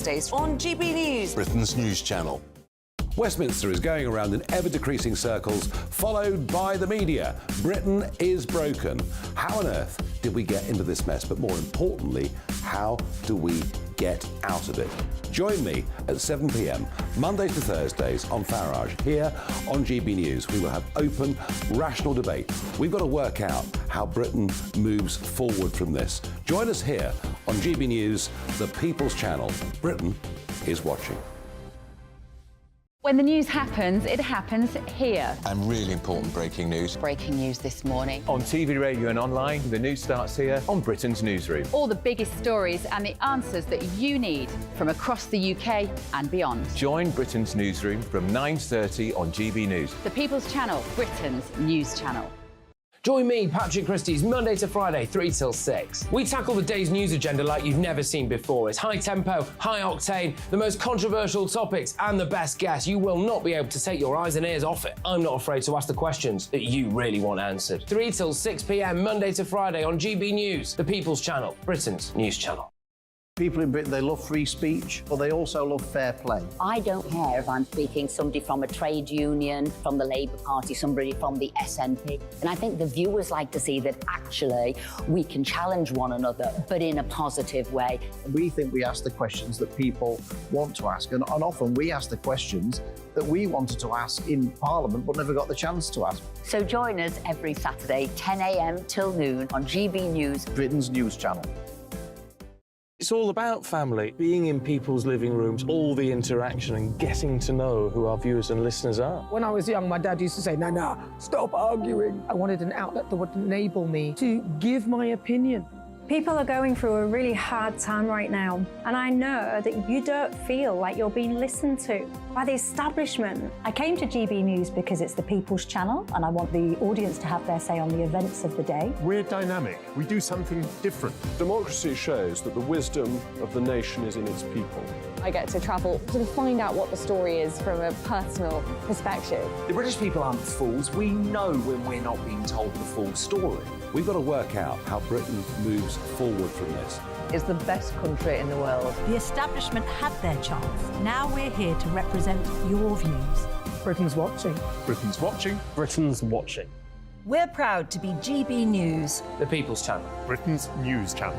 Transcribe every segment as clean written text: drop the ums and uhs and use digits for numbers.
On GB News, Britain's news channel. Westminster is going around in ever-decreasing circles, followed by the media. Britain is broken. How on earth did we get into this mess? But more importantly, how do we get out of it? Join me at 7 p.m, Mondays to Thursdays on Farage, here on GB News. We will have open, rational debate. We've got to work out how Britain moves forward from this. Join us here on GB News, the People's Channel. Britain is watching. When the news happens, it happens here. And really important breaking news. Breaking news this morning. On TV, radio and online, the news starts here on Britain's newsroom. All the biggest stories and the answers that you need from across the UK and beyond. Join Britain's newsroom from 9:30 on GB News. The People's Channel, Britain's news channel. Join me, Patrick Christie's, Monday to Friday, 3 till 6. We tackle the day's news agenda like you've never seen before. It's high tempo, high octane, the most controversial topics and the best guests. You will not be able to take your eyes and ears off it. I'm not afraid to ask the questions that you really want answered. 3 till 6 p.m, Monday to Friday on GB News, the People's Channel, Britain's news channel. People in Britain, they love free speech, but they also love fair play. I don't care if I'm speaking somebody from a trade union, from the Labour Party, somebody from the SNP. And I think the viewers like to see that actually we can challenge one another, but in a positive way. We think we ask the questions that people want to ask, and often we ask the questions that we wanted to ask in Parliament but never got the chance to ask. So join us every Saturday, 10 a.m. till noon on GB News, Britain's news channel. It's all about family, being in people's living rooms, all the interaction and getting to know who our viewers and listeners are. When I was young, my dad used to say, "Nana, stop arguing." I wanted an outlet that would enable me to give my opinion. People are going through a really hard time right now, and I know that you don't feel like you're being listened to by the establishment. I came to GB News because it's the People's Channel, and I want the audience to have their say on the events of the day. We're dynamic. We do something different. Democracy shows that the wisdom of the nation is in its people. I get to travel to find out what the story is from a personal perspective. The British people aren't fools. We know when we're not being told the full story. We've got to work out how Britain moves forward from this. It's the best country in the world. The establishment had their chance. Now we're here to represent your views. Britain's watching. Britain's watching. Britain's watching. We're proud to be GB News, the People's Channel, Britain's news channel.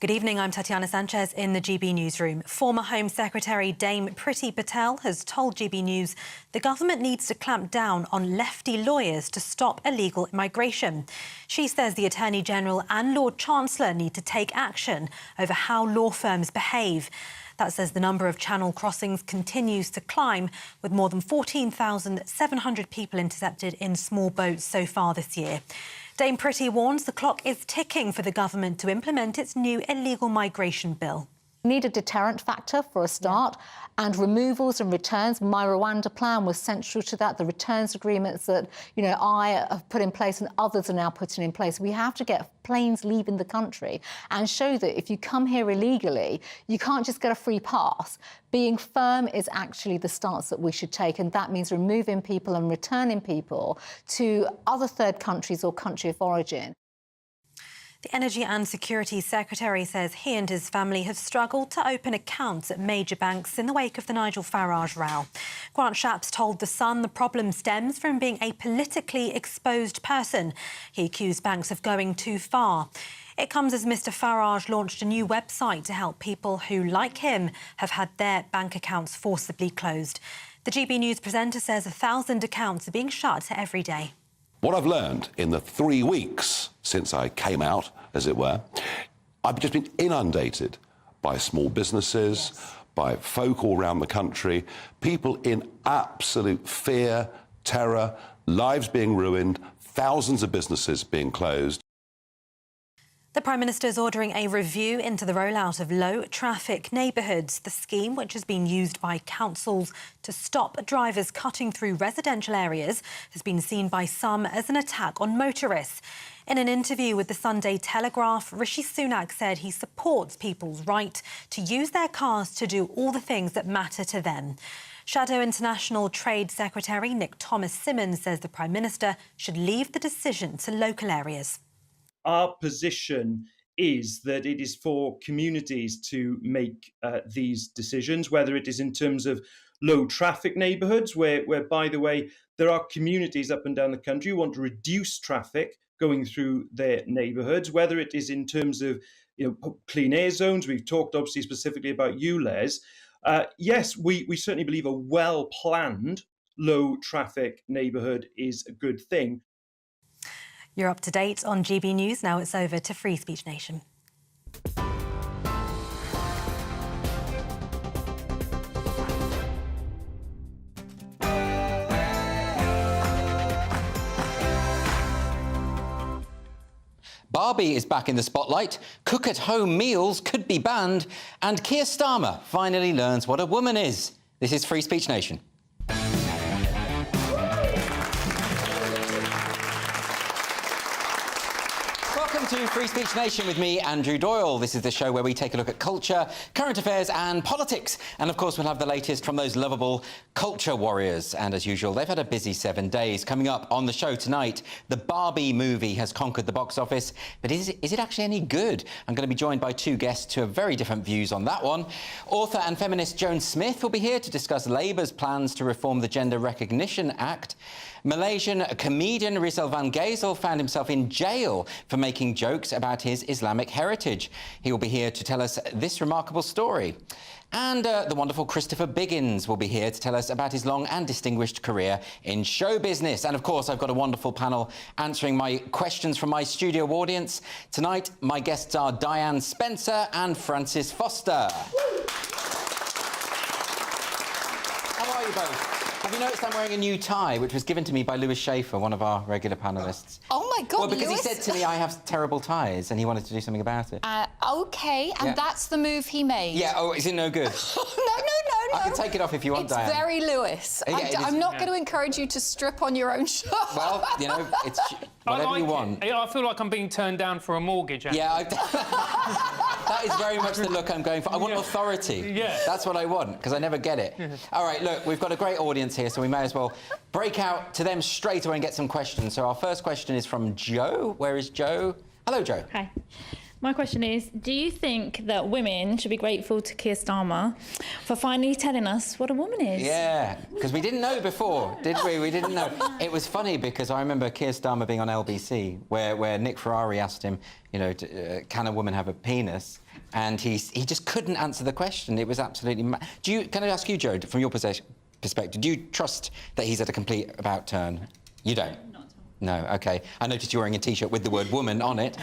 Good evening, I'm Tatiana Sanchez in the GB newsroom. Former Home Secretary Dame Priti Patel has told GB News the government needs to clamp down on lefty lawyers to stop illegal migration. She says the Attorney General and Lord Chancellor need to take action over how law firms behave. That says the number of channel crossings continues to climb, with more than 14,700 people intercepted in small boats so far this year. Dame Priti warns the clock is ticking for the government to implement its new illegal migration bill. We need a deterrent factor for a start, and removals and returns. My Rwanda plan was central to that. The returns agreements that, I have put in place and others are now putting in place. We have to get planes leaving the country and show that if you come here illegally, you can't just get a free pass. Being firm is actually the stance that we should take, and that means removing people and returning people to other third countries or country of origin. The Energy and Security Secretary says he and his family have struggled to open accounts at major banks in the wake of the Nigel Farage row. Grant Shapps told The Sun the problem stems from being a politically exposed person. He accused banks of going too far. It comes as Mr Farage launched a new website to help people who, like him, have had their bank accounts forcibly closed. The GB News presenter says 1,000 accounts are being shut every day. What I've learned in the 3 weeks since I came out, as it were, I've just been inundated by small businesses, by folk all around the country, people in absolute fear, terror, lives being ruined, thousands of businesses being closed. The Prime Minister is ordering a review into the rollout of low-traffic neighbourhoods. The scheme, which has been used by councils to stop drivers cutting through residential areas, has been seen by some as an attack on motorists. In an interview with the Sunday Telegraph, Rishi Sunak said he supports people's right to use their cars to do all the things that matter to them. Shadow International Trade Secretary Nick Thomas-Symonds says the Prime Minister should leave the decision to local areas. Our position is that it is for communities to make these decisions, whether it is in terms of low traffic neighbourhoods, where, by the way, there are communities up and down the country who want to reduce traffic going through their neighbourhoods, whether it is in terms of clean air zones. We've talked obviously specifically about you, Les. Yes, we certainly believe a well-planned low traffic neighbourhood is a good thing. You're up to date on GB News. Now it's over to Free Speech Nation. Barbie is back in the spotlight, cook-at-home meals could be banned, and Keir Starmer finally learns what a woman is. This is Free Speech Nation. Welcome to Free Speech Nation with me, Andrew Doyle. This is the show where we take a look at culture, current affairs and politics. And, of course, we'll have the latest from those lovable culture warriors. And, as usual, they've had a busy 7 days. Coming up on the show tonight, the Barbie movie has conquered the box office. But is it actually any good? I'm going to be joined by two guests who have very different views on that one. Author and feminist Joan Smith will be here to discuss Labour's plans to reform the Gender Recognition Act. Malaysian comedian Rizal van Gazel found himself in jail for making jokes about his Islamic heritage. He will be here to tell us this remarkable story. And the wonderful Christopher Biggins will be here to tell us about his long and distinguished career in show business. And, of course, I've got a wonderful panel answering my questions from my studio audience. Tonight, my guests are Diane Spencer and Francis Foster. How are you both? Have you noticed I'm wearing a new tie, which was given to me by Lewis Schaefer, one of our regular panellists? Oh, my God, Well, because Lewis. he said to me I have terrible ties, and he wanted to do something about it. OK, and that's the move he made. Yeah, oh, is it no good? No. I can take it off if you want, It's Diane. very Lewis. Yeah, I'm not going to encourage you to strip on your own shirt. Well, you know, it's whatever you want. I feel like I'm being turned down for a mortgage. Actually. Yeah, that is very much the look I'm going for. I want authority. Yeah. That's what I want, because I never get it. All right, look, we've got a great audience here, so we may as well break out to them straight away and get some questions. So our first question is from Joe. Where is Joe? Hello, Joe. Hi. My question is, do you think that women should be grateful to Keir Starmer for finally telling us what a woman is? Yeah, because we didn't know before, did we? We didn't know. It was funny because I remember Keir Starmer being on LBC where Nick Ferrari asked him, you know, can a woman have a penis? And he just couldn't answer the question. It was absolutely mad. Can I ask you, Joe, from your perspective, do you trust that he's at a complete about turn? You don't? No, OK. I noticed you're wearing a T-shirt with the word woman on it.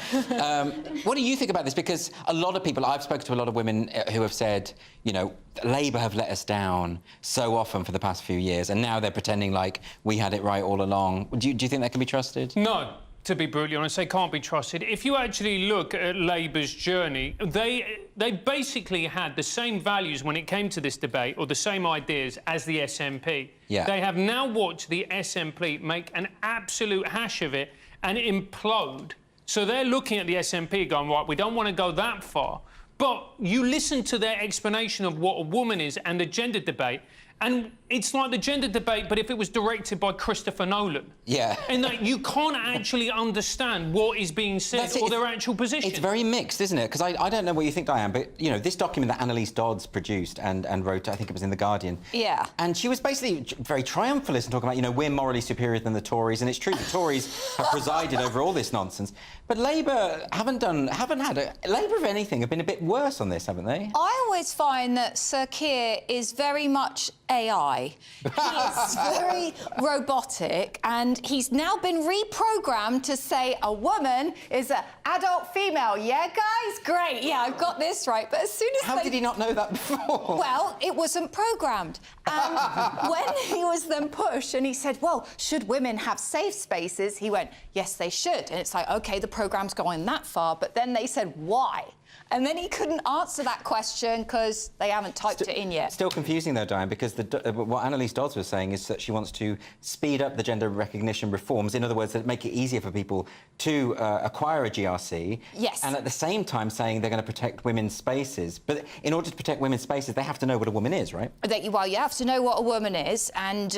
What do you think about this? Because a lot of people, I've spoken to a lot of women who have said, you know, Labour have let us down so often for the past few years, and now they're pretending like we had it right all along. Do you think they can be trusted? No. To be brutally honest, they can't be trusted. If you actually look at Labour's journey, they basically had the same values when it came to this debate, or the same ideas as the SNP. Yeah. They have now watched the SNP make an absolute hash of it and implode. So they're looking at the SNP going, right, we don't want to go that far. But you listen to their explanation of what a woman is and the gender debate, and it's like the gender debate, but if it was directed by Christopher Nolan. Yeah. In that you can't actually understand what is being said or their actual position. It's very mixed, isn't it? Because I don't know what you think, Diane, but, you know, this document that Annalise Dodds produced and wrote, I think it was in The Guardian. Yeah. And she was basically very triumphalist and talking about, you know, we're morally superior than the Tories, and it's true, the Tories have presided over all this nonsense. But Labour Labour, if anything, have been a bit worse on this, haven't they? I always find that Sir Keir is very much AI. He is very robotic, and he's now been reprogrammed to say a woman is an adult female. Yeah, guys? Great. Yeah, I've got this right. But as soon as How did he not know that before? Well, it wasn't programmed. And when he was then pushed and he said, well, should women have safe spaces? He went, yes, they should. And it's like, OK, the program's going that far. But then they said, why? And then he couldn't answer that question because they haven't typed it in yet. Still confusing, though, Diane, because what Annalise Dodds was saying is that she wants to speed up the gender recognition reforms. In other words, that make it easier for people to acquire a GRC. Yes. And at the same time saying they're going to protect women's spaces. But in order to protect women's spaces, they have to know what a woman is, right? Well, you have to know what a woman is, and,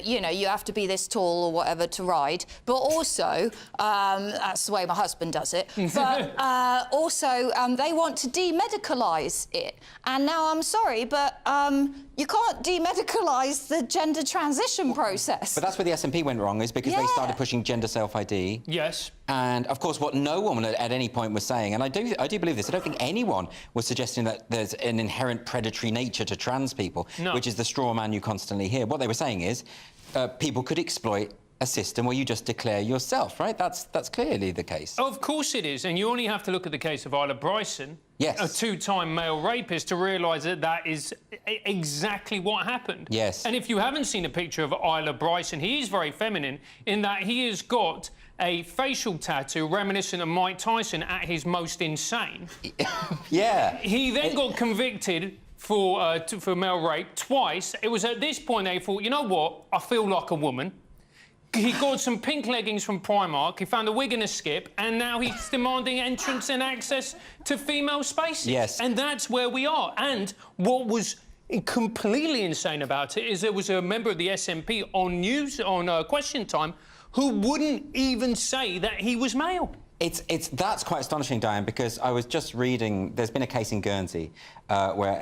you know, you have to be this tall or whatever to ride. But also, that's the way my husband does it. But also, they want to demedicalise it. And now, I'm sorry, but you can't demedicalise the gender transition process. But that's where the SNP went wrong, is because they started pushing gender self-ID. Yes. And, of course, what no woman at any point was saying, and I do believe this, I don't think anyone was suggesting that there's an inherent predatory nature to trans people, which is the straw man you constantly hear. What they were saying is people could exploit a system where you just declare yourself, right? That's clearly the case. Of course it is, and you only have to look at the case of Isla Bryson, a two-time male rapist, to realise that that is exactly what happened. Yes. And if you haven't seen a picture of Isla Bryson, he is very feminine in that he has got a facial tattoo reminiscent of Mike Tyson at his most insane. Yeah. He then got convicted for male rape twice. It was at this point they thought, you know what, I feel like a woman. He got some pink leggings from Primark, he found a wig and a skip, and now he's demanding entrance and access to female spaces. Yes. And that's where we are. And what was completely insane about it is there was a member of the SNP on Question Time who wouldn't even say that he was male. That's quite astonishing, Diane, because I was just reading. There's been a case in Guernsey where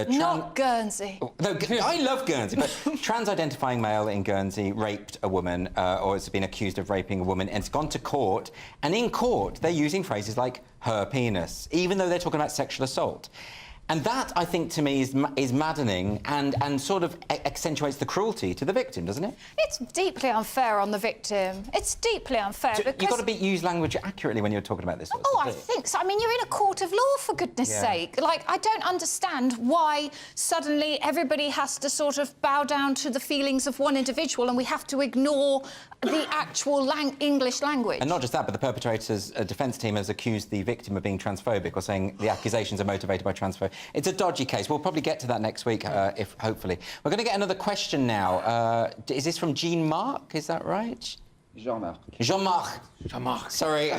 Not Guernsey. No, I love Guernsey, but trans-identifying male in Guernsey raped a woman, or has been accused of raping a woman, and it's gone to court. And in court, they're using phrases like "her penis," even though they're talking about sexual assault. And that, I think, to me, is maddening and sort of accentuates the cruelty to the victim, doesn't it? It's deeply unfair on the victim. It's deeply unfair because... You've got to use language accurately when you're talking about this sort of stuff. I think so. I mean, you're in a court of law, for goodness sake. Like, I don't understand why suddenly everybody has to sort of bow down to the feelings of one individual and we have to ignore the actual English language. And not just that, but the perpetrator's defence team has accused the victim of being transphobic or saying the accusations are motivated by transphobia. It's a dodgy case. We'll probably get to that next week, if hopefully. We're going to get another question now. Is this from Jean-Marc? Is that right? Jean-Marc. Jean-Marc. Jean-Marc. Sorry.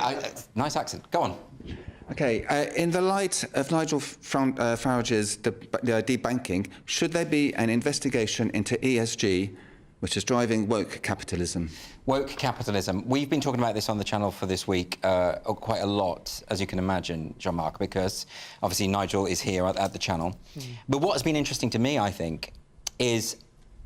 Nice accent. Go on. OK, in the light of Nigel Farage's debanking, should there be an investigation into ESG, which is driving woke capitalism? Woke capitalism. We've been talking about this on the channel for this week quite a lot, as you can imagine, Jean-Marc, because obviously Nigel is here at the channel. But what has been interesting to me, I think, is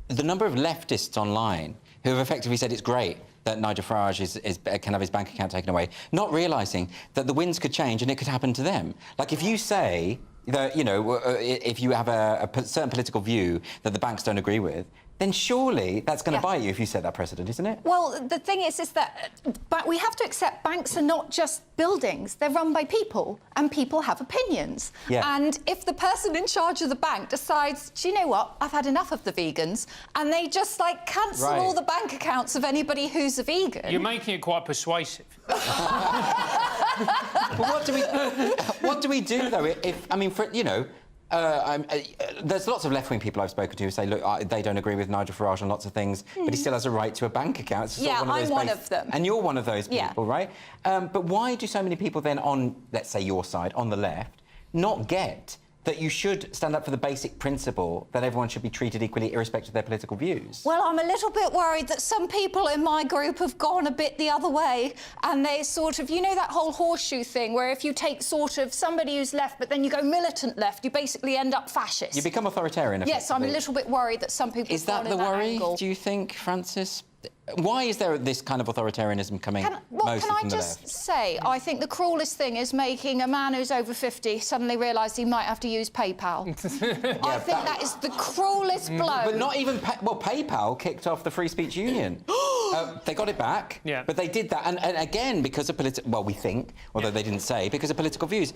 the number of leftists online who have effectively said it's great that Nigel Farage can have his bank account taken away, not realising that the winds could change and it could happen to them. Like, if you say that, you know, if you have a certain political view that the banks don't agree with, then surely that's going to bite you if you set that precedent, isn't it? Well, the thing is that but we have to accept banks are not just buildings. They're run by people, and people have opinions. Yeah. And if the person in charge of the bank decides, do you know what, I've had enough of the vegans, and they just, like, cancel all the bank accounts of anybody who's a vegan... You're making it quite persuasive. But what do we do, though, if... I mean, you know... there's lots of left-wing people I've spoken to who say, look, they don't agree with Nigel Farage on lots of things, but he still has a right to a bank account. It's sort of I'm one of them. And you're one of those people, right? But why do so many people then on, let's say, your side, on the left, not get that you should stand up for the basic principle that everyone should be treated equally, irrespective of their political views? Well, I'm a little bit worried that some people in my group have gone a bit the other way, and they sort of, you know, that whole horseshoe thing, where if you take sort of somebody who's left, but then you go militant left, you basically end up fascist. You become authoritarian, Yes, I'm a little bit worried that some people Is that the worry, do you think, Francis? Why is there this kind of authoritarianism coming mostly from the left? Say, I think the cruelest thing is making a man who's over 50 suddenly realise he might have to use PayPal. I think that is the cruelest blow. But not even... PayPal kicked off the Free Speech Union. They got it back, but they did that. And again, because of political... Well, we think, although they didn't say, because of political views.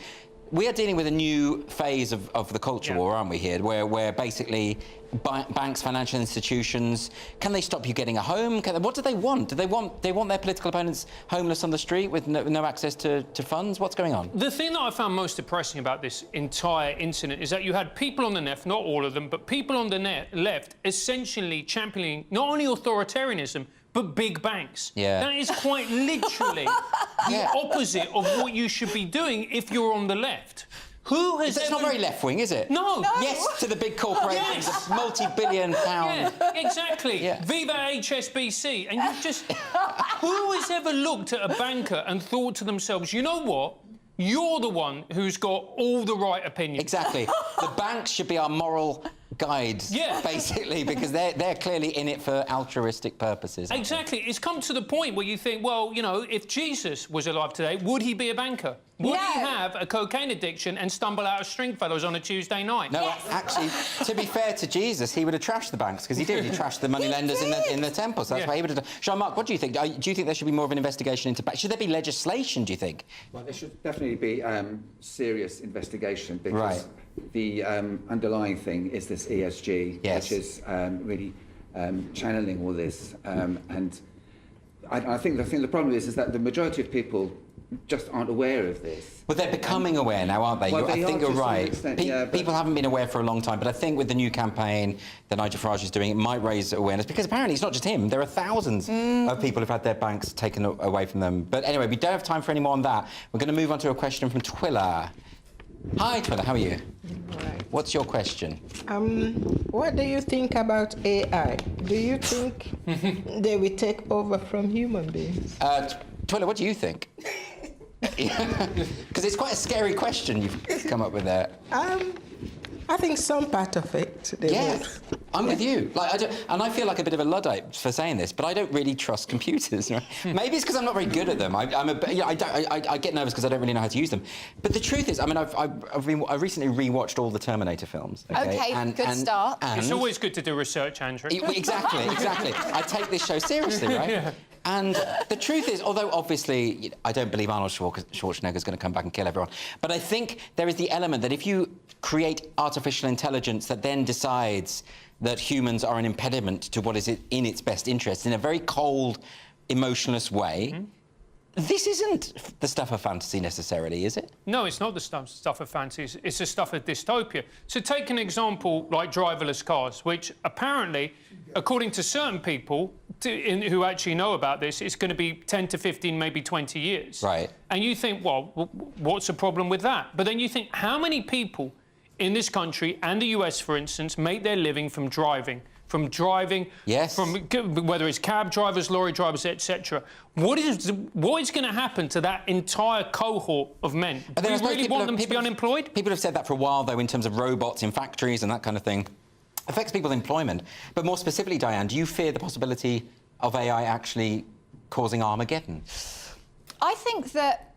We are dealing with a new phase of the culture war, aren't we, here, where basically banks, financial institutions, can they stop you getting a home? What do they want? Do they want their political opponents homeless on the street with no access to funds? What's going on? The thing that I found most depressing about this entire incident is that you had people on the left, not all of them, but people on the left essentially championing not only authoritarianism, but big banks. That is quite literally the opposite of what you should be doing if you're on the left. Who has It's not very left-wing, is it? No. Yes to the big corporations, multi-billion pound... Yeah, exactly. Viva HSBC. And you just... Who has ever looked at a banker and thought to themselves, you know what? You're the one who's got all the right opinions. Exactly. The banks should be our moral guides, basically, because they're clearly in it for altruistic purposes. Exactly. It's come to the point where you think, well, you know, if Jesus was alive today, would he be a banker? Would he have a cocaine addiction and stumble out of Stringfellows on a Tuesday night? No, actually, to be fair to Jesus, he would have trashed the banks, because he did. He trashed the moneylenders in the temple, so that's why he would have done. Jean-Marc, what do you think? Do you think there should be more of an investigation into banks? Should there be legislation, do you think? Well, there should definitely be serious investigation, because the underlying thing is this ESG, which is really channeling all this. And I think the problem is that the majority of people just aren't aware of this. Well, they're becoming aware now, aren't they? Well, I think you're right. Extent, people haven't been aware for a long time, but I think with the new campaign that Nigel Farage is doing, it might raise awareness, because apparently it's not just him. There are thousands of people who've had their banks taken away from them. But anyway, we don't have time for any more on that. We're going to move on to a question from Twilla. Hi, Twilla, how are you? Right. What's your question? What do you think about AI? Do you think they will take over from human beings? Twilla, what do you think? Because it's quite a scary question you've come up with there. I think some part of it. I'm with you. Like, I feel like a bit of a Luddite for saying this, but I don't really trust computers. Right? Maybe it's because I'm not very good at them. I get nervous because I don't really know how to use them. But the truth is, I mean, I recently rewatched all the Terminator films. Okay, good start. It's always good to do research, Andrew. Exactly. I take this show seriously, right? And the truth is, although obviously I don't believe Arnold Schwarzenegger is going to come back and kill everyone, but I think there is the element that if you create artificial intelligence that then decides that humans are an impediment to what is in its best interest in a very cold, emotionless way, this isn't the stuff of fantasy necessarily, is it? No, it's not the stuff of fantasy. It's the stuff of dystopia. So take an example like driverless cars, which apparently, according to certain people who actually know about this, it's going to be 10 to 15, maybe 20 years. Right. And you think, well, what's the problem with that? But then you think, how many people in this country and the US, for instance, make their living from driving? From whether it's cab drivers, lorry drivers, etc. What is going to happen to that entire cohort of men? Do you really want them to be unemployed? People have said that for a while, though, in terms of robots in factories and that kind of thing. Affects people's employment. But more specifically, Diane, do you fear the possibility of AI actually causing Armageddon? I think that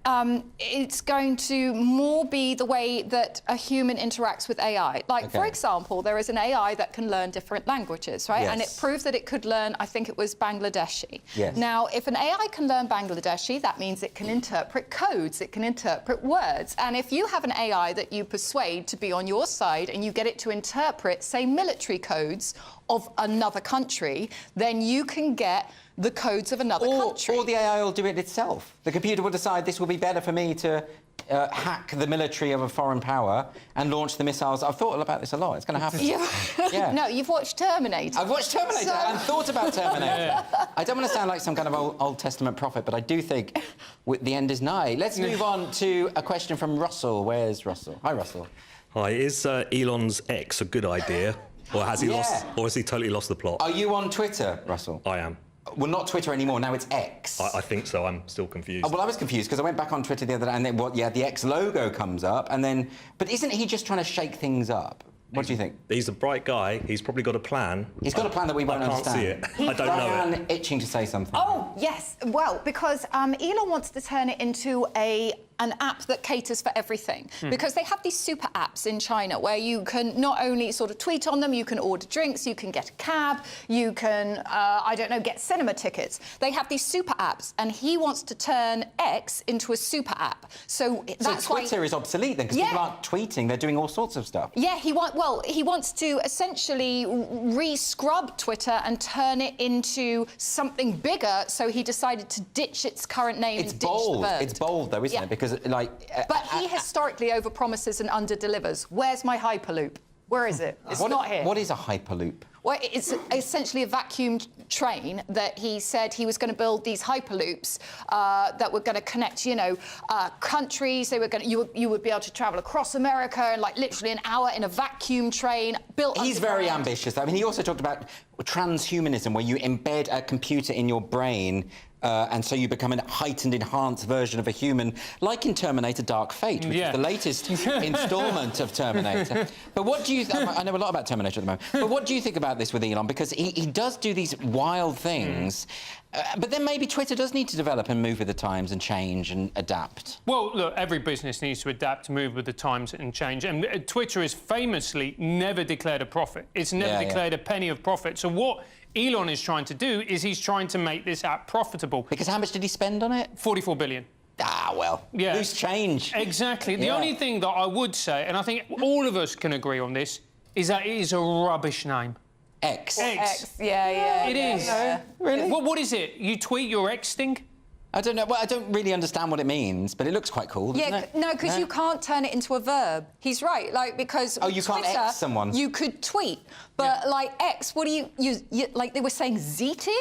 it's going to more be the way that a human interacts with AI. Like, for example, there is an AI that can learn different languages, right? Yes. And it proved that it could learn, I think it was Bangladeshi. Yes. Now, if an AI can learn Bangladeshi, that means it can interpret codes, it can interpret words. And if you have an AI that you persuade to be on your side and you get it to interpret, say, military codes of another country, then you can get the codes of another country. Or the AI will do it itself. The computer will decide this will be better for me to hack the military of a foreign power and launch the missiles. I've thought about this a lot. It's going to happen. No, you've watched Terminator. I've watched Terminator and thought about Terminator. I don't want to sound like some kind of Old Testament prophet, but I do think the end is nigh. Let's move on to a question from Russell. Where's Russell? Hi, Russell. Hi, is Elon's X a good idea? Or has he lost? Or has he totally lost the plot? Are you on Twitter, Russell? I am. Well, not Twitter anymore. Now it's X. I think so. I'm still confused. Oh, well, I was confused because I went back on Twitter the other day and then, the X logo comes up and then... But isn't he just trying to shake things up? What do you think? He's a bright guy. He's probably got a plan. He's got a plan that we won't understand. I can't see it. I don't know it. Itching to say something. Oh, yes. Well, because Elon wants to turn it into an app that caters for everything. Because they have these super apps in China where you can not only sort of tweet on them, you can order drinks, you can get a cab, you can, I don't know, get cinema tickets. They have these super apps, and he wants to turn X into a super app. So that's why Twitter is obsolete then, because people aren't tweeting, they're doing all sorts of stuff. Yeah, he wants to essentially re-scrub Twitter and turn it into something bigger, so he decided to ditch its current name and ditch the bird. It's bold, though, isn't it? Because, but he historically over-promises and under-delivers. Where's my Hyperloop? Where is it? It's not here. What is a Hyperloop? Well, it's essentially a vacuum train that he said he was going to build these Hyperloops that were going to connect, you know, countries. They were going to, you would be able to travel across America in like literally an hour in a vacuum train built. He's very ambitious. I mean, he also talked about transhumanism, where you embed a computer in your brain. And so you become a heightened, enhanced version of a human, like in Terminator Dark Fate, which is the latest instalment of Terminator. But what do you... I know a lot about Terminator at the moment. But what do you think about this with Elon? Because he does do these wild things, but then maybe Twitter does need to develop and move with the times and change and adapt. Well, look, every business needs to adapt, move with the times and change. And Twitter has famously never declared a profit. It's never declared a penny of profit. So what Elon is trying to do is he's trying to make this app profitable. Because how much did he spend on it? 44 billion. Ah, well, loose change. Exactly. The only thing that I would say, and I think all of us can agree on this, is that it is a rubbish name. X. Yeah. It is. Yeah. Really? Well, what is it? You tweet your X-sting? I don't know. Well, I don't really understand what it means, but it looks quite cool, doesn't it? No, because you can't turn it into a verb. He's right, like, because you can't Twitter, X someone. You could tweet, but like X, what do you like? They were saying zeeting.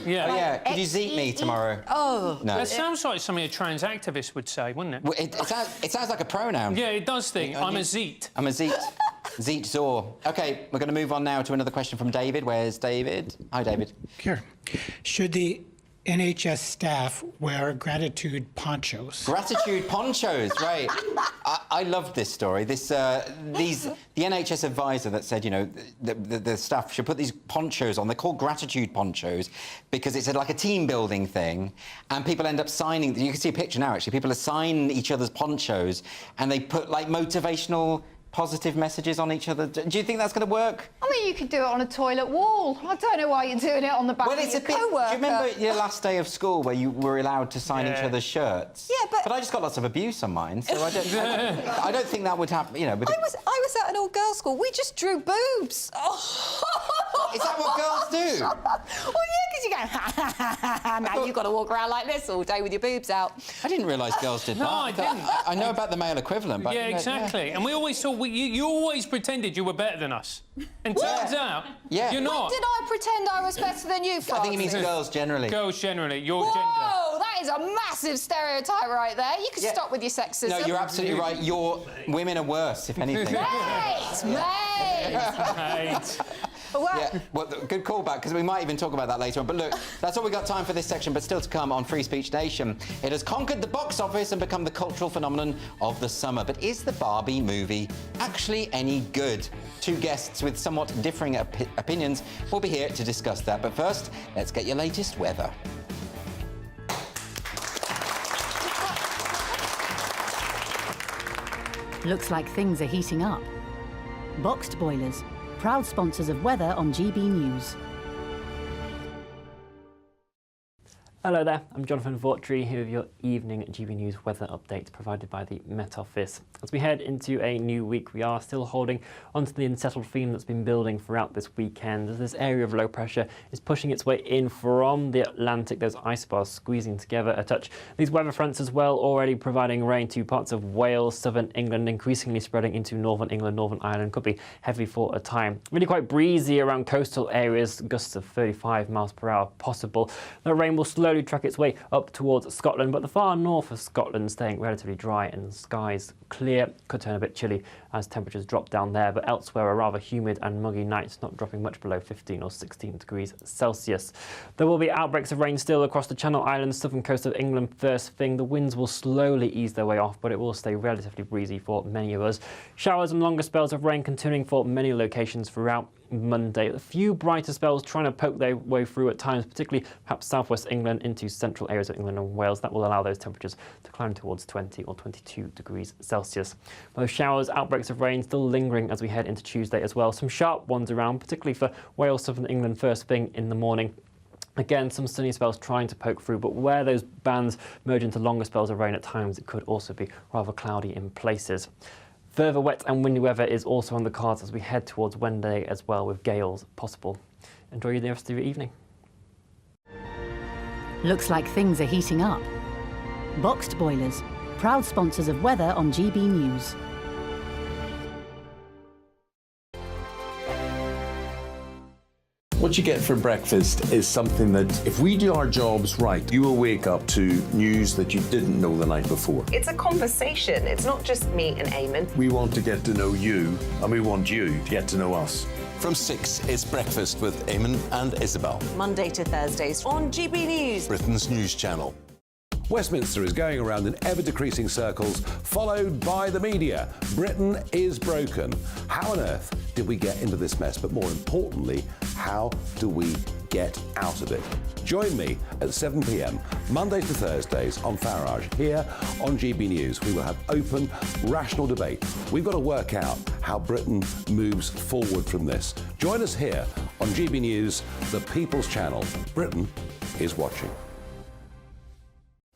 Yeah. Like, Could you zeet me tomorrow? Oh. No. That sounds like something a trans activist would say, wouldn't it? Well, it sounds like a pronoun. Yeah, it does think. I'm a zeet. I'm a zeet. Zeet Zor. OK, we're going to move on now to another question from David. Where's David? Hi, David. Here. Should the NHS staff wear gratitude ponchos? Gratitude ponchos, right. I love this story. The NHS advisor that said, you know, the staff should put these ponchos on. They're called gratitude ponchos because it's like a team-building thing, and people end up signing... You can see a picture now, actually. People are signing each other's ponchos, and they put, like, motivational... positive messages on each other. Do you think that's going to work? I mean, you could do it on a toilet wall. I don't know why you're doing it on the back of your coworker. Do you remember your last day of school where you were allowed to sign each other's shirts? Yeah, but I just got lots of abuse on mine, so I don't think that would happen. You know, I was at an all-girls school. We just drew boobs. Oh. Is that what girls do? Well, yeah, because you go, now you've got to walk around like this all day with your boobs out. I didn't realise girls did that. No, I didn't. I know about the male equivalent, but... Yeah, exactly. And we always thought... You always pretended you were better than us. And turns out, you're not. When did I pretend I was better than you, Francis? I think he means girls generally. Girls generally, your Whoa, gender. that is a massive stereotype right there. You can stop with your sexism. No, you're absolutely right. Women are worse, if anything. Mate! Well, good callback, because we might even talk about that later on. But look, that's all we got time for this section, but still to come on Free Speech Nation. It has conquered the box office and become the cultural phenomenon of the summer. But is the Barbie movie actually any good? Two guests with somewhat differing opinions will be here to discuss that. But first, let's get your latest weather. Looks like things are heating up. Boxed boilers, proud sponsors of weather on GB News. Hello there, I'm Jonathan Vautry here with your evening GB News weather update provided by the Met Office. As we head into a new week, we are still holding onto the unsettled theme that's been building throughout this weekend as this area of low pressure is pushing its way in from the Atlantic, those ice bars squeezing together a touch. These weather fronts as well already providing rain to parts of Wales, southern England, increasingly spreading into northern England, Northern Ireland, could be heavy for a time. Really quite breezy around coastal areas, gusts of 35 miles per hour possible. The rain will slowly slowly track its way up towards Scotland, but the far north of Scotland staying relatively dry and skies clear. Could turn a bit chilly as temperatures drop down there, but elsewhere a rather humid and muggy night, not dropping much below 15 or 16 degrees Celsius. There will be outbreaks of rain still across the Channel Islands, southern coast of England first thing. The winds will slowly ease their way off, but it will stay relatively breezy for many of us. Showers and longer spells of rain continuing for many locations throughout Monday. A few brighter spells trying to poke their way through at times, particularly perhaps southwest England into central areas of England and Wales. That will allow those temperatures to climb towards 20 or 22 degrees Celsius. Those showers, outbreaks of rain still lingering as we head into Tuesday as well. Some sharp ones around, particularly for Wales, southern England first thing in the morning. Again, some sunny spells trying to poke through, but where those bands merge into longer spells of rain at times, it could also be rather cloudy in places. Further wet and windy weather is also on the cards as we head towards Wednesday as well, with gales possible. Enjoy the rest of your evening. Looks like things are heating up. Boxed boilers, proud sponsors of weather on GB News. What you get for breakfast is something that, if we do our jobs right, you will wake up to news that you didn't know the night before. It's a conversation. It's not just me and Eamon. We want to get to know you, and we want you to get to know us. From 6, it's Breakfast with Eamon and Isabel. Monday to Thursdays on GB News, Britain's news channel. Westminster is going around in ever-decreasing circles, followed by the media. Britain is broken. How on earth did we get into this mess? But more importantly, how do we get out of it? Join me at 7 p.m, Mondays to Thursdays on Farage, here on GB News. We will have open, rational debate. We've got to work out how Britain moves forward from this. Join us here on GB News, the People's Channel. Britain is watching.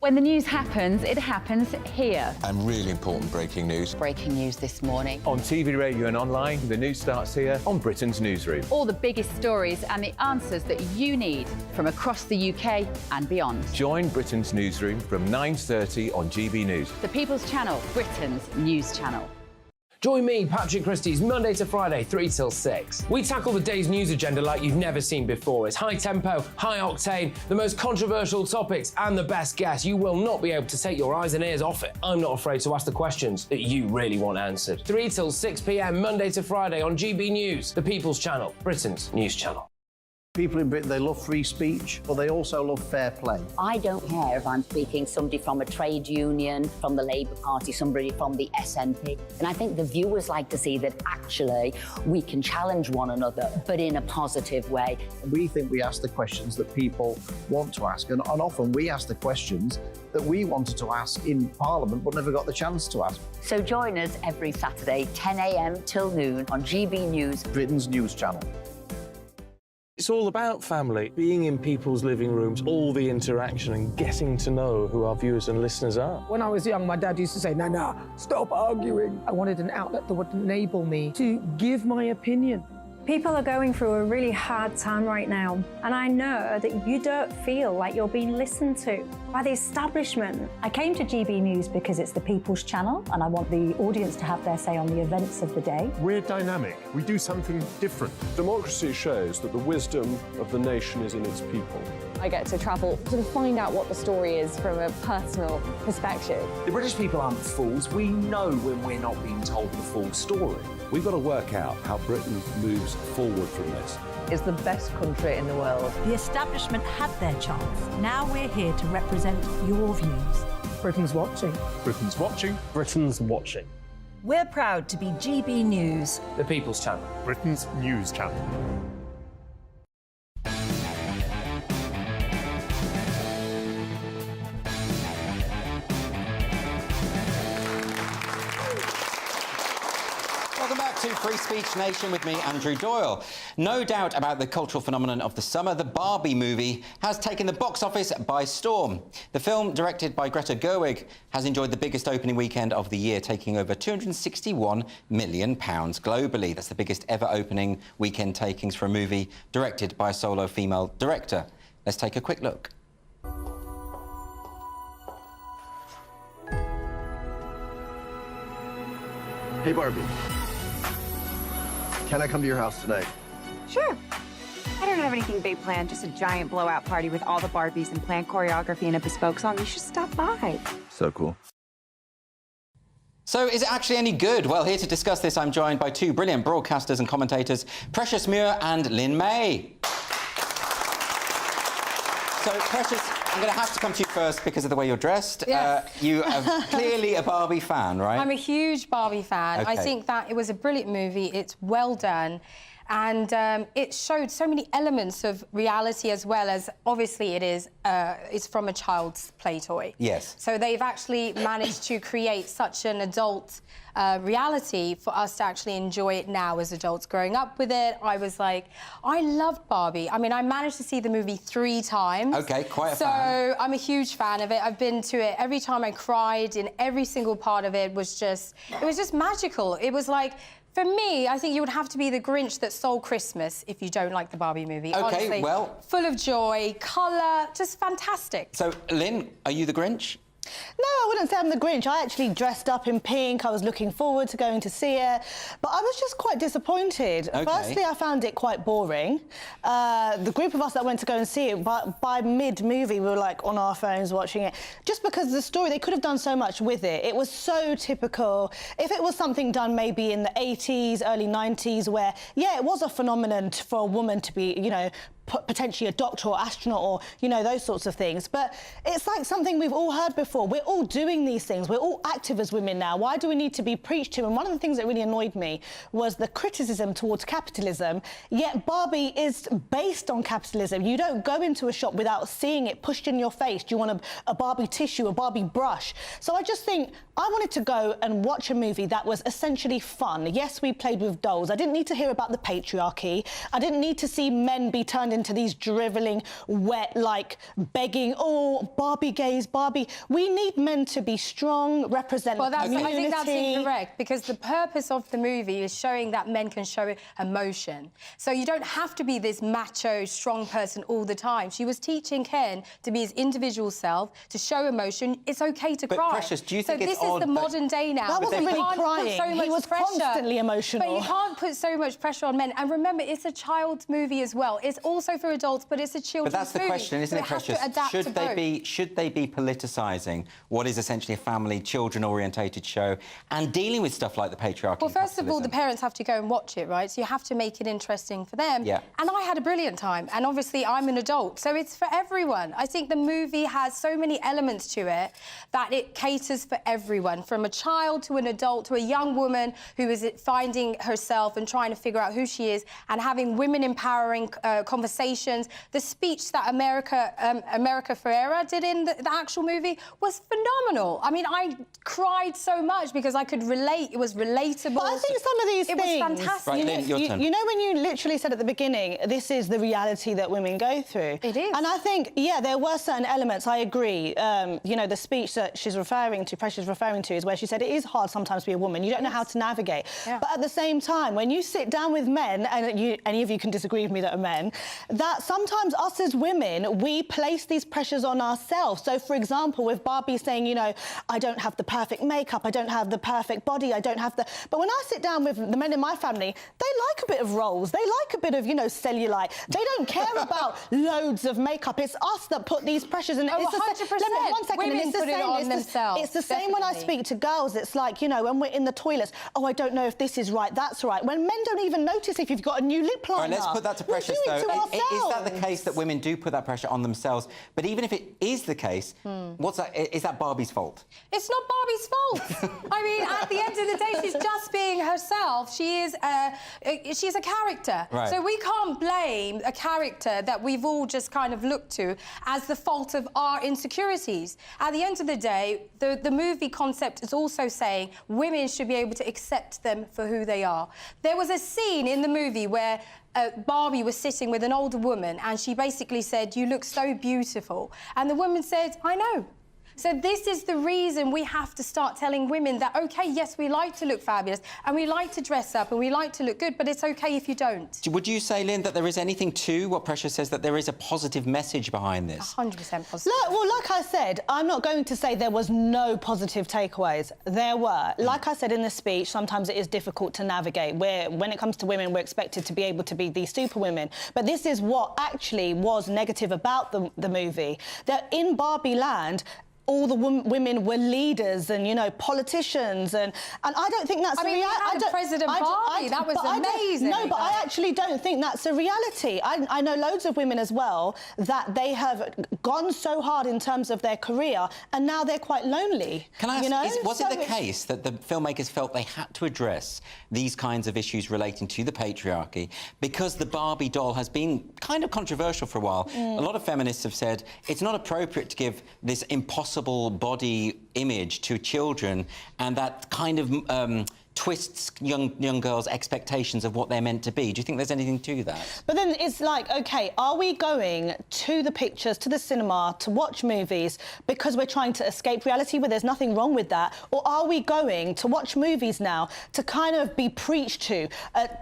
When the news happens, it happens here. And really important breaking news. Breaking news this morning. On TV, radio and online, the news starts here on Britain's Newsroom. All the biggest stories and the answers that you need from across the UK and beyond. Join Britain's Newsroom from 9:30 on GB News. The People's Channel, Britain's news channel. Join me, Patrick Christie's Monday to Friday, 3 till 6. We tackle the day's news agenda like you've never seen before. It's high tempo, high octane, the most controversial topics and the best guests. You will not be able to take your eyes and ears off it. I'm not afraid to ask the questions that you really want answered. 3 till 6 p.m, Monday to Friday on GB News, the People's Channel, Britain's news channel. People in Britain, they love free speech, but they also love fair play. I don't care if I'm speaking somebody from a trade union, from the Labour Party, somebody from the SNP. And I think the viewers like to see that actually we can challenge one another, but in a positive way. We think we ask the questions that people want to ask, and often we ask the questions that we wanted to ask in Parliament but never got the chance to ask. So join us every Saturday, 10 a.m. till noon on GB News, Britain's news channel. It's all about family, being in people's living rooms, all the interaction and getting to know who our viewers and listeners are. When I was young, my dad used to say, "Nah, stop arguing." I wanted an outlet that would enable me to give my opinion. People are going through a really hard time right now, and I know that you don't feel like you're being listened to by the establishment. I came to GB News because it's the People's Channel, and I want the audience to have their say on the events of the day. We're dynamic. We do something different. Democracy shows that the wisdom of the nation is in its people. I get to travel to find out what the story is from a personal perspective. The British people aren't fools. We know when we're not being told the full story. We've got to work out how Britain moves forward from this. It's the best country in the world. The establishment had their chance. Now we're here to represent your views. Britain's watching. Britain's watching. Britain's watching. We're proud to be GB News, the People's Channel, Britain's news channel. To Free Speech Nation with me, Andrew Doyle. No doubt about the cultural phenomenon of the summer, the Barbie movie has taken the box office by storm. The film, directed by Greta Gerwig, has enjoyed the biggest opening weekend of the year, taking over £261 million globally. That's the biggest ever opening weekend takings for a movie directed by a solo female director. Let's take a quick look. Hey, Barbie. Can I come to your house tonight? Sure. I don't have anything big planned, just a giant blowout party with all the Barbies and planned choreography and a bespoke song. You should stop by. So cool. So is it actually any good? Well, here to discuss this, I'm joined by two brilliant broadcasters and commentators, Precious Muir and Lynn May. So, Precious, I'm going to have to come to you first because of the way you're dressed. Yes. You are clearly a Barbie fan, right? I'm a huge Barbie fan. Okay. I think that it was a brilliant movie. It's well done. And it showed so many elements of reality as well as, obviously, it's from a child's play toy. Yes. So they've actually managed to create such an adult reality for us to actually enjoy it now as adults. Growing up with it, I was like, I loved Barbie. I mean, I managed to see the movie 3 times. OK, quite a fan. So I'm a huge fan of it. I've been to it every time. I cried in every single part of it. It was just magical. It was like, for me, I think you would have to be the Grinch that stole Christmas if you don't like the Barbie movie. OK, honestly, well... full of joy, colour, just fantastic. So, Lynn, are you the Grinch? No, I wouldn't say I'm the Grinch. I actually dressed up in pink. I was looking forward to going to see it. But I was just quite disappointed. Okay. Firstly, I found it quite boring. The group of us that went to go and see it, by mid-movie, we were, like, on our phones watching it. Just because of the story, they could have done so much with it. It was so typical. If it was something done maybe in the 80s, early 90s, where, yeah, it was a phenomenon for a woman to be, you know, potentially a doctor or astronaut or, you know, those sorts of things. But it's like something we've all heard before. We're all doing these things. We're all active as women now. Why do we need to be preached to? And one of the things that really annoyed me was the criticism towards capitalism, yet Barbie is based on capitalism. You don't go into a shop without seeing it pushed in your face. Do you want a Barbie tissue, a Barbie brush? So I just think I wanted to go and watch a movie that was essentially fun. Yes, we played with dolls. I didn't need to hear about the patriarchy. I didn't need to see men be turned into these drivelling, wet, like, begging, oh, Barbie gays, Barbie. We need men to be strong, represent the community. I think that's incorrect, because the purpose of the movie is showing that men can show emotion. So you don't have to be this macho, strong person all the time. She was teaching Ken to be his individual self, to show emotion. It's OK to cry. Precious, do you think it's odd? So this is the modern day now. That wasn't really crying. So much he was pressure, constantly emotional. But you can't put so much pressure on men. And remember, it's a child's movie as well. It's also for adults, but it's a children's movie. But that's the question, isn't it, Precious? Should they be politicising what is essentially a family, children-orientated show and dealing with stuff like the patriarchy? Well, first of all, the parents have to go and watch it, right? So you have to make it interesting for them. Yeah. And I had a brilliant time. And obviously, I'm an adult, so it's for everyone. I think the movie has so many elements to it that it caters for everyone, from a child to an adult to a young woman who is finding herself and trying to figure out who she is and having women-empowering conversations. The speech that America Ferrera did in the actual movie was phenomenal. I mean, I cried so much because I could relate. It was relatable. But I think some of these things... It was fantastic. Right, Lynn, your turn. You know when you literally said at the beginning, this is the reality that women go through? It is. And I think, yeah, there were certain elements, I agree. You know, the speech that she's referring to, Precious referring to, is where she said it is hard sometimes to be a woman. You don't know how to navigate. Yeah. But at the same time, when you sit down with men, and any of you can disagree with me that are men, that sometimes us as women, we place these pressures on ourselves. So, for example, with Barbie saying, you know, I don't have the perfect makeup, I don't have the perfect body, I don't have the... But when I sit down with the men in my family, they like a bit of rolls, they like a bit of, you know, cellulite. They don't care about loads of makeup. It's us that put these pressures in. Oh, it's 100%. One second. Women It's the put it same. on themselves. It's the same when I speak to girls. It's like, you know, when we're in the toilets, oh, I don't know if this is right, that's right. When men don't even notice if you've got a new lip liner. All right, let's put that to Precious, though. Is that the case that women do put that pressure on themselves? But even if it is the case, what's that? Is that Barbie's fault? It's not Barbie's fault. I mean, at the end of the day, she's just being herself. She's a character. Right. So we can't blame a character that we've all just kind of looked to as the fault of our insecurities. At the end of the day, the movie concept is also saying women should be able to accept them for who they are. There was a scene in the movie where Barbie was sitting with an older woman and she basically said, "You look so beautiful." And the woman said, "I know." So this is the reason we have to start telling women that, OK, yes, we like to look fabulous and we like to dress up and we like to look good, but it's OK if you don't. Would you say, Lynn, that there is anything to what Precious says, that there is a positive message behind this? 100% positive. Well, like I said, I'm not going to say there was no positive takeaways. There were. Like I said in the speech, sometimes it is difficult to navigate. When it comes to women, we're expected to be able to be these superwomen. But this is what actually was negative about the movie. That in Barbie Land, all the women were leaders and, you know, politicians, and I don't think that's I mean, we had President Barbie. That was amazing. No, but I actually don't think that's a reality. I know loads of women as well that they have gone so hard in terms of their career, and now they're quite lonely. Can I ask, you know? was it the case that the filmmakers felt they had to address these kinds of issues relating to the patriarchy because the Barbie doll has been kind of controversial for a while? A lot of feminists have said it's not appropriate to give this impossible body image to children, and that kind of twists young girls' expectations of what they're meant to be. Do you think there's anything to that? But then it's like, OK, are we going to the pictures, to the cinema, to watch movies because we're trying to escape reality, where there's nothing wrong with that? Or are we going to watch movies now to kind of be preached to,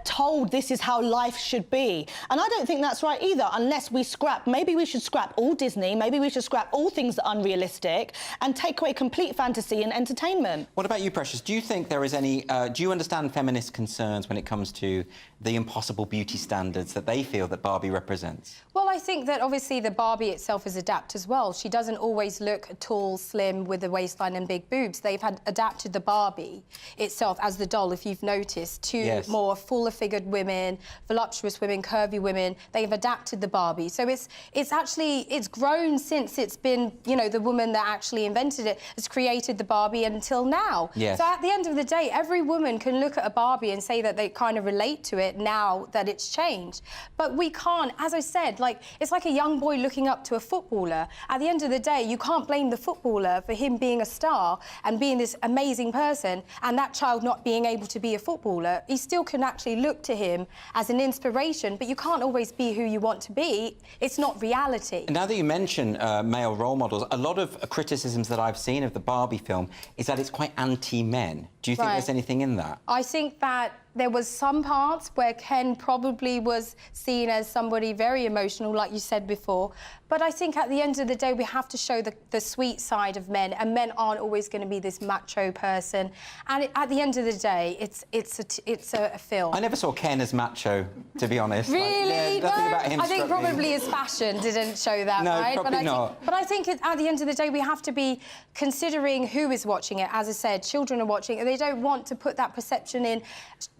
told this is how life should be? And I don't think that's right either, unless we scrap, maybe we should scrap all Disney, maybe we should scrap all things that are unrealistic and take away complete fantasy and entertainment. What about you, Precious? Do you think there is any... do you understand feminist concerns when it comes to the impossible beauty standards that they feel that Barbie represents? Well, I think that obviously the Barbie itself is adapted as well. She doesn't always look tall, slim, with a waistline and big boobs. They've adapted the Barbie itself as the doll, if you've noticed, to more fuller-figured women, voluptuous women, curvy women. They've adapted the Barbie. So it's grown since it's been, you know, the woman that actually invented it has created the Barbie until now. Yes. So at the end of the day, every woman can look at a Barbie and say that they kind of relate to it now that it's changed. But we can't, as I said, like, it's like a young boy looking up to a footballer. At the end of the day, you can't blame the footballer for him being a star and being this amazing person and that child not being able to be a footballer. He still can actually look to him as an inspiration, but you can't always be who you want to be. It's not reality. Now that you mention male role models, a lot of criticisms that I've seen of the Barbie film is that it's quite anti-men. Do you think there's anything in that? I think that there was some parts where Ken probably was seen as somebody very emotional, like you said before. But I think at the end of the day, we have to show the sweet side of men, and men aren't always going to be this macho person. And at the end of the day, it's a film. I never saw Ken as macho, to be honest. Really? Nothing about him I think struck me. probably his fashion didn't show that, no, right? Probably not. But I think at the end of the day, we have to be considering who is watching it. As I said, children are watching it. They don't want to put that perception in.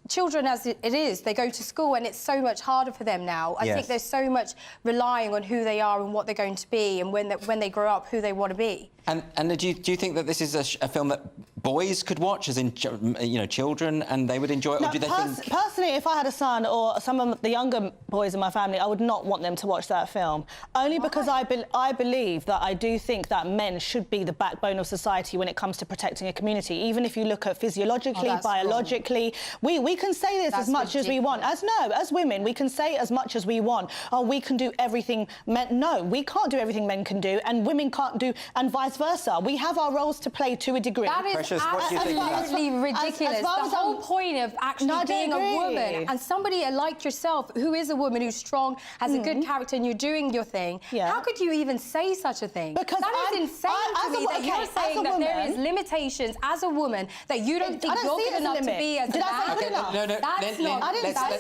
Children, as it is, they go to school and it's so much harder for them now. I think there's so much relying on who they are and what they're going to be, and when they grow up, who they want to be. And do you think that this is a film that boys could watch, as in, you know, children, and they would enjoy it? No, or do they think... Personally, if I had a son or some of the younger boys in my family, I would not want them to watch that film. Only because I believe that I do think that men should be the backbone of society when it comes to protecting a community. Even if you look at physiologically, biologically, we can say this as much as we want. As women, we can say as much as we want. Oh, we can do everything men... No, we can't do everything men can do, and women can't do, and vice versa. We have our roles to play to a degree. That is absolutely ridiculous. The whole point of actually being a woman and somebody like yourself, who is a woman who's strong, has a good character, and you're doing your thing. How could you even say such a thing? Because that is insane to me that you're saying that there is limitations as a woman that you don't think you're good enough to be as a man. That's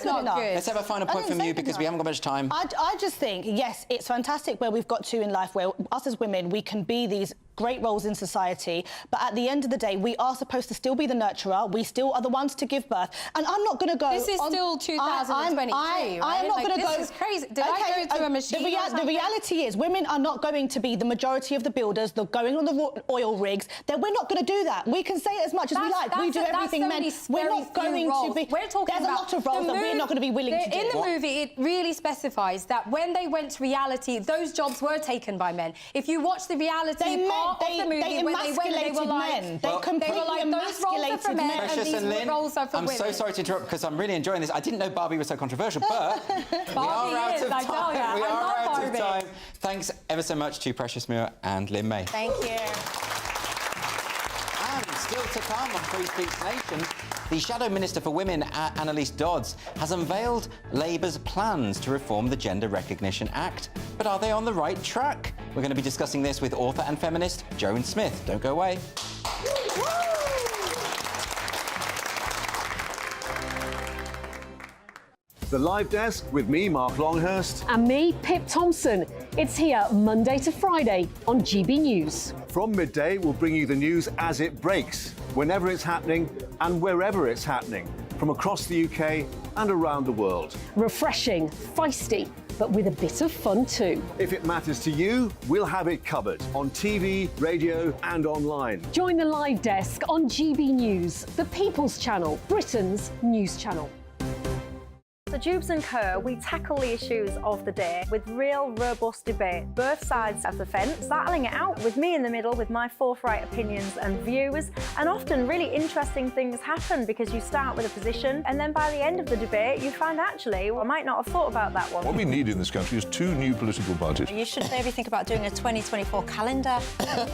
not good. Let's have a final point from you, because we haven't got much time. I just think, yes, it's fantastic where we've got to in life, where us as women, we can be these great roles in society, but at the end of the day, we are supposed to still be the nurturer. We still are the ones to give birth. And I'm not going to go... This is still 2022, right? I'm not going to go... This is crazy. Did I go through a machine The reality is, women are not going to be the majority of the builders. They're going on the oil rigs. We're not going to do that. We can say it as much as we like. We do everything men. We're not going to be... We're talking There's a lot of roles that we're not going to be willing to do. In the movie, it really specifies that when they went to reality, those jobs were taken by men. If you watch the reality part of the movie, when they went, they were like... They were like, those roles are for men and these roles are for women. I'm so sorry to interrupt, because I'm really enjoying this. I didn't know Barbie was so controversial, but we are out of time. We are out of time. Thanks ever so much to Precious Muir and Lynn May. Thank you. Still to come on Free Speech Nation, the Shadow Minister for Women, Annalise Dodds, has unveiled Labour's plans to reform the Gender Recognition Act. But are they on the right track? We're going to be discussing this with author and feminist Joan Smith. Don't go away. The Live Desk with me, Mark Longhurst. And me, Pip Thompson. It's here Monday to Friday on GB News. From midday, we'll bring you the news as it breaks, whenever it's happening and wherever it's happening, from across the UK and around the world. Refreshing, feisty, but with a bit of fun too. If it matters to you, we'll have it covered on TV, radio and online. Join the Live Desk on GB News, the People's Channel, Britain's news channel. So Jubes and Kerr, we tackle the issues of the day with real, robust debate, both sides of the fence, battling it out with me in the middle with my forthright opinions and views. And often really interesting things happen because you start with a position and then by the end of the debate you find actually, well, I might not have thought about that one. What we need in this country is 2 new political parties. You should maybe think about doing a 2024 calendar.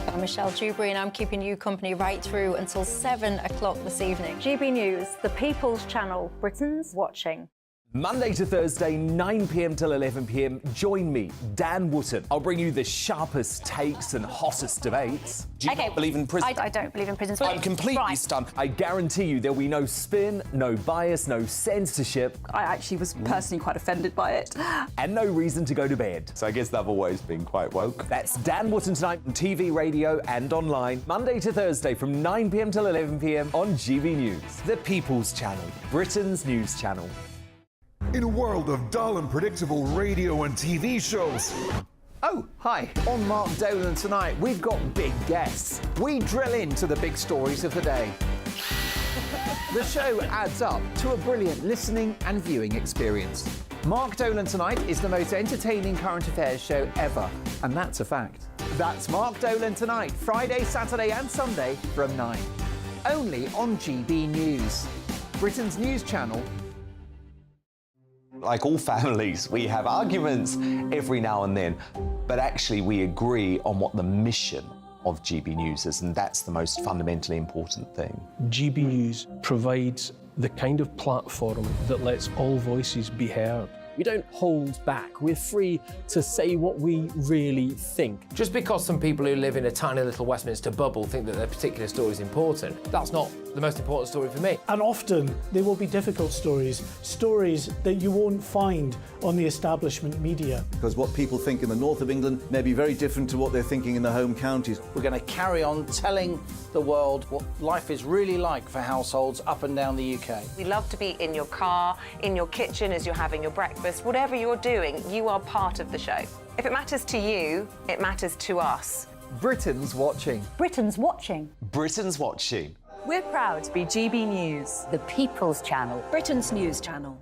I'm Michelle Dewberry and I'm keeping you company right through until 7 o'clock this evening. GB News, the People's Channel, Britain's watching. Monday to Thursday, 9 p.m. till 11 p.m. Join me, Dan Wootton. I'll bring you the sharpest takes and hottest debates. Do you not believe in prison? I don't believe in prisons. I'm completely stunned. I guarantee you there'll be no spin, no bias, no censorship. I actually was personally quite offended by it. And no reason to go to bed. So I guess they've always been quite woke. That's Dan Wootton tonight on TV, radio and online. Monday to Thursday from 9 p.m. till 11 p.m. on GB News. The People's Channel, Britain's news channel. In a world of dull and predictable radio and TV shows. Oh, hi. On Mark Dolan tonight, we've got big guests. We drill into the big stories of the day. The show adds up to a brilliant listening and viewing experience. Mark Dolan Tonight is the most entertaining current affairs show ever, and that's a fact. That's Mark Dolan Tonight, Friday, Saturday and Sunday from 9. Only on GB News, Britain's news channel. Like all families, we have arguments every now and then, but actually we agree on what the mission of GB News is, and that's the most fundamentally important thing. GB News provides the kind of platform that lets all voices be heard. We don't hold back. We're free to say what we really think. Just because some people who live in a tiny little Westminster bubble think that their particular story is important, that's not the most important story for me. And often there will be difficult stories, stories that you won't find on the establishment media. Because what people think in the north of England may be very different to what they're thinking in the home counties. We're going to carry on telling the world what life is really like for households up and down the UK. We love to be in your car, in your kitchen as you're having your breakfast. Whatever you're doing, you are part of the show. If it matters to you, it matters to us. Britain's watching. Britain's watching. Britain's watching. We're proud to be GB News, the People's Channel, Britain's news channel.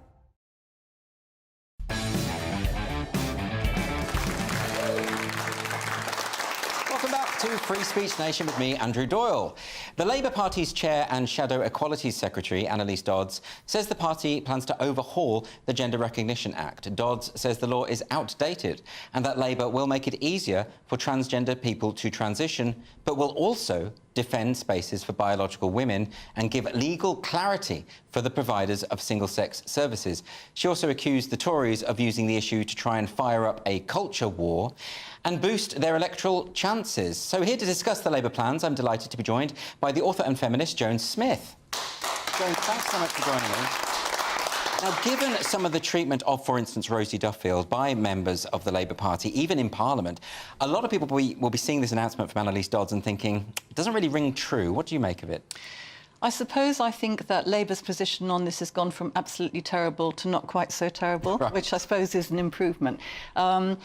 Welcome back to Free Speech Nation with me, Andrew Doyle. The Labour Party's chair and Shadow Equalities Secretary, Annalise Dodds, says the party plans to overhaul the Gender Recognition Act. Dodds says the law is outdated and that Labour will make it easier for transgender people to transition, but will also defend spaces for biological women and give legal clarity for the providers of single-sex services. She also accused the Tories of using the issue to try and fire up a culture war and boost their electoral chances. So here to discuss the Labour plans, I'm delighted to be joined by the author and feminist Joan Smith. Joan, thanks so much for joining me. Now, given some of the treatment of, for instance, Rosie Duffield by members of the Labour Party, even in Parliament, a lot of people will be seeing this announcement from Annalise Dodds and thinking, it doesn't really ring true. What do you make of it? I think that Labour's position on this has gone from absolutely terrible to not quite so terrible, right, which I suppose is an improvement. I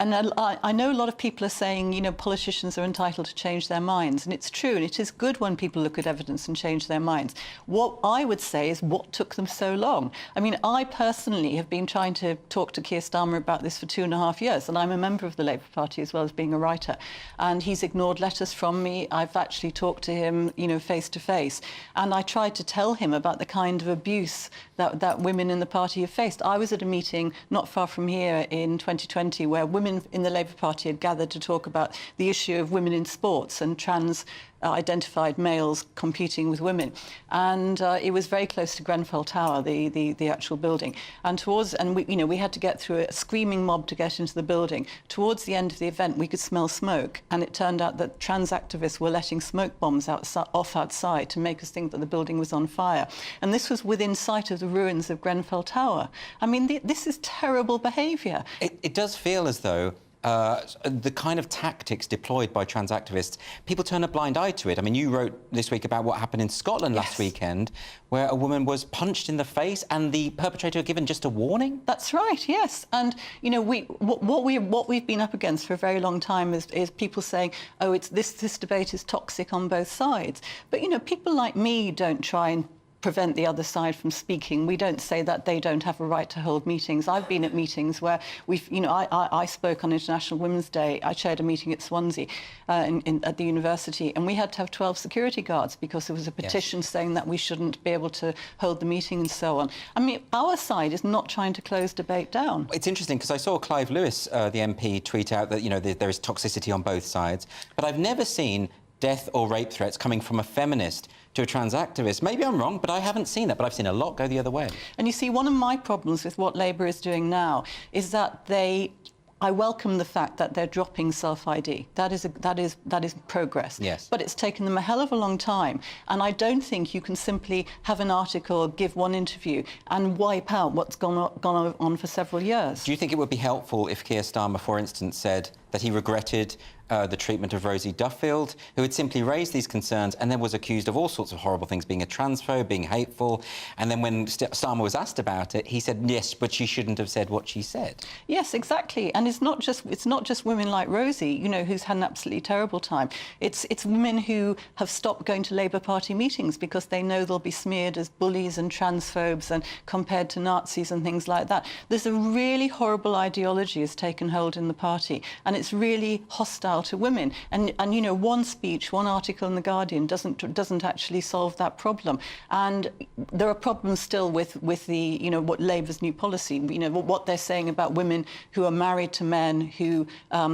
know a lot of people are saying, you know, politicians are entitled to change their minds, and it's true, and it is good when people look at evidence and change their minds. What I would say is, what took them so long? I mean, I personally have been trying to talk to Keir Starmer about this for 2.5 years, and I'm a member of the Labour Party as well as being a writer, and he's ignored letters from me. I've actually talked to him, you know, face to face, and I tried to tell him about the kind of abuse that women in the party have faced. I was at a meeting not far from here in 2020 where women in the Labour Party had gathered to talk about the issue of women in sports and trans identified males competing with women, and it was very close to Grenfell Tower, the actual building. And we had to get through a screaming mob to get into the building. Towards the end of the event, we could smell smoke, and it turned out that trans activists were letting smoke bombs off outside to make us think that the building was on fire. And this was within sight of the ruins of Grenfell Tower. I mean, this is terrible behaviour. It does feel as though the kind of tactics deployed by trans activists, people turn a blind eye to it. I mean, you wrote this week about what happened in Scotland last weekend, where a woman was punched in the face and the perpetrator given just a warning. That's right, yes. And, you know, what we've been up against for a very long time is people saying, oh, this debate is toxic on both sides. But, you know, people like me don't try and prevent the other side from speaking. We don't say that they don't have a right to hold meetings. I've been at meetings where I spoke on International Women's Day. I chaired a meeting at Swansea at the university, and we had to have 12 security guards because there was a petition saying that we shouldn't be able to hold the meeting and so on. I mean, our side is not trying to close debate down. It's interesting because I saw Clive Lewis, the MP, tweet out that, you know, there is toxicity on both sides, but I've never seen death or rape threats coming from a feminist to a trans activist. Maybe I'm wrong, but I haven't seen that. But I've seen a lot go the other way. And you see, one of my problems with what Labour is doing now is that I welcome the fact that they're dropping self-ID. That is progress. Yes. But it's taken them a hell of a long time, and I don't think you can simply have an article, give one interview, and wipe out what's gone on for several years. Do you think it would be helpful if Keir Starmer, for instance, said that he regretted the treatment of Rosie Duffield, who had simply raised these concerns and then was accused of all sorts of horrible things, being a transphobe, being hateful, and then when Starmer was asked about it, he said, yes, but she shouldn't have said what she said. Yes, exactly. And it's not just women like Rosie, you know, who's had an absolutely terrible time. It's women who have stopped going to Labour Party meetings because they know they'll be smeared as bullies and transphobes and compared to Nazis and things like that. There's a really horrible ideology has taken hold in the party, and it's really hostile to women. And you know, one speech, one article in The Guardian doesn't actually solve that problem. And there are problems still with the, you know, what Labour's new policy, you know, what they're saying about women who are married to men who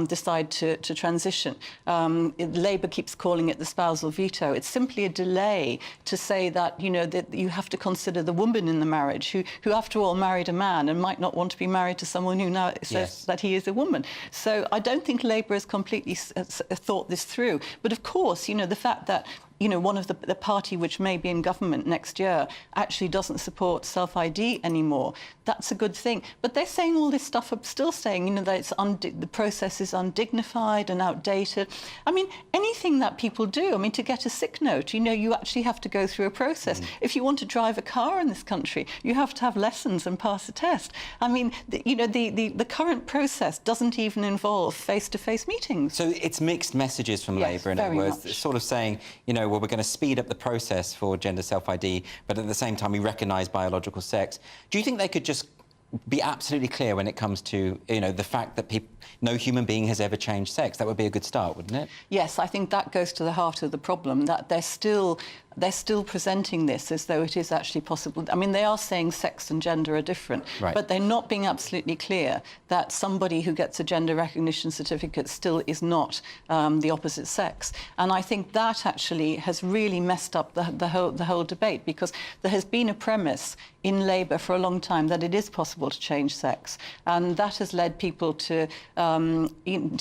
decide to transition. Labour keeps calling it the spousal veto. It's simply a delay to say that, you know, that you have to consider the woman in the marriage who after all married a man and might not want to be married to someone who now says that he is a woman. So I don't think Labour has completely thought this through. But of course, you know, the fact that, you know, one of the party which may be in government next year actually doesn't support self-ID anymore, that's a good thing. But they're saying all this stuff, still saying, you know, that the process is undignified and outdated. I mean, anything that people do, I mean, to get a sick note, you know, you actually have to go through a process. If you want to drive a car in this country, you have to have lessons and pass a test. I mean, you know, the current process doesn't even involve face-to-face meetings. So it's mixed messages from Labour, in other words, it's sort of saying, you know, well, we're going to speed up the process for gender self-ID, but at the same time we recognise biological sex. Do you think they could just be absolutely clear when it comes to, you know, the fact that no human being has ever changed sex? That would be a good start, wouldn't it? Yes, I think that goes to the heart of the problem, that they're still presenting this as though it is actually possible. I mean, they are saying sex and gender are different, but they're not being absolutely clear that somebody who gets a gender recognition certificate still is not the opposite sex. And I think that actually has really messed up the whole debate, because there has been a premise in Labour for a long time that it is possible to change sex, and that has led people to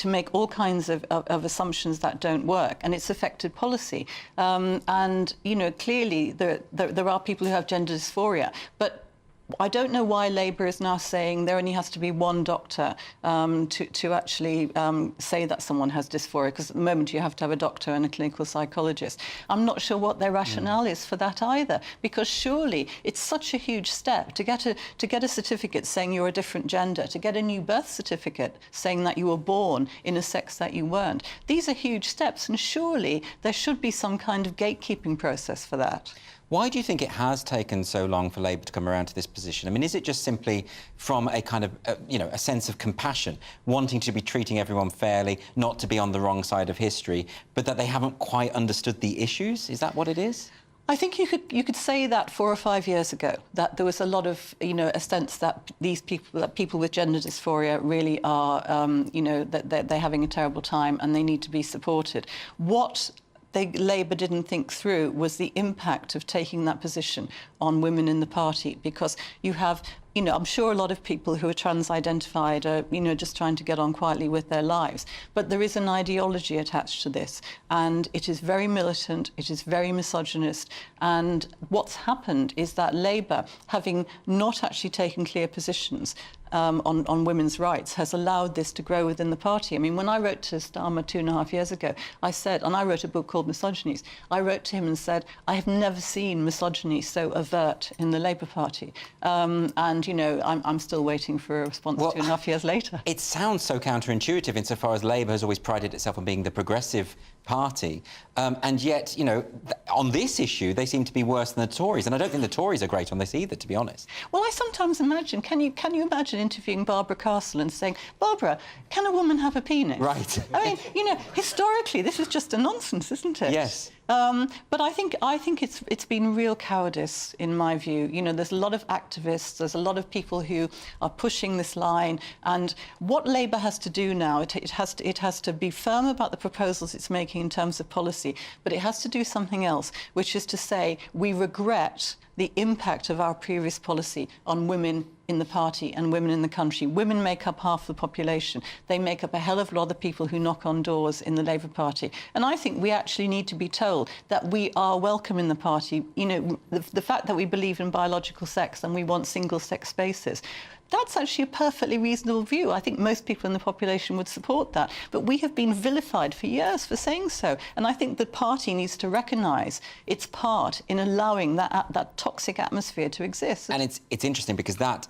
make all kinds of assumptions that don't work, and it's affected policy. And you know, clearly there are people who have gender dysphoria, but I don't know why Labour is now saying there only has to be one doctor to actually say that someone has dysphoria, because at the moment you have to have a doctor and a clinical psychologist. I'm not sure what their rationale is for that either, because surely it's such a huge step to get a certificate saying you're a different gender, to get a new birth certificate saying that you were born in a sex that you weren't. These are huge steps, and surely there should be some kind of gatekeeping process for that. Why do you think it has taken so long for Labour to come around to this position? I mean, is it just simply from a kind of, you know, a sense of compassion, wanting to be treating everyone fairly, not to be on the wrong side of history, but that they haven't quite understood the issues? Is that what it is? I think you could say that 4 or 5 years ago, that there was a lot of, you know, a sense that people with gender dysphoria really are, you know, that they're having a terrible time and they need to be supported. What Labour didn't think through was the impact of taking that position on women in the party, because you have, you know, I'm sure a lot of people who are trans-identified are, you know, just trying to get on quietly with their lives. But there is an ideology attached to this, and it is very militant, it is very misogynist, and what's happened is that Labour, having not actually taken clear positions on women's rights, has allowed this to grow within the party. I mean, when I wrote to Starmer 2.5 years ago, I said, and I wrote a book called Misogynies, I wrote to him and said, I have never seen misogyny so overt in the Labour Party. And, you know, I'm still waiting for a response 2.5 years later. It sounds so counterintuitive insofar as Labour has always prided itself on being the progressive party, and yet, you know, on this issue, they seem to be worse than the Tories, and I don't think the Tories are great on this either, to be honest. Well, I sometimes imagine, can you imagine interviewing Barbara Castle and saying, Barbara, can a woman have a penis? Right. I mean, you know, historically, this is just a nonsense, isn't it? Yes. But I think it's been real cowardice, in my view. You know, there's a lot of activists, there's a lot of people who are pushing this line, and what Labour has to do now, it has to be firm about the proposals it's making in terms of policy, but it has to do something else, which is to say we regret the impact of our previous policy on women in the party and women in the country. Women make up half the population. They make up a hell of a lot of people who knock on doors in the Labour Party. And I think we actually need to be told that we are welcome in the party. You know, the fact that we believe in biological sex and we want single-sex spaces, that's actually a perfectly reasonable view. I think most people in the population would support that. But we have been vilified for years for saying so. And I think the party needs to recognise its part in allowing that toxic atmosphere to exist. And it's interesting because that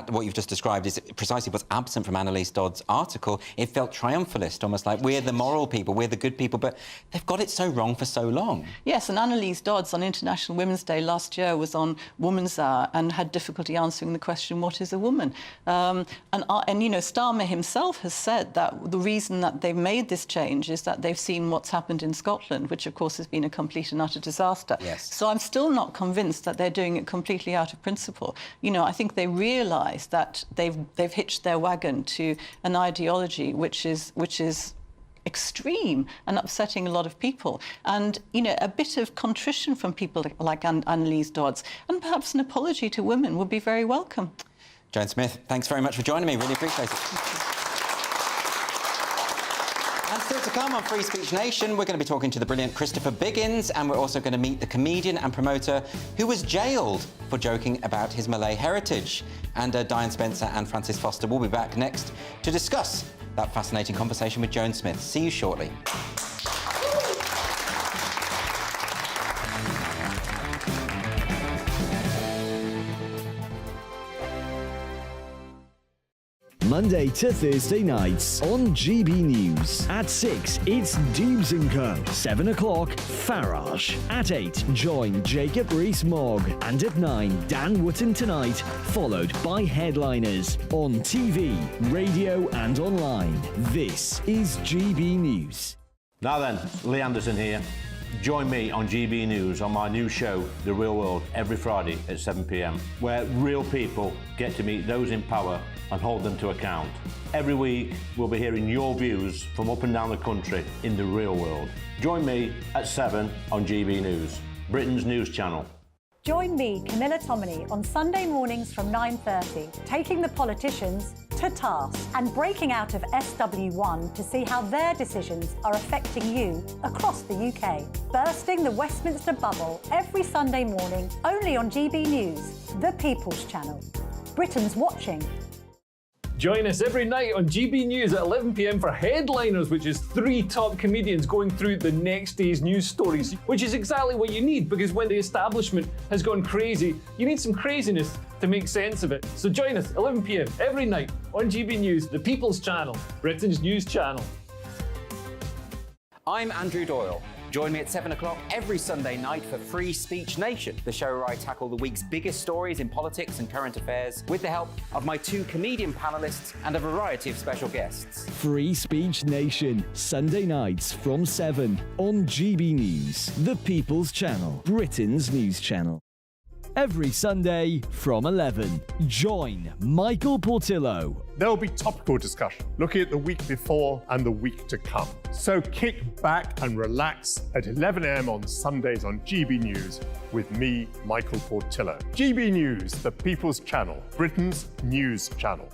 what you've just described is precisely what's absent from Annalise Dodd's article. It felt triumphalist, almost like we're the moral people, we're the good people, but they've got it so wrong for so long. Yes, and Annalise Dodds on International Women's Day last year was on Woman's Hour and had difficulty answering the question, what is a woman? And you know, Starmer himself has said that the reason that they've made this change is that they've seen what's happened in Scotland, which of course has been a complete and utter disaster. Yes. So I'm still not convinced that they're doing it completely out of principle. You know, I think they realise that they've hitched their wagon to an ideology which is extreme and upsetting a lot of people. And, you know, a bit of contrition from people like Annalise Dodds and perhaps an apology to women would be very welcome. Joan Smith, thanks very much for joining me. Really appreciate it. And still to come on Free Speech Nation, we're going to be talking to the brilliant Christopher Biggins, and we're also going to meet the comedian and promoter who was jailed for joking about his Malay heritage. And Diane Spencer and Francis Foster will be back next to discuss that fascinating conversation with Joan Smith. See you shortly. Monday to Thursday nights on GB News. At 6, it's Dubes & Co. 7 o'clock, Farage. At 8, join Jacob Rees-Mogg. And at 9, Dan Wootton Tonight, followed by Headliners. On TV, radio and online. This is GB News. Now then, Lee Anderson here. Join me on GB News on my new show, The Real World, every Friday at 7 p.m, where real people get to meet those in power and hold them to account. Every week, we'll be hearing your views from up and down the country in the real world. Join me at 7 on GB News, Britain's news channel. Join me, Camilla Tominey, on Sunday mornings from 9:30, taking the politicians to task and breaking out of SW1 to see how their decisions are affecting you across the UK. Bursting the Westminster bubble every Sunday morning, only on GB News, the People's Channel. Britain's watching. Join us every night on GB News at 11 p.m. for Headliners, which is 3 top comedians going through the next day's news stories, which is exactly what you need, because when the establishment has gone crazy, you need some craziness to make sense of it. So join us 11 p.m. every night on GB News, the People's Channel, Britain's news channel. I'm Andrew Doyle. Join me at 7 o'clock every Sunday night for Free Speech Nation, the show where I tackle the week's biggest stories in politics and current affairs with the help of my 2 comedian panellists and a variety of special guests. Free Speech Nation, Sunday nights from 7 on GB News, the People's Channel, Britain's news channel. every Sunday from 11. Join Michael Portillo. There will be topical discussion, looking at the week before and the week to come. So kick back and relax at 11 a.m. on Sundays on GB News with me, Michael Portillo. GB News, the People's Channel, Britain's news channel.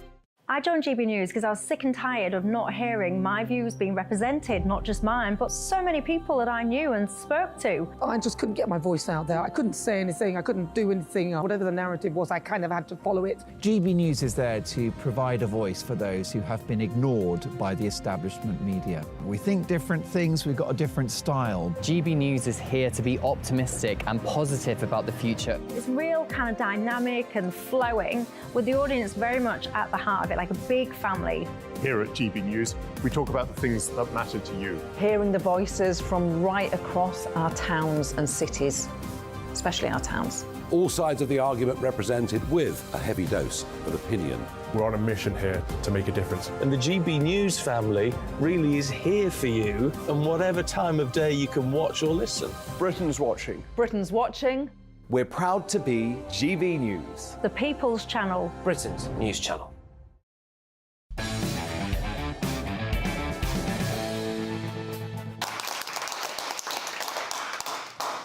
I joined GB News because I was sick and tired of not hearing my views being represented, not just mine, but so many people that I knew and spoke to. I just couldn't get my voice out there. I couldn't say anything. I couldn't do anything. Whatever the narrative was, I kind of had to follow it. GB News is there to provide a voice for those who have been ignored by the establishment media. We think different things, we've got a different style. GB News is here to be optimistic and positive about the future. It's real kind of dynamic and flowing, with the audience very much at the heart of it, like a big family. Here at GB News, we talk about the things that matter to you. Hearing the voices from right across our towns and cities, especially our towns. All sides of the argument represented with a heavy dose of opinion. We're on a mission here to make a difference. And the GB News family really is here for you, and whatever time of day you can watch or listen. Britain's watching. Britain's watching. We're proud to be GB News, the People's Channel, Britain's news channel.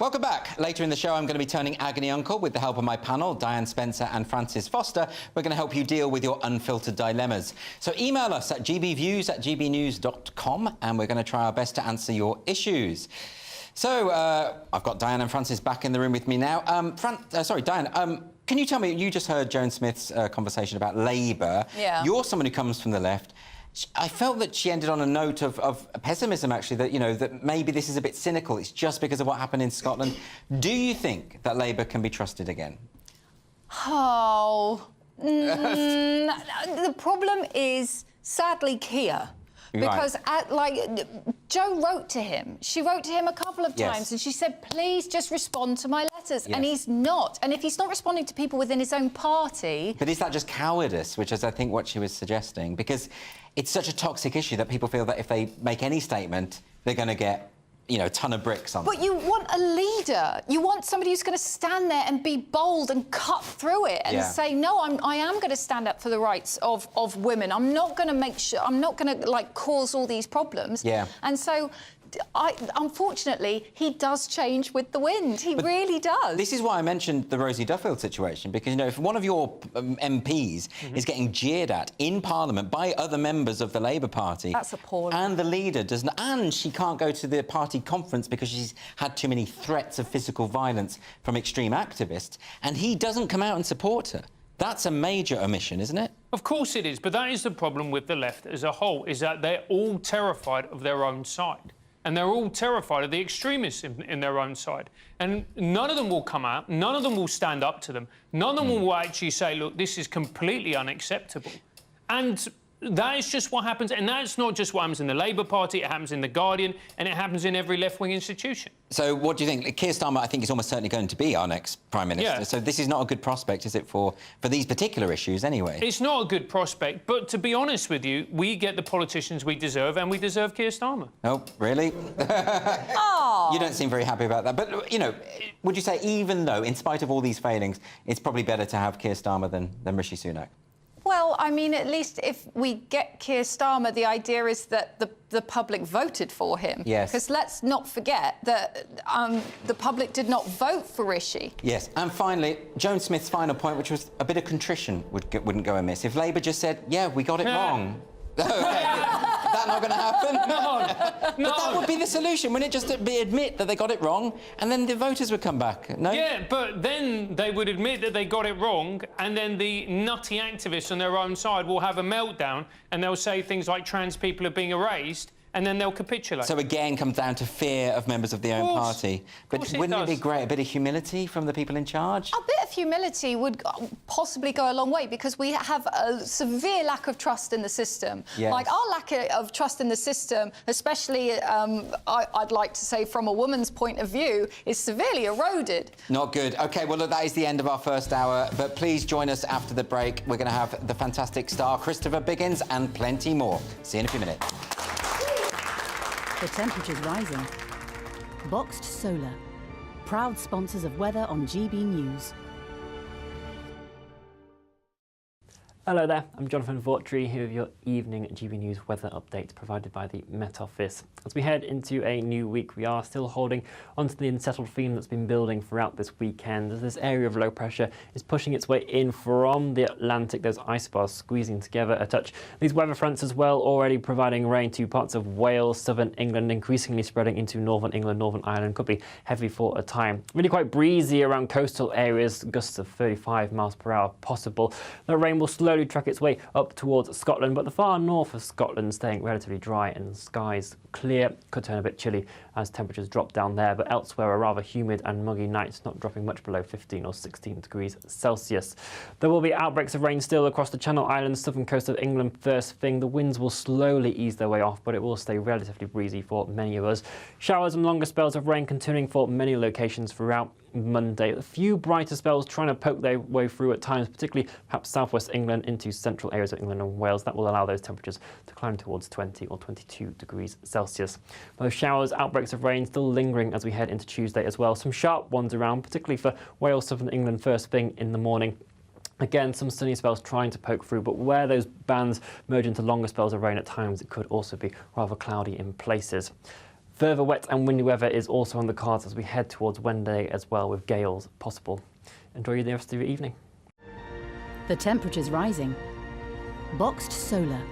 Welcome back. Later in the show, I'm going to be turning agony uncle with the help of my panel, Diane Spencer and Francis Foster. We're going to help you deal with your unfiltered dilemmas. So email us at gbviews@gbnews.com, and we're going to try our best to answer your issues. So I've got Diane and Francis back in the room with me now. Diane, can you tell me, you just heard Joan Smith's conversation about Labour. Yeah. You're someone who comes from the left. I felt that she ended on a note of pessimism, actually, that, you know, that maybe this is a bit cynical. It's just because of what happened in Scotland. Do you think that Labour can be trusted again? Oh, the problem is, sadly, Keir. Because, Jo wrote to him. She wrote to him a couple of times, and she said, please just respond to my letters. And he's not. And if he's not responding to people within his own party... But is that just cowardice, which is, I think, what she was suggesting? Because it's such a toxic issue that people feel that if they make any statement, they're going to get, you know, a ton of bricks on them. But you want a leader. You want somebody who's going to stand there and be bold and cut through it and say, no, I am going to stand up for the rights of women. I'm not going to make sure... I'm not going to, like, cause all these problems. Yeah. And so... unfortunately, he does change with the wind. He really does. This is why I mentioned the Rosie Duffield situation, because, you know, if one of your MPs is getting jeered at in Parliament by other members of the Labour Party... That's appalling. ...and the leader doesn't... and she can't go to the party conference because she's had too many threats of physical violence from extreme activists, and he doesn't come out and support her. That's a major omission, isn't it? Of course it is, but that is the problem with the left as a whole, is that they're all terrified of their own side. And they're all terrified of the extremists in their own side. And none of them will come out, none of them will stand up to them, none of them will actually say, look, this is completely unacceptable. And that is just what happens, and that's not just what happens in the Labour Party, it happens in The Guardian, and it happens in every left-wing institution. So what do you think? Keir Starmer, I think, is almost certainly going to be our next Prime Minister. Yeah. So this is not a good prospect, is it, for these particular issues, anyway? It's not a good prospect, but to be honest with you, we get the politicians we deserve, and we deserve Keir Starmer. Oh, really? Oh. You don't seem very happy about that. But, you know, would you say, even though, in spite of all these failings, it's probably better to have Keir Starmer than Rishi Sunak? Well, I mean, at least if we get Keir Starmer, the idea is that the public voted for him. Yes. Because let's not forget that the public did not vote for Rishi. Yes. And finally, Joan Smith's final point, which was a bit of contrition wouldn't go amiss. If Labour just said, yeah, we got it wrong. That not going to happen? No. But that would be the solution, wouldn't it? Just to admit that they got it wrong, and then the voters would come back, no? Yeah, but then they would admit that they got it wrong, and then the nutty activists on their own side will have a meltdown, and they'll say things like trans people are being erased, and then they'll capitulate. So again, comes down to fear of members of their own party. But wouldn't it be great, a bit of humility from the people in charge? A bit of humility would possibly go a long way, because we have a severe lack of trust in the system. Yes. Like, our lack of trust in the system, especially, I'd like to say from a woman's point of view, is severely eroded. Not good. OK, well, look, that is the end of our first hour, but please join us after the break. We're going to have the fantastic star Christopher Biggins and plenty more. See you in a few minutes. The temperature's rising. Boxed Solar, proud sponsors of weather on GB News. Hello there, I'm Jonathan Vautry here with your evening GB News weather update provided by the Met Office. As we head into a new week, we are still holding onto the unsettled feeling that's been building throughout this weekend as this area of low pressure is pushing its way in from the Atlantic, those isobars squeezing together a touch. These weather fronts as well already providing rain to parts of Wales, southern England, increasingly spreading into northern England, Northern Ireland. Could be heavy for a time. Really quite breezy around coastal areas, gusts of 35 miles per hour possible. The rain will slowly track its way up towards Scotland, but the far north of Scotland staying relatively dry and skies clear. Could turn a bit chilly as temperatures drop down there, but elsewhere a rather humid and muggy night, not dropping much below 15 or 16 degrees Celsius. There will be outbreaks of rain still across the Channel Islands, southern coast of England first thing. The winds will slowly ease their way off, but it will stay relatively breezy for many of us. Showers and longer spells of rain continuing for many locations throughout Monday. A few brighter spells trying to poke their way through at times, particularly perhaps southwest England into central areas of England and Wales. That will allow those temperatures to climb towards 20 or 22 degrees Celsius. Those showers, outbreaks of rain still lingering as we head into Tuesday as well. Some sharp ones around, particularly for Wales, southern England first thing in the morning. Again, some sunny spells trying to poke through, but where those bands merge into longer spells of rain at times, it could also be rather cloudy in places. Further wet and windy weather is also on the cards as we head towards Wednesday as well, with gales possible. Enjoy the rest of your evening. The temperature's rising. Boxed Solar,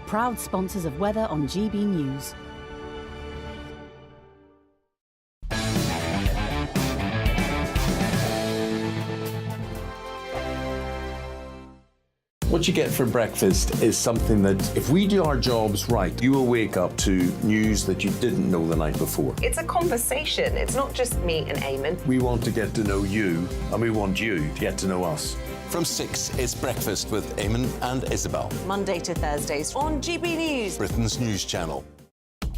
proud sponsors of weather on GB News. What you get for breakfast is something that, if we do our jobs right, you will wake up to news that you didn't know the night before. It's a conversation. It's not just me and Eamon. We want to get to know you, and we want you to get to know us. From 6, it's Breakfast with Eamon and Isabel. Monday to Thursdays on GB News, Britain's news channel.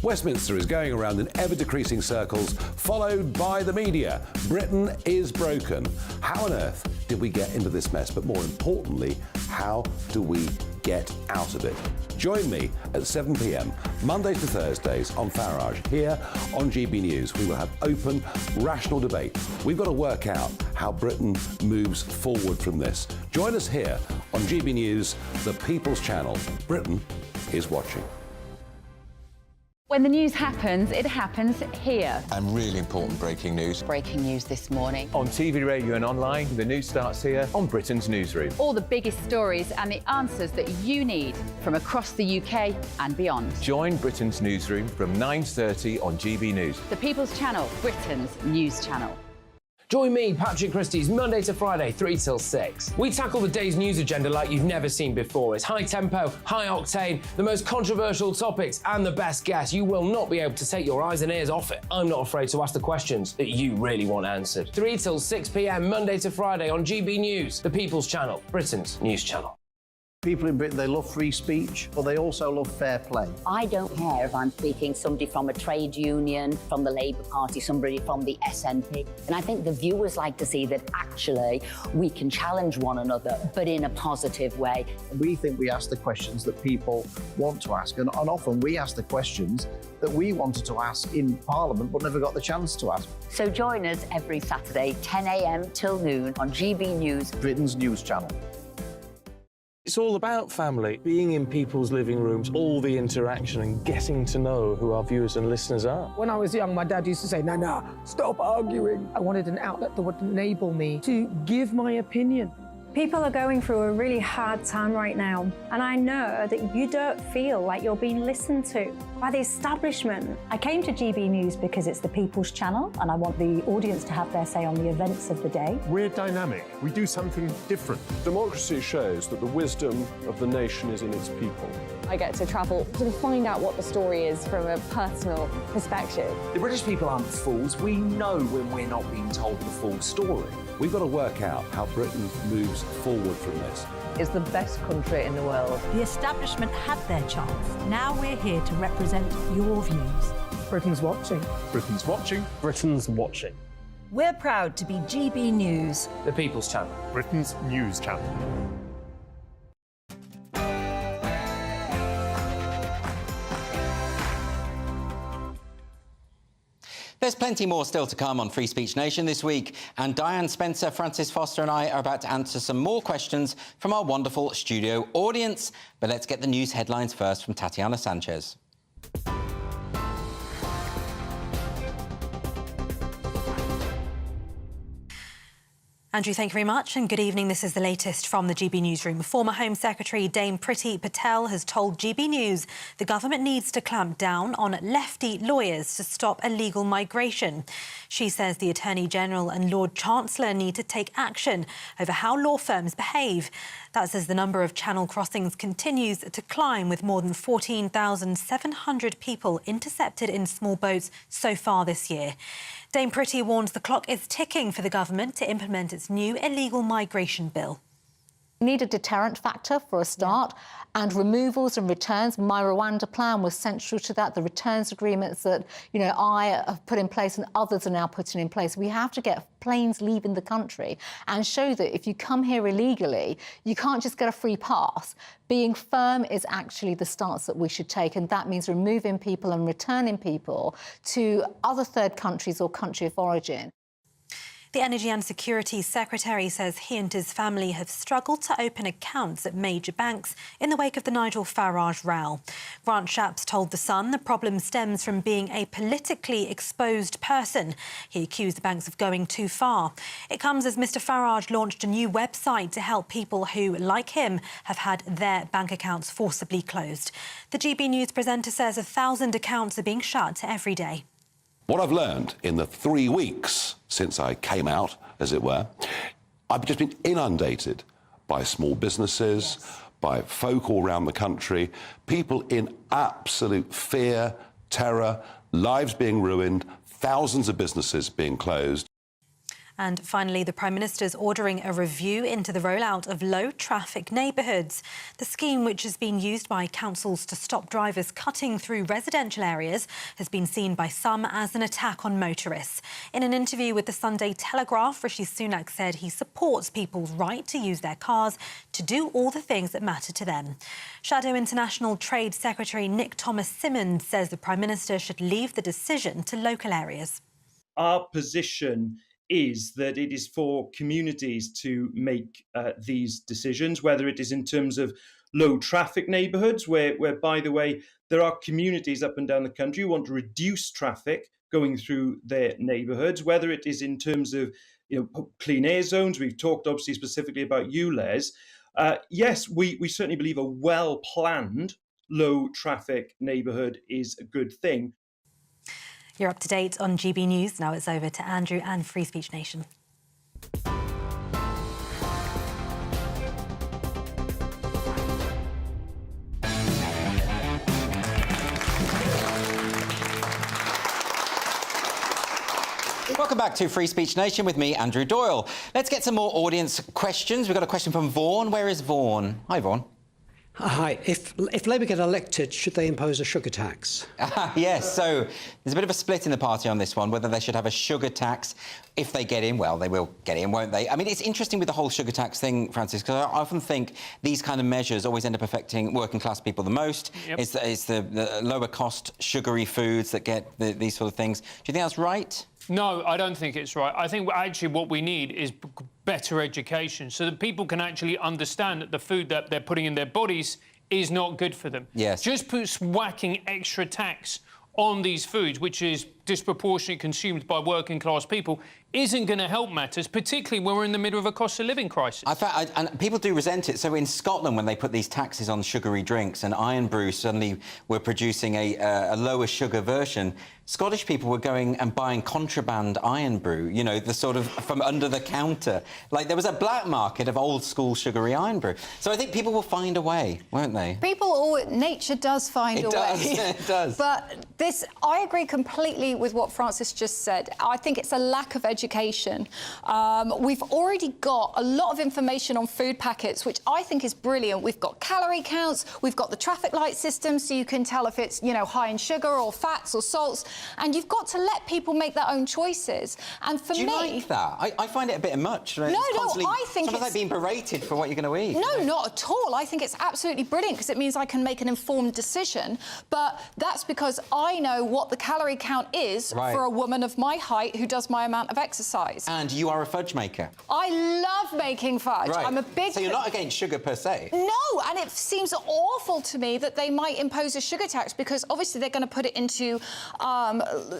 Westminster is going around in ever-decreasing circles, followed by the media. Britain is broken. How on earth did we get into this mess? But more importantly, how do we get out of it? Join me at 7 p.m, Monday to Thursdays on Farage, here on GB News. We will have open, rational debate. We've got to work out how Britain moves forward from this. Join us here on GB News, the People's Channel. Britain is watching. When the news happens, it happens here. And really important breaking news. Breaking news this morning. On TV, radio and online, the news starts here on Britain's Newsroom. All the biggest stories and the answers that you need from across the UK and beyond. Join Britain's Newsroom from 9:30 on GB News. The People's Channel, Britain's news channel. Join me, Patrick Christie's Monday to Friday, 3 till 6. We tackle the day's news agenda like you've never seen before. It's high tempo, high octane, the most controversial topics and the best guests. You will not be able to take your eyes and ears off it. I'm not afraid to ask the questions that you really want answered. 3 till 6 p.m, Monday to Friday on GB News, the People's Channel, Britain's news channel. People in Britain, they love free speech, but they also love fair play. I don't care if I'm speaking somebody from a trade union, from the Labour Party, somebody from the SNP. And I think the viewers like to see that actually we can challenge one another, but in a positive way. We think we ask the questions that people want to ask, and often we ask the questions that we wanted to ask in Parliament but never got the chance to ask. So join us every Saturday, 10 a.m. till noon on GB News, Britain's news channel. It's all about family, being in people's living rooms, all the interaction and getting to know who our viewers and listeners are. When I was young, my dad used to say, "Nana, stop arguing." I wanted an outlet that would enable me to give my opinion. People are going through a really hard time right now, and I know that you don't feel like you're being listened to by the establishment. I came to GB News because it's the People's Channel, and I want the audience to have their say on the events of the day. We're dynamic. We do something different. Democracy shows that the wisdom of the nation is in its people. I get to travel to find out what the story is from a personal perspective. The British people aren't fools. We know when we're not being told the full story. We've got to work out how Britain moves forward from this. It's the best country in the world. The establishment had their chance. Now we're here to represent your views. Britain's watching. Britain's watching. Britain's watching. We're proud to be GB News, the People's Channel, Britain's news channel. There's plenty more still to come on Free Speech Nation this week, and Diane Spencer, Francis Foster and I are about to answer some more questions from our wonderful studio audience. But let's get the news headlines first from Tatiana Sanchez. Andrew, thank you very much, and good evening. This is the latest from the GB Newsroom. Former Home Secretary Dame Priti Patel has told GB News the government needs to clamp down on lefty lawyers to stop illegal migration. She says the Attorney General and Lord Chancellor need to take action over how law firms behave. That's as the number of channel crossings continues to climb, with more than 14,700 people intercepted in small boats so far this year. Dame Priti warns the clock is ticking for the government to implement its new illegal migration bill. We need a deterrent factor for a start, and removals and returns. My Rwanda plan was central to that. The returns agreements that, I have put in place and others are now putting in place. We have to get planes leaving the country and show that if you come here illegally, you can't just get a free pass. Being firm is actually the stance that we should take, and that means removing people and returning people to other third countries or country of origin. The Energy and Security Secretary says he and his family have struggled to open accounts at major banks in the wake of the Nigel Farage row. Grant Shapps told The Sun the problem stems from being a politically exposed person. He accused the banks of going too far. It comes as Mr Farage launched a new website to help people who, like him, have had their bank accounts forcibly closed. The GB News presenter says 1,000 accounts are being shut every day. What I've learned in the 3 weeks since I came out, as it were, I've just been inundated by small businesses, by folk all around the country, people in absolute fear, terror, lives being ruined, thousands of businesses being closed. And finally, the Prime Minister's ordering a review into the rollout of low-traffic neighbourhoods. The scheme, which has been used by councils to stop drivers cutting through residential areas, has been seen by some as an attack on motorists. In an interview with the Sunday Telegraph, Rishi Sunak said he supports people's right to use their cars to do all the things that matter to them. Shadow International Trade Secretary Nick Thomas-Symonds says the Prime Minister should leave the decision to local areas. Our position is that it is for communities to make these decisions, whether it is in terms of low traffic neighbourhoods, where, by the way, there are communities up and down the country who want to reduce traffic going through their neighbourhoods, whether it is in terms of clean air zones. We've talked obviously specifically about ULEZ. Yes, we certainly believe a well-planned low traffic neighbourhood is a good thing. You're up to date on GB News. Now it's over to Andrew and Free Speech Nation. Welcome back to Free Speech Nation with me, Andrew Doyle. Let's get some more audience questions. We've got a question from Vaughan. Where is Vaughan? Hi, Vaughan. Hi. If Labour get elected, should they impose a sugar tax? Yes, so there's a bit of a split in the party on this one, whether they should have a sugar tax. If they get in, well, they will get in, won't they? I mean, it's interesting with the whole sugar tax thing, Francis, because I often think these kind of measures always end up affecting working-class people the most. Yep. It's the lower-cost sugary foods that get these sort of things. Do you think that's right? No, I don't think it's right. I think actually what we need is better education so that people can actually understand that the food that they're putting in their bodies is not good for them. Yes. Just whacking extra tax on these foods, which is disproportionately consumed by working class people, isn't going to help matters, particularly when we're in the middle of a cost of living crisis. And people do resent it. So in Scotland, when they put these taxes on sugary drinks and Iron Brew suddenly were producing a lower sugar version, Scottish people were going and buying contraband Iron Brew, you know, the sort of from under the counter. Like, there was a black market of old school sugary Iron Brew. So I think people will find a way, won't they? Nature does find a way. It does. But I agree completely with what Francis just said. I think it's a lack of education. We've already got a lot of information on food packets, which I think is brilliant. We've got calorie counts, we've got the traffic light system, so you can tell if it's, high in sugar or fats or salts. And you've got to let people make their own choices. And for me... Do you like that? I find it a bit much. No, I think it's like being berated for what you're going to eat. No, not at all. I think it's absolutely brilliant because it means I can make an informed decision. But that's because I know what the calorie count is is for a woman of my height who does my amount of exercise. And you are a fudge maker. I love making fudge. Right. I'm a big... So you're not against sugar per se? No, and it seems awful to me that they might impose a sugar tax because obviously they're going to put it into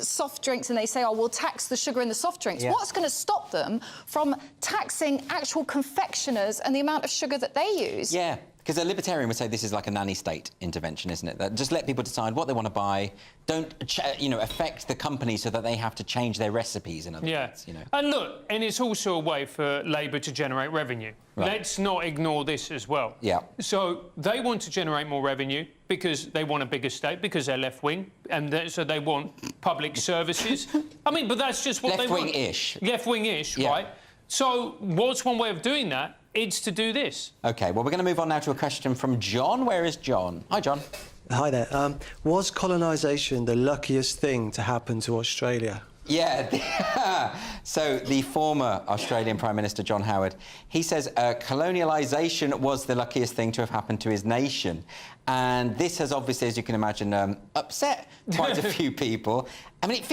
soft drinks and they say, oh, we'll tax the sugar in the soft drinks. Yeah. What's going to stop them from taxing actual confectioners and the amount of sugar that they use? Yeah, because a libertarian would say this is like a nanny state intervention, isn't it? That just let people decide what they want to buy. Don't, affect the company so that they have to change their recipes, in other words, And look, and it's also a way for Labour to generate revenue. Right. Let's not ignore this as well. Yeah. So they want to generate more revenue because they want a bigger state, because they're left-wing, and so they want public services. I mean, but that's just what they want. Left-wing-ish. Left-wing-ish, Yeah. right? So what's one way of doing that? It's to do this. OK, well, we're going to move on now to a question from John. Where is John? Hi, John. Hi there. Was colonisation the luckiest thing to happen to Australia? Yeah. So the former Australian Prime Minister, John Howard, he says colonialisation was the luckiest thing to have happened to his nation. And this has obviously, as you can imagine, upset quite a few people. I mean,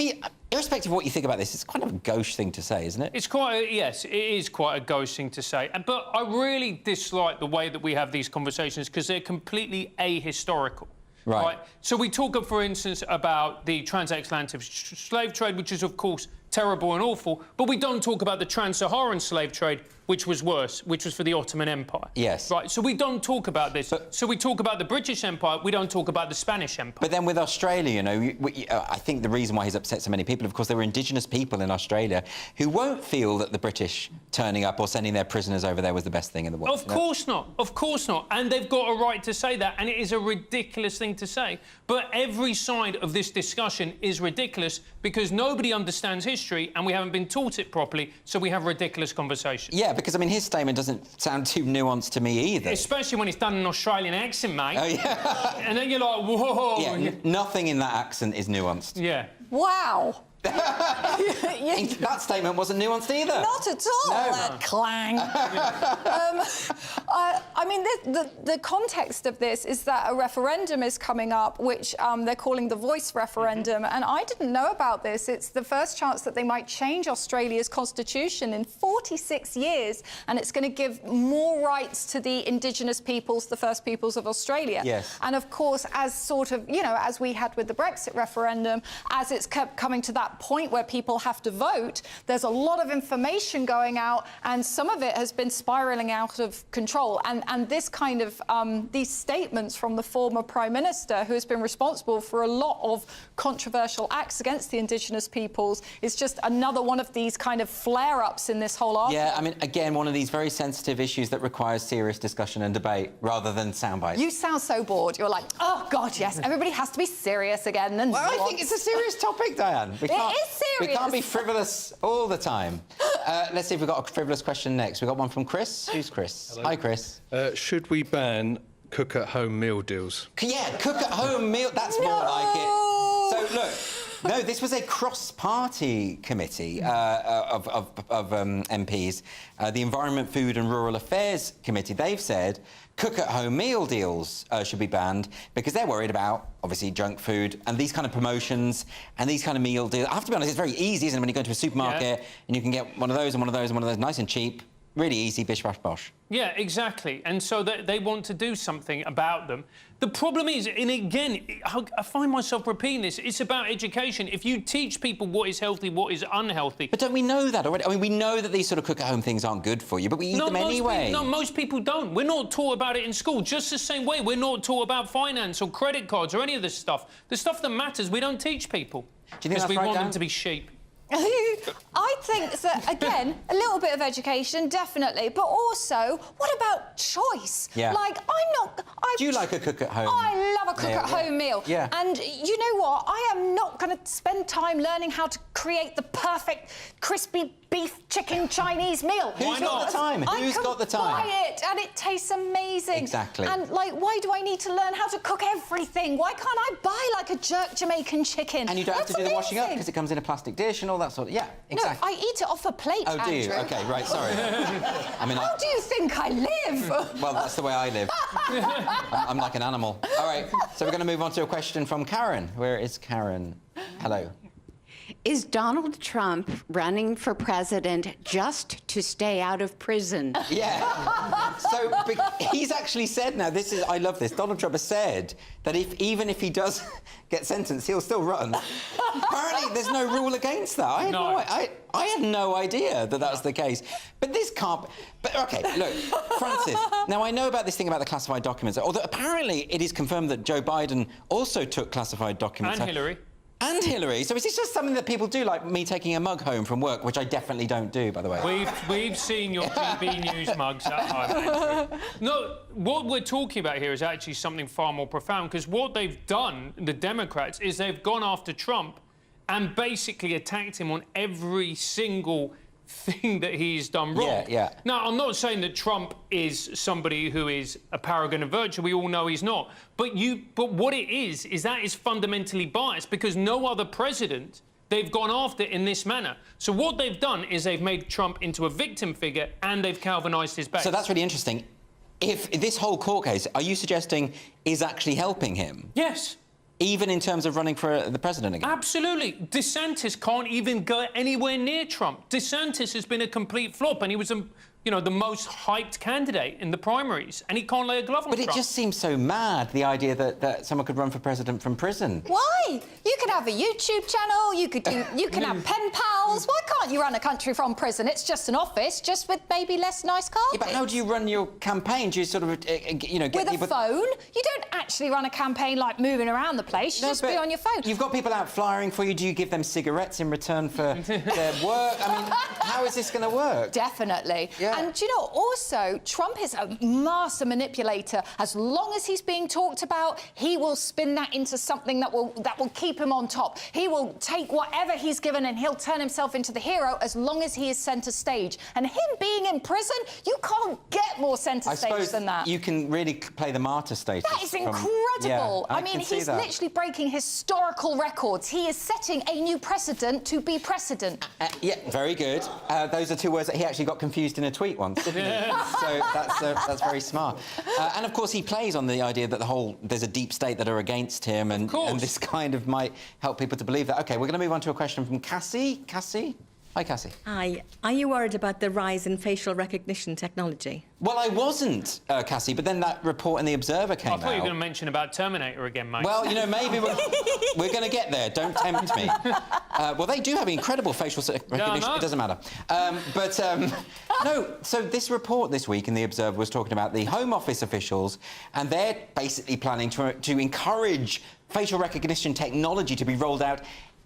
irrespective of what you think about this, it's kind of a gauche thing to say, isn't it? It's yes, it is quite a gauche thing to say. But I really dislike the way that we have these conversations because they're completely ahistorical. Right. So we talk, for instance, about the transatlantic slave trade, which is, of course, terrible and awful, but we don't talk about the trans-Saharan slave trade, which was worse, which was for the Ottoman Empire. Yes. Right, so we don't talk about this. So we talk about the British Empire, we don't talk about the Spanish Empire. But then with Australia, I think the reason why he's upset so many people, of course, there were indigenous people in Australia who won't feel that the British turning up or sending their prisoners over there was the best thing in the world. Of course not. Of course not. And they've got a right to say that, and it is a ridiculous thing to say. But every side of this discussion is ridiculous because nobody understands history and we haven't been taught it properly, so we have ridiculous conversations. Yeah, because, I mean, his statement doesn't sound too nuanced to me either. Especially when it's done in an Australian accent, mate. Oh, yeah. And then you're like, whoa. Yeah, nothing in that accent is nuanced. Yeah. Wow. That statement wasn't nuanced either. Not at all. No. Clang. I mean, the context of this is that a referendum is coming up, which they're calling the Voice referendum, and I didn't know about this. It's the first chance that they might change Australia's constitution in 46 years, and it's going to give more rights to the Indigenous peoples, the First Peoples of Australia. Yes. And of course, as sort of, as we had with the Brexit referendum, as it's kept coming to that point where people have to vote, there's a lot of information going out, and some of it has been spiralling out of control. And this kind of these statements from the former Prime Minister, who has been responsible for a lot of controversial acts against the Indigenous peoples, is just another one of these kind of flare-ups in this whole argument. Yeah, I mean, again, one of these very sensitive issues that requires serious discussion and debate rather than soundbites. You sound so bored. You're like, oh, God, yes, everybody has to be serious again. And well, I think it's a serious topic, Diane. It is serious. We can't be frivolous all the time. Let's see if we've got a frivolous question next. We've got one from Chris. Who's Chris? Hello. Hi, Chris. Should we ban cook-at-home meal deals? Yeah, cook-at-home meal. That's more like it. So, look. No, this was a cross-party committee of MPs, the Environment, Food and Rural Affairs Committee. They've said cook-at-home meal deals should be banned because they're worried about, obviously, junk food and these kind of promotions and these kind of meal deals. I have to be honest, it's very easy, isn't it, when you go to a supermarket and you can get one of those and one of those and one of those, nice and cheap. Really easy, bish, bash, bosh. Yeah, exactly. And so they want to do something about them. The problem is, and again, I find myself repeating this, it's about education. If you teach people what is healthy, what is unhealthy... But don't we know that already? I mean, we know that these sort of cook-at-home things aren't good for you, but we eat them anyway. No, most people don't. We're not taught about it in school, just the same way we're not taught about finance or credit cards or any of this stuff. The stuff that matters, we don't teach people. Do you think because that's we right, want Dan? them to be sheep. I think that, again, a little bit of education, definitely, but also, what about choice? Yeah. Like, Do you like a cook-at-home? I love a cook-at-home meal. Yeah. And you know what? I am not going to spend time learning how to create the perfect crispy beef chicken Chinese meal. Who's got the time? Who's got the time? I can buy it, and it tastes amazing. Exactly. And, like, why do I need to learn how to cook everything? Why can't I buy, like, a jerk Jamaican chicken? And you don't have to do the washing up because it comes in a plastic dish and all that sort of... Yeah, exactly. No, I eat it off a plate, Oh, do you? Andrew. OK, right, sorry. I mean, How do you think I live? Well, that's the way I live. I'm like an animal. All right, so we're going to move on to a question from Karen. Where is Karen? Hello. Is Donald Trump running for president just to stay out of prison? Yeah. So he's actually said now, I love this, Donald Trump has said that even if he does get sentenced, he'll still run. Apparently there's no rule against that. I had no idea that was the case. But this can't... But, OK, look, Francis, now I know about this thing about the classified documents, although apparently it is confirmed that Joe Biden also took classified documents. And Hillary. And Hillary. So is this just something that people do, like me taking a mug home from work, which I definitely don't do, by the way? We've seen your GB News mugs at home. No, what we're talking about here is actually something far more profound, because what they've done, the Democrats, is they've gone after Trump and basically attacked him on every single thing that he's done wrong. Yeah. Now, I'm not saying that Trump is somebody who is a paragon of virtue. We all know he's not. But what it is that is fundamentally biased, because no other president they've gone after in this manner. So what they've done is they've made Trump into a victim figure and they've galvanised his base. So that's really interesting. If this whole court case, are you suggesting, is actually helping him? Yes. Even in terms of running for the president again? Absolutely. DeSantis can't even go anywhere near Trump. DeSantis has been a complete flop, and he was, the most hyped candidate in the primaries, and he can't lay a glove on Trump. But it just seems so mad, the idea that someone could run for president from prison. Why? You could have a YouTube channel, you can have pen pals. Why can't you run a country from prison? It's just an office, just with maybe less nice carpet. Yeah, but how do you run your campaign? Do you sort of, get with people... a phone? You don't actually run a campaign like moving around the place. You just be on your phone. You've got people out flyering for you. Do you give them cigarettes in return for their work? I mean, how is this going to work? Definitely. Yeah. And do you know, also, Trump is a master manipulator. As long as he's being talked about, he will spin that into something that will keep him on top. He will take whatever he's given and he'll turn himself into the hero as long as he is centre stage. And him being in prison, you can't get more centre stage than that. You can really play the martyr status. That is incredible. Yeah, I mean, he's literally breaking historical records. He is setting a new precedent to be precedent. Yeah, very good. Those are two words that he actually got confused in a tweet once, didn't he? So that's very smart. And of course, he plays on the idea that there's a deep state that are against him, and this kind of might help people to believe that. OK, we're going to move on to a question from Cassie. Cassie? Hi, Cassie. Hi. Are you worried about the rise in facial recognition technology? Well, I wasn't, Cassie, but then that report in The Observer came out. I thought you were going to mention about Terminator again, mate. Well, maybe we're going to get there. Don't tempt me. Well, they do have incredible facial recognition. It doesn't matter. No, so this report this week in The Observer was talking about the Home Office officials, and they're basically planning to encourage facial recognition technology to be rolled out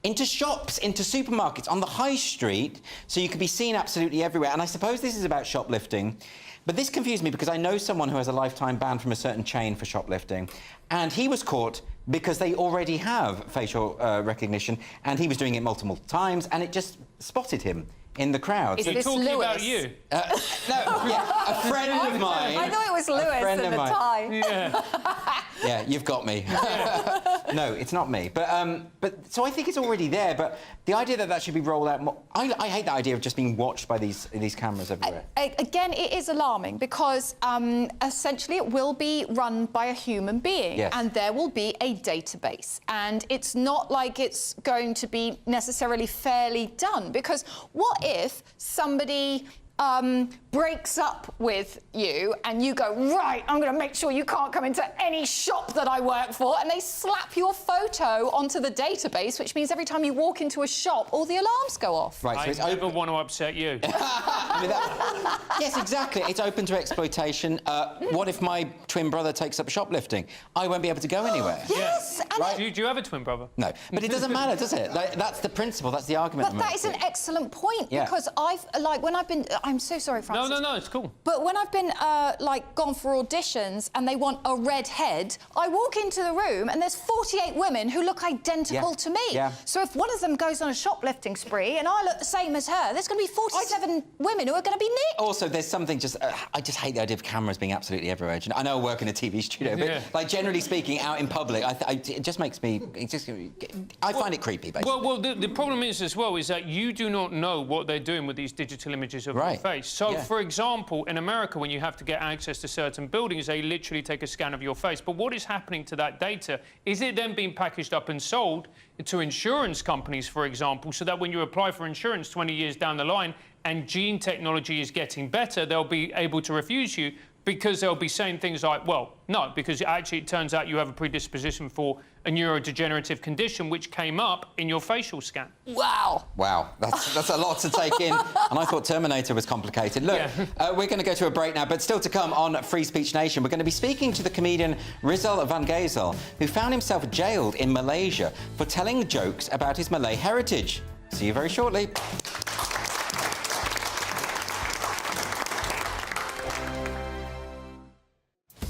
into shops, into supermarkets, on the high street, so you can be seen absolutely everywhere. And I suppose this is about shoplifting, but this confused me because I know someone who has a lifetime ban from a certain chain for shoplifting, and he was caught because they already have facial recognition, and he was doing it multiple times, and it just spotted him in the crowd. Is this talking Lewis? About you? No, yeah, a friend of mine. I thought it was Lewis in the tie. Yeah. Yeah, you've got me. No, it's not me. But so I think it's already there. But the idea that should be rolled out more, I hate that idea of just being watched by these cameras everywhere. Again, it is alarming because essentially it will be run by a human being, and there will be a database, and it's not like it's going to be necessarily fairly done, because what if somebody breaks up with you and you go, right, I'm going to make sure you can't come into any shop that I work for, and they slap your photo onto the database, which means every time you walk into a shop, all the alarms go off. Right, so I never want to upset you. Yes, exactly. It's open to exploitation. What if my twin brother takes up shoplifting? I won't be able to go anywhere. Yes. Right? Do you have a twin brother? No. But it doesn't matter, does it? That's the principle. That's the argument. But that is an excellent point, because when I've been... I'm so sorry, Francis. No, it's cool. But when I've been, gone for auditions and they want a red head, I walk into the room and there's 48 women who look identical to me. Yeah. So if one of them goes on a shoplifting spree and I look the same as her, there's going to be 47 women who are going to be nicked. Also, there's something I just hate the idea of cameras being absolutely everywhere. I know I work in a TV studio, but generally speaking, out in public, it just makes me... I find it creepy, basically. Well, the problem is as well is that you do not know what they're doing with these digital images of you. face. So, for example, in America, when you have to get access to certain buildings, they literally take a scan of your face. But what is happening to that data? Is it then being packaged up and sold to insurance companies, for example, so that when you apply for insurance 20 years down the line and gene technology is getting better, they'll be able to refuse you because they'll be saying things like, well, no, because actually it turns out you have a predisposition for a neurodegenerative condition which came up in your facial scan. Wow. Wow, that's a lot to take in. And I thought Terminator was complicated. Look, we're going to go to a break now, but still to come on Free Speech Nation, we're going to be speaking to the comedian Rizal van Gazel, who found himself jailed in Malaysia for telling jokes about his Malay heritage. See you very shortly.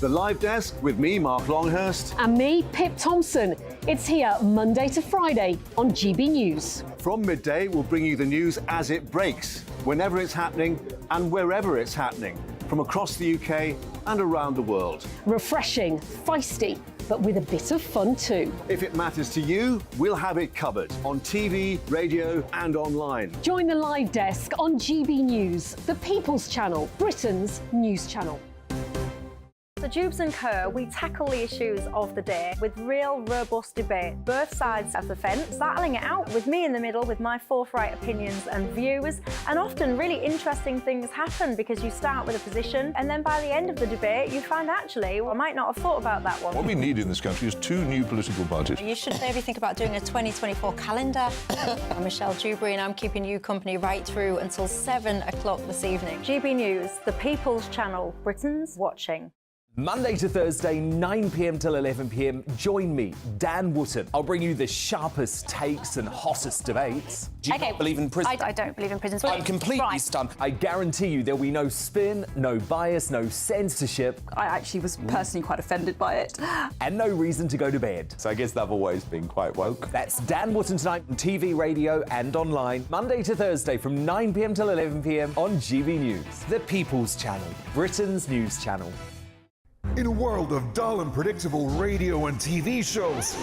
The Live Desk with me, Mark Longhurst. And me, Pip Thompson. It's here Monday to Friday on GB News. From midday, we'll bring you the news as it breaks, whenever it's happening and wherever it's happening, from across the UK and around the world. Refreshing, feisty, but with a bit of fun too. If it matters to you, we'll have it covered on TV, radio and online. Join the Live Desk on GB News, the People's Channel, Britain's news channel. So Jubes and Kerr, we tackle the issues of the day with real, robust debate, both sides of the fence, battling it out with me in the middle with my forthright opinions and views. And often really interesting things happen because you start with a position and then by the end of the debate you find actually, well, I might not have thought about that one. What we need in this country is 2 new political parties. You should maybe think about doing a 2024 calendar. I'm Michelle Dewberry and I'm keeping you company right through until 7 o'clock this evening. GB News, the People's Channel, Britain's watching. Monday to Thursday, 9 p.m. till 11 p.m. Join me, Dan Wootton. I'll bring you the sharpest takes and hottest debates. Do you not believe in prison? I don't believe in prisons. I'm completely stunned. I guarantee you there'll be no spin, no bias, no censorship. I actually was personally quite offended by it. And no reason to go to bed. So I guess they've always been quite woke. That's Dan Wootton tonight on TV, radio and online. Monday to Thursday from 9 p.m. till 11 p.m. on GB News. The People's Channel, Britain's news channel. In a world of dull and predictable radio and TV shows.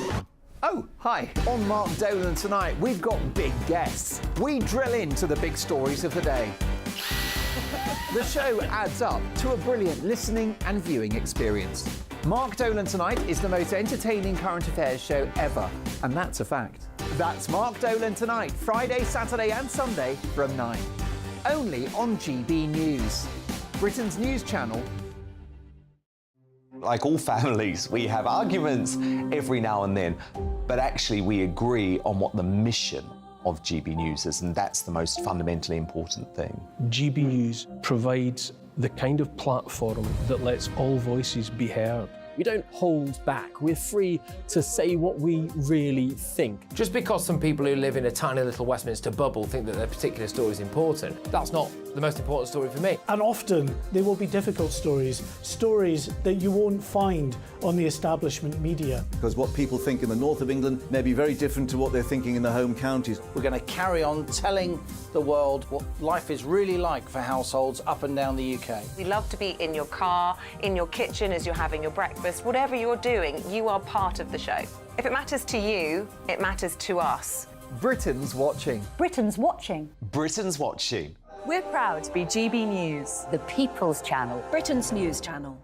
Oh, hi. On Mark Dolan tonight, we've got big guests. We drill into the big stories of the day. The show adds up to a brilliant listening and viewing experience. Mark Dolan Tonight is the most entertaining current affairs show ever, and that's a fact. That's Mark Dolan Tonight, Friday, Saturday and Sunday from 9. Only on GB News, Britain's news channel. Like all families, we have arguments every now and then, but actually we agree on what the mission of GB News is, and that's the most fundamentally important thing. GB News provides the kind of platform that lets all voices be heard. We don't hold back. We're free to say what we really think. Just because some people who live in a tiny little Westminster bubble think that their particular story is important, that's not the most important story for me. And often there will be difficult stories, stories that you won't find on the establishment media. Because what people think in the north of England may be very different to what they're thinking in the home counties. We're going to carry on telling the world what life is really like for households up and down the UK. We love to be in your car, in your kitchen as you're having your breakfast. Whatever you're doing, you are part of the show. If it matters to you, it matters to us. Britain's watching. Britain's watching. Britain's watching. We're proud to be GB News, the People's Channel, Britain's news channel.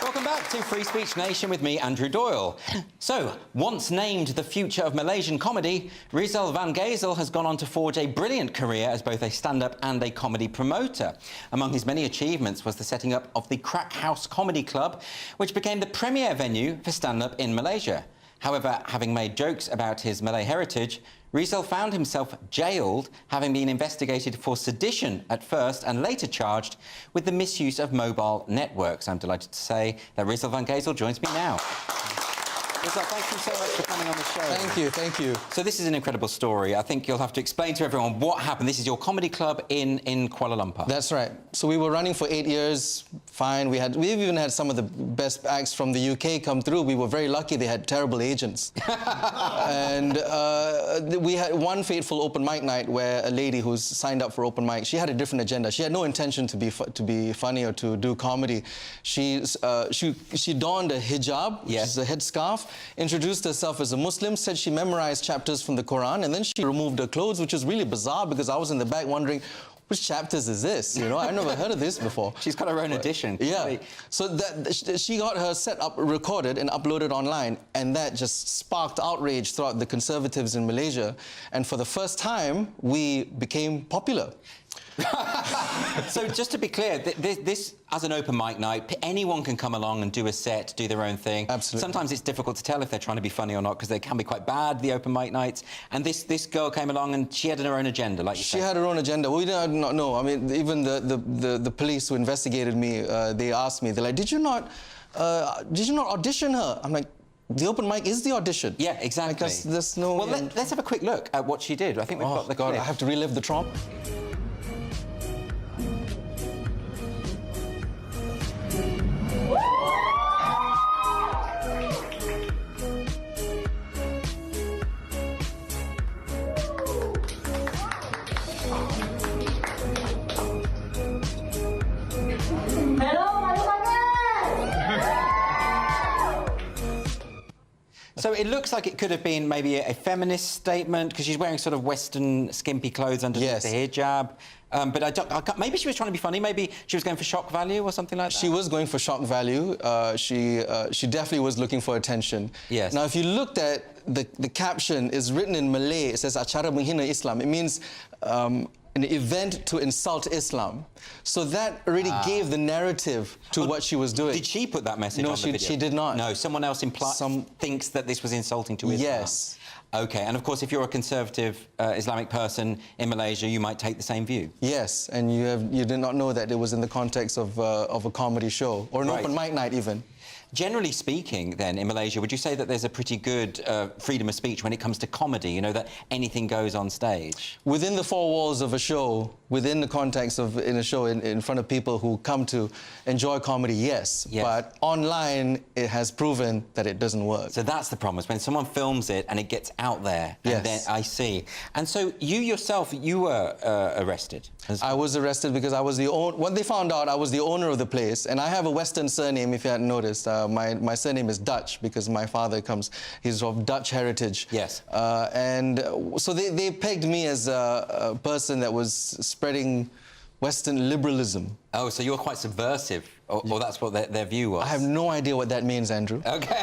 Welcome back to Free Speech Nation with me, Andrew Doyle. So, once named the future of Malaysian comedy, Rizal van Gazel has gone on to forge a brilliant career as both a stand-up and a comedy promoter. Among his many achievements was the setting up of the Crack House Comedy Club, which became the premier venue for stand-up in Malaysia. However, having made jokes about his Malay heritage, Rizal found himself jailed, having been investigated for sedition at first and later charged with the misuse of mobile networks. I'm delighted to say that Rizal van Gazel joins me now. Rizal, thank you so much for coming on the show. Thank you, thank you. So this is an incredible story. I think you'll have to explain to everyone what happened. This is your comedy club in Kuala Lumpur. That's right. So we were running for 8 years, fine. We've even had some of the best acts from the UK come through. We were very lucky. They had terrible agents. And we had one fateful open mic night where a lady who's signed up for open mic, she had a different agenda. She had no intention to be funny or to do comedy. She donned a hijab, which is a headscarf, introduced herself as a Muslim, said she memorized chapters from the Quran, and then she removed her clothes, which was really bizarre because I was in the back wondering, which chapters is this? You know, I've never heard of this before. She's got her own edition. Yeah. So she got her set up, recorded and uploaded online, and that just sparked outrage throughout the conservatives in Malaysia. And for the first time, we became popular. So just to be clear, this as an open mic night, anyone can come along and do a set, do their own thing. Absolutely. Sometimes it's difficult to tell if they're trying to be funny or not because they can be quite bad, the open mic nights. And this girl came along and she had her own agenda, like you said. She had her own agenda. We did not know. I mean, even the police who investigated me, they asked me, they're like, did you not audition her? I'm like, the open mic is the audition. Yeah, exactly. Because there's no... Well, let's have a quick look at what she did. I think we've got the clip. I have to relive the tromp. So it looks like it could have been maybe a feminist statement because she's wearing sort of Western skimpy clothes underneath the hijab. But maybe she was trying to be funny. Maybe she was going for shock value or something like that. She was going for shock value. She definitely was looking for attention. Yes. Now, if you looked at the caption, is written in Malay. It says "Acara menghina Islam." It means an event to insult Islam. So that already gave the narrative to what she was doing. Did she put that message on the video? No, she did not. No, someone else thinks that this was insulting to Islam. Yes. OK, and of course, if you're a conservative Islamic person in Malaysia, you might take the same view. Yes, and you did not know that it was in the context of a comedy show, or an open mic night even. Generally speaking, then, in Malaysia, would you say that there's a pretty good freedom of speech when it comes to comedy, you know, that anything goes on stage? Within the four walls of a show, within the context of in a show in front of people who come to enjoy comedy, yes. But online, it has proven that it doesn't work. So that's the problem, is when someone films it and it gets out there. Yes. And then, I see. And so you yourself, you were arrested. I was arrested because I was the owner. When they found out, I was the owner of the place, and I have a Western surname, if you hadn't noticed. My surname is Dutch because my father he's of Dutch heritage. Yes. And so they pegged me as a person that was spreading Western liberalism. Oh, so you're quite subversive, or that's what their view was? I have no idea what that means, Andrew. OK.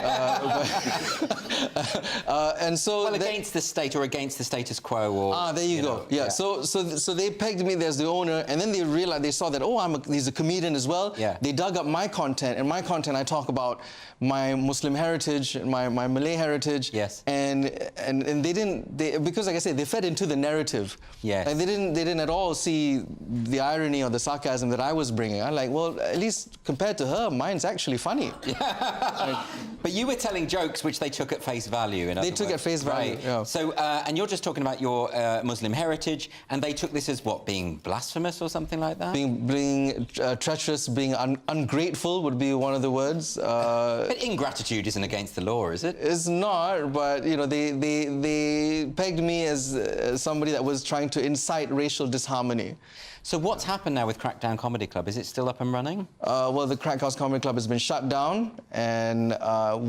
And so... Well, against the state or against the status quo or... there you go. Yeah. So they pegged me as the owner, and then they realized, they saw that, he's a comedian as well. Yeah. They dug up my content, and my content, I talk about my Muslim heritage, my Malay heritage. Yes. And they didn't... because, like I said, they fed into the narrative. Yes. And they didn't at all see the irony or the sarcasm that I was bringing. I'm like, well, at least compared to her, mine's actually funny. But you were telling jokes which they took at face value. They took at face value, yeah. So, and you're just talking about your Muslim heritage, and they took this as what, being blasphemous or something like that? Being treacherous, being ungrateful would be one of the words. But ingratitude isn't against the law, is it? It's not, but, you know, they pegged me as somebody that was trying to incite racial disharmony. So what's happened now with Crackdown Comedy Club? Is it still up and running? Well, the Crackhouse Comedy Club has been shut down, and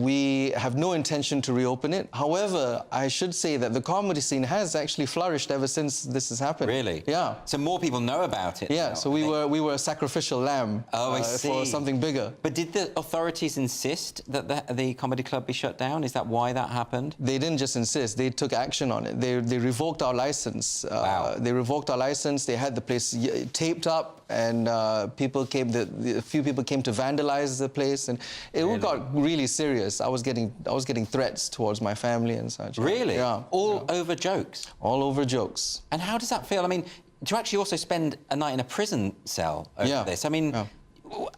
we have no intention to reopen it. However, I should say that the comedy scene has actually flourished ever since this has happened. Really? Yeah. So more people know about it Yeah, now, so we were a sacrificial lamb for something bigger. But did the authorities insist that the comedy club be shut down? Is that why that happened? They didn't just insist, they took action on it. They revoked our license. Wow. They revoked our license, they had the place taped up, and a few people came to vandalize the place, and it all got really serious. I was getting threats towards my family and such. Really? Yeah. All over jokes? All over jokes. And how does that feel? I mean, to actually also spend a night in a prison cell over this? I mean,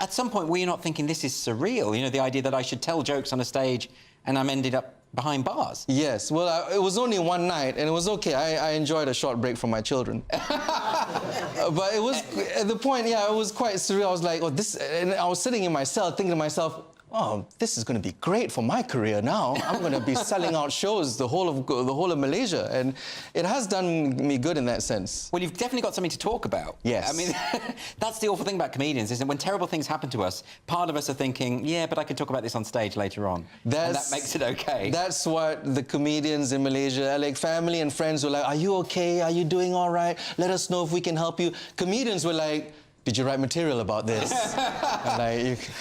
at some point, were you not thinking this is surreal? You know, the idea that I should tell jokes on a stage and I'm ended up behind bars? Yes. Well, it was only one night, and it was okay. I enjoyed a short break from my children. But it was, at the point, yeah, it was quite surreal. I was like, oh, this, and I was sitting in my cell thinking to myself, oh, this is going to be great for my career now. I'm going to be selling out shows the whole of Malaysia, and it has done me good in that sense. Well, you've definitely got something to talk about. Yes. I mean, that's the awful thing about comedians, is that when terrible things happen to us, part of us are thinking, yeah, but I can talk about this on stage later on. And that makes it okay. That's what the comedians in Malaysia, like family and friends were like, are you okay? Are you doing all right? Let us know if we can help you. Comedians were like, did you write material about this?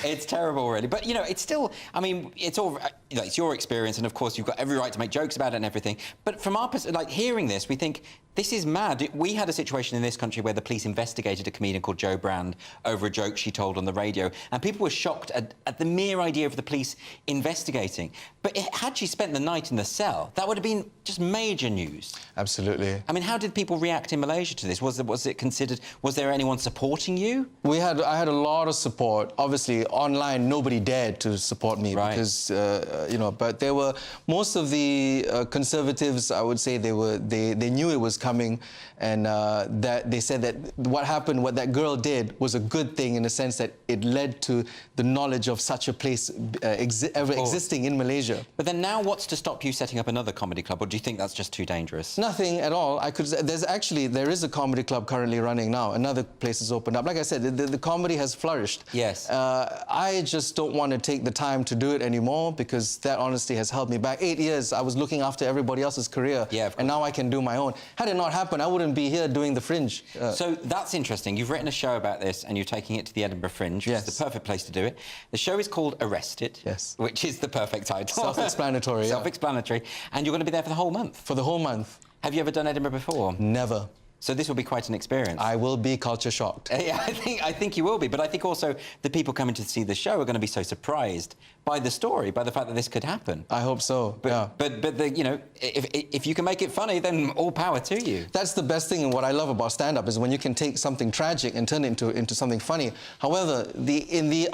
It's terrible, really. But, you know, it's still, I mean, it's all, you know, it's your experience, and of course you've got every right to make jokes about it and everything. But from our perspective, like, hearing this, we think, this is mad. We had a situation in this country where the police investigated a comedian called Jo Brand over a joke she told on the radio, and people were shocked at the mere idea of the police investigating. But had she spent the night in the cell, that would have been just major news. Absolutely. I mean, how did people react in Malaysia to this? Was it considered, was there anyone supporting you? I had a lot of support. Obviously, online, nobody dared to support me because, you know, but there were, most of the conservatives, I would say, they knew it was coming, and that they said that what happened, what that girl did, was a good thing in the sense that it led to the knowledge of such a place ever existing in Malaysia. But then now what's to stop you setting up another comedy club, or do you think that's just too dangerous? Nothing at all. There is a comedy club currently running now. Another place has opened up. Like I said, the comedy has flourished. Yes. I just don't want to take the time to do it anymore, because that honestly has held me back. 8 years, I was looking after everybody else's career, and now I can do my own. Had it not happened, I wouldn't be here doing the Fringe. So that's interesting. You've written a show about this, and you're taking it to the Edinburgh Fringe, which is the perfect place to do it. The show is called Arrested, which is the perfect title. Self-explanatory, Self-explanatory. And you're going to be there for the whole month? For the whole month. Have you ever done Edinburgh before? Never. So this will be quite an experience. I will be culture shocked. Yeah, I think you will be, but I think also the people coming to see the show are going to be so surprised by the story, by the fact that this could happen. I hope so. But you know, if you can make it funny, then all power to you. That's the best thing, and what I love about stand-up is when you can take something tragic and turn it into something funny. However, in the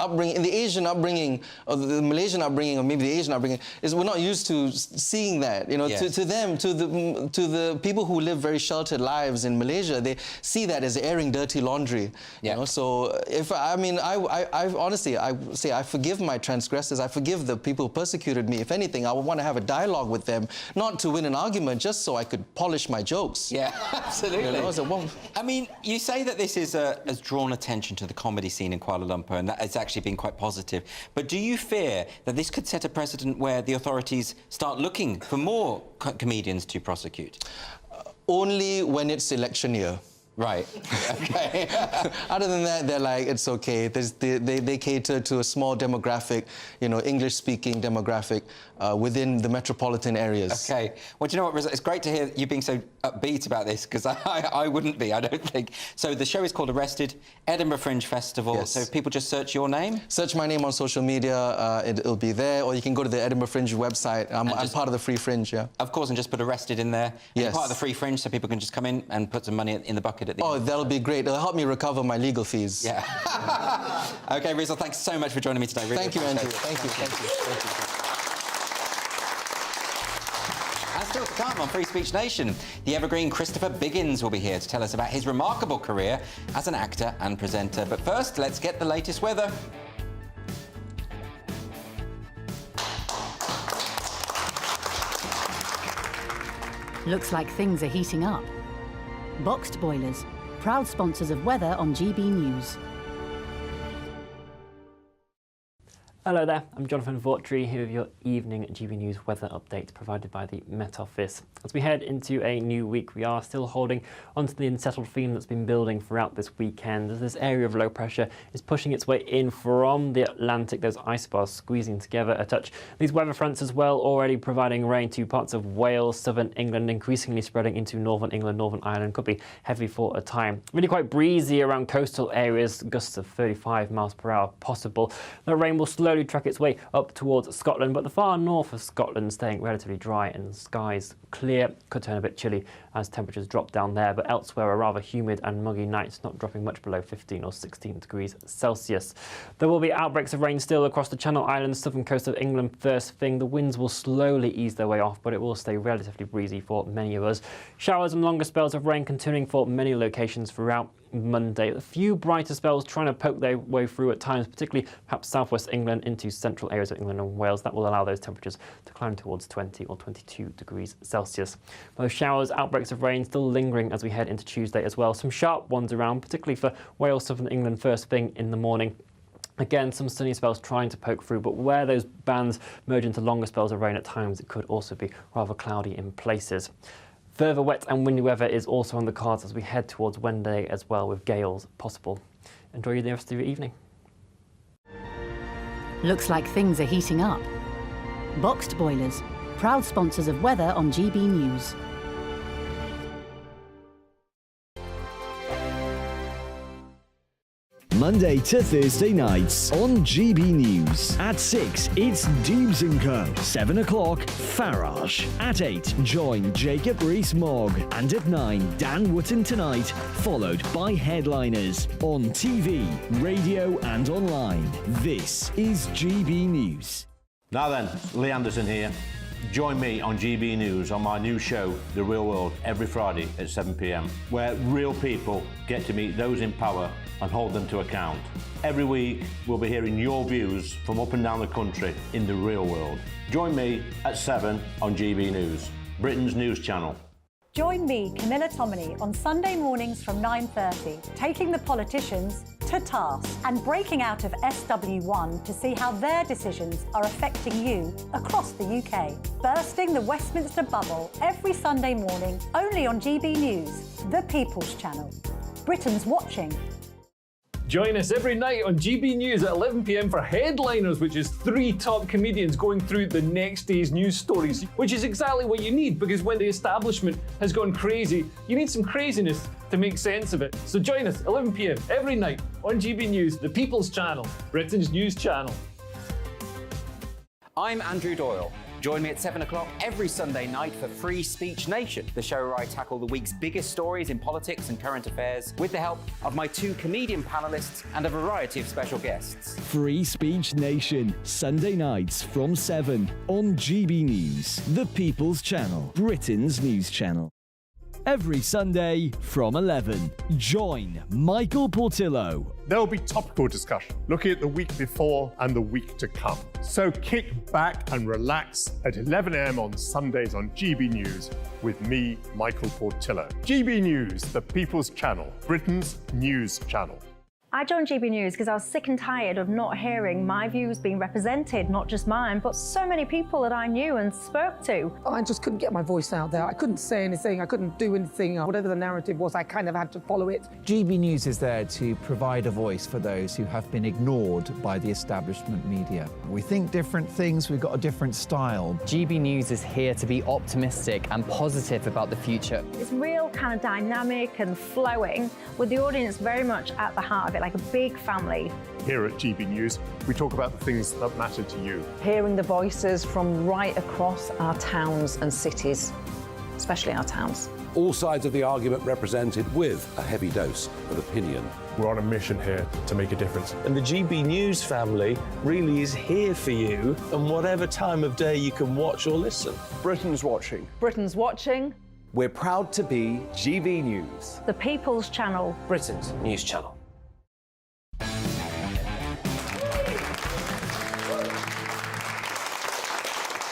Asian upbringing, or the Malaysian upbringing, or maybe the Asian upbringing, is we're not used to seeing that. You know, to them, to the people who live very sheltered lives in Malaysia, they see that as airing dirty laundry. You know, so I honestly, I say I forgive my transgressors. I forgive the people who persecuted me. If anything, I would want to have a dialogue with them, not to win an argument, just so I could polish my jokes. Yeah, absolutely. You know, so, I mean, you say that this has drawn attention to the comedy scene in Kuala Lumpur, and that it's actually been quite positive. But do you fear that this could set a precedent where the authorities start looking for more comedians to prosecute? Only when it's election year. Right. Okay. Other than that, they're like, it's okay. They cater to a small demographic, you know, English-speaking demographic within the metropolitan areas. Okay. Well, do you know what, Rizal? It's great to hear you being so upbeat about this, because I wouldn't be, I don't think. So the show is called Arrested, Edinburgh Fringe Festival. Yes. So if people just search your name? Search my name on social media, it'll be there, or you can go to the Edinburgh Fringe website. I'm part of the Free Fringe, yeah. Of course, and just put Arrested in there. Yes. You're part of the Free Fringe, so people can just come in and put some money in the bucket at the end. Oh, that'll be great. It'll help me recover my legal fees. Yeah. OK, Rizal, thanks so much for joining me today. Really Thank you, Andrew. Thank you. And still to come on Free Speech Nation, the evergreen Christopher Biggins will be here to tell us about his remarkable career as an actor and presenter. But first, let's get the latest weather. Looks like things are heating up. Boxed Boilers, proud sponsors of weather on GB News. Hello there, I'm Jonathan Vautry here with your evening GB News weather update provided by the Met Office. As we head into a new week, we are still holding onto the unsettled theme that's been building throughout this weekend. As this area of low pressure is pushing its way in from the Atlantic, those isobars squeezing together a touch. These weather fronts as well already providing rain to parts of Wales, southern England, increasingly spreading into northern England, Northern Ireland. Could be heavy for a time. Really quite breezy around coastal areas, gusts of 35 miles per hour possible. The rain will slowly slowly track its way up towards Scotland, but the far north of Scotland staying relatively dry and skies clear. Could turn a bit chilly as temperatures drop down there, but elsewhere a rather humid and muggy night, not dropping much below 15 or 16 degrees Celsius. There will be outbreaks of rain still across the Channel Islands, southern coast of England first thing. The winds will slowly ease their way off, but it will stay relatively breezy for many of us. Showers and longer spells of rain continuing for many locations throughout Monday. A few brighter spells trying to poke their way through at times, particularly perhaps southwest England into central areas of England and Wales. That will allow those temperatures to climb towards 20 or 22 degrees Celsius. Those showers, outbreaks of rain still lingering as we head into Tuesday as well. Some sharp ones around, particularly for Wales, southern England first thing in the morning. Again, some sunny spells trying to poke through, but where those bands merge into longer spells of rain at times, it could also be rather cloudy in places. Further wet and windy weather is also on the cards as we head towards Wednesday as well, with gales possible. Enjoy the rest of your evening. Looks like things are heating up. Boxed boilers, proud sponsors of weather on GB News. Monday to Thursday nights on GB News. At 6, it's Dubes & Co. 7 o'clock, Farage. At 8, join Jacob Rees-Mogg. And at 9, Dan Wootton Tonight, followed by headliners on TV, radio and online. This is GB News. Now then, Lee Anderson here. Join me on GB News on my new show, The Real World, every Friday at 7 p.m, where real people get to meet those in power and hold them to account. Every week, we'll be hearing your views from up and down the country in the real world. Join me at 7 on GB News, Britain's news channel. Join me, Camilla Tominey, on Sunday mornings from 9:30, taking the politicians to task and breaking out of SW1 to see how their decisions are affecting you across the UK. Bursting the Westminster bubble every Sunday morning, only on GB News, the People's Channel. Britain's watching. Join us every night on GB News at 11 p.m. for Headliners, which is 3 top comedians going through the next day's news stories, which is exactly what you need, because when the establishment has gone crazy, you need some craziness to make sense of it. So join us 11 p.m. every night on GB News, the People's Channel, Britain's news channel. I'm Andrew Doyle. Join me at 7 o'clock every Sunday night for Free Speech Nation, the show where I tackle the week's biggest stories in politics and current affairs with the help of my 2 comedian panellists and a variety of special guests. Free Speech Nation, Sunday nights from 7 on GB News, the People's Channel, Britain's news channel. Every Sunday from 11, join Michael Portillo. There will be topical discussion, looking at the week before and the week to come. So kick back and relax at 11 a.m. on Sundays on GB News with me, Michael Portillo. GB News, the People's Channel, Britain's news channel. I joined GB News because I was sick and tired of not hearing my views being represented, not just mine, but so many people that I knew and spoke to. I just couldn't get my voice out there. I couldn't say anything. I couldn't do anything. Whatever the narrative was, I kind of had to follow it. GB News is there to provide a voice for those who have been ignored by the establishment media. We think different things. We've got a different style. GB News is here to be optimistic and positive about the future. It's real kind of dynamic and flowing, with the audience very much at the heart of it, like a big family. Here at GB News, we talk about the things that matter to you. Hearing the voices from right across our towns and cities, especially our towns. All sides of the argument represented with a heavy dose of opinion. We're on a mission here to make a difference. And the GB News family really is here for you, and whatever time of day you can watch or listen. Britain's watching. Britain's watching. We're proud to be GB News, the People's Channel, Britain's news channel.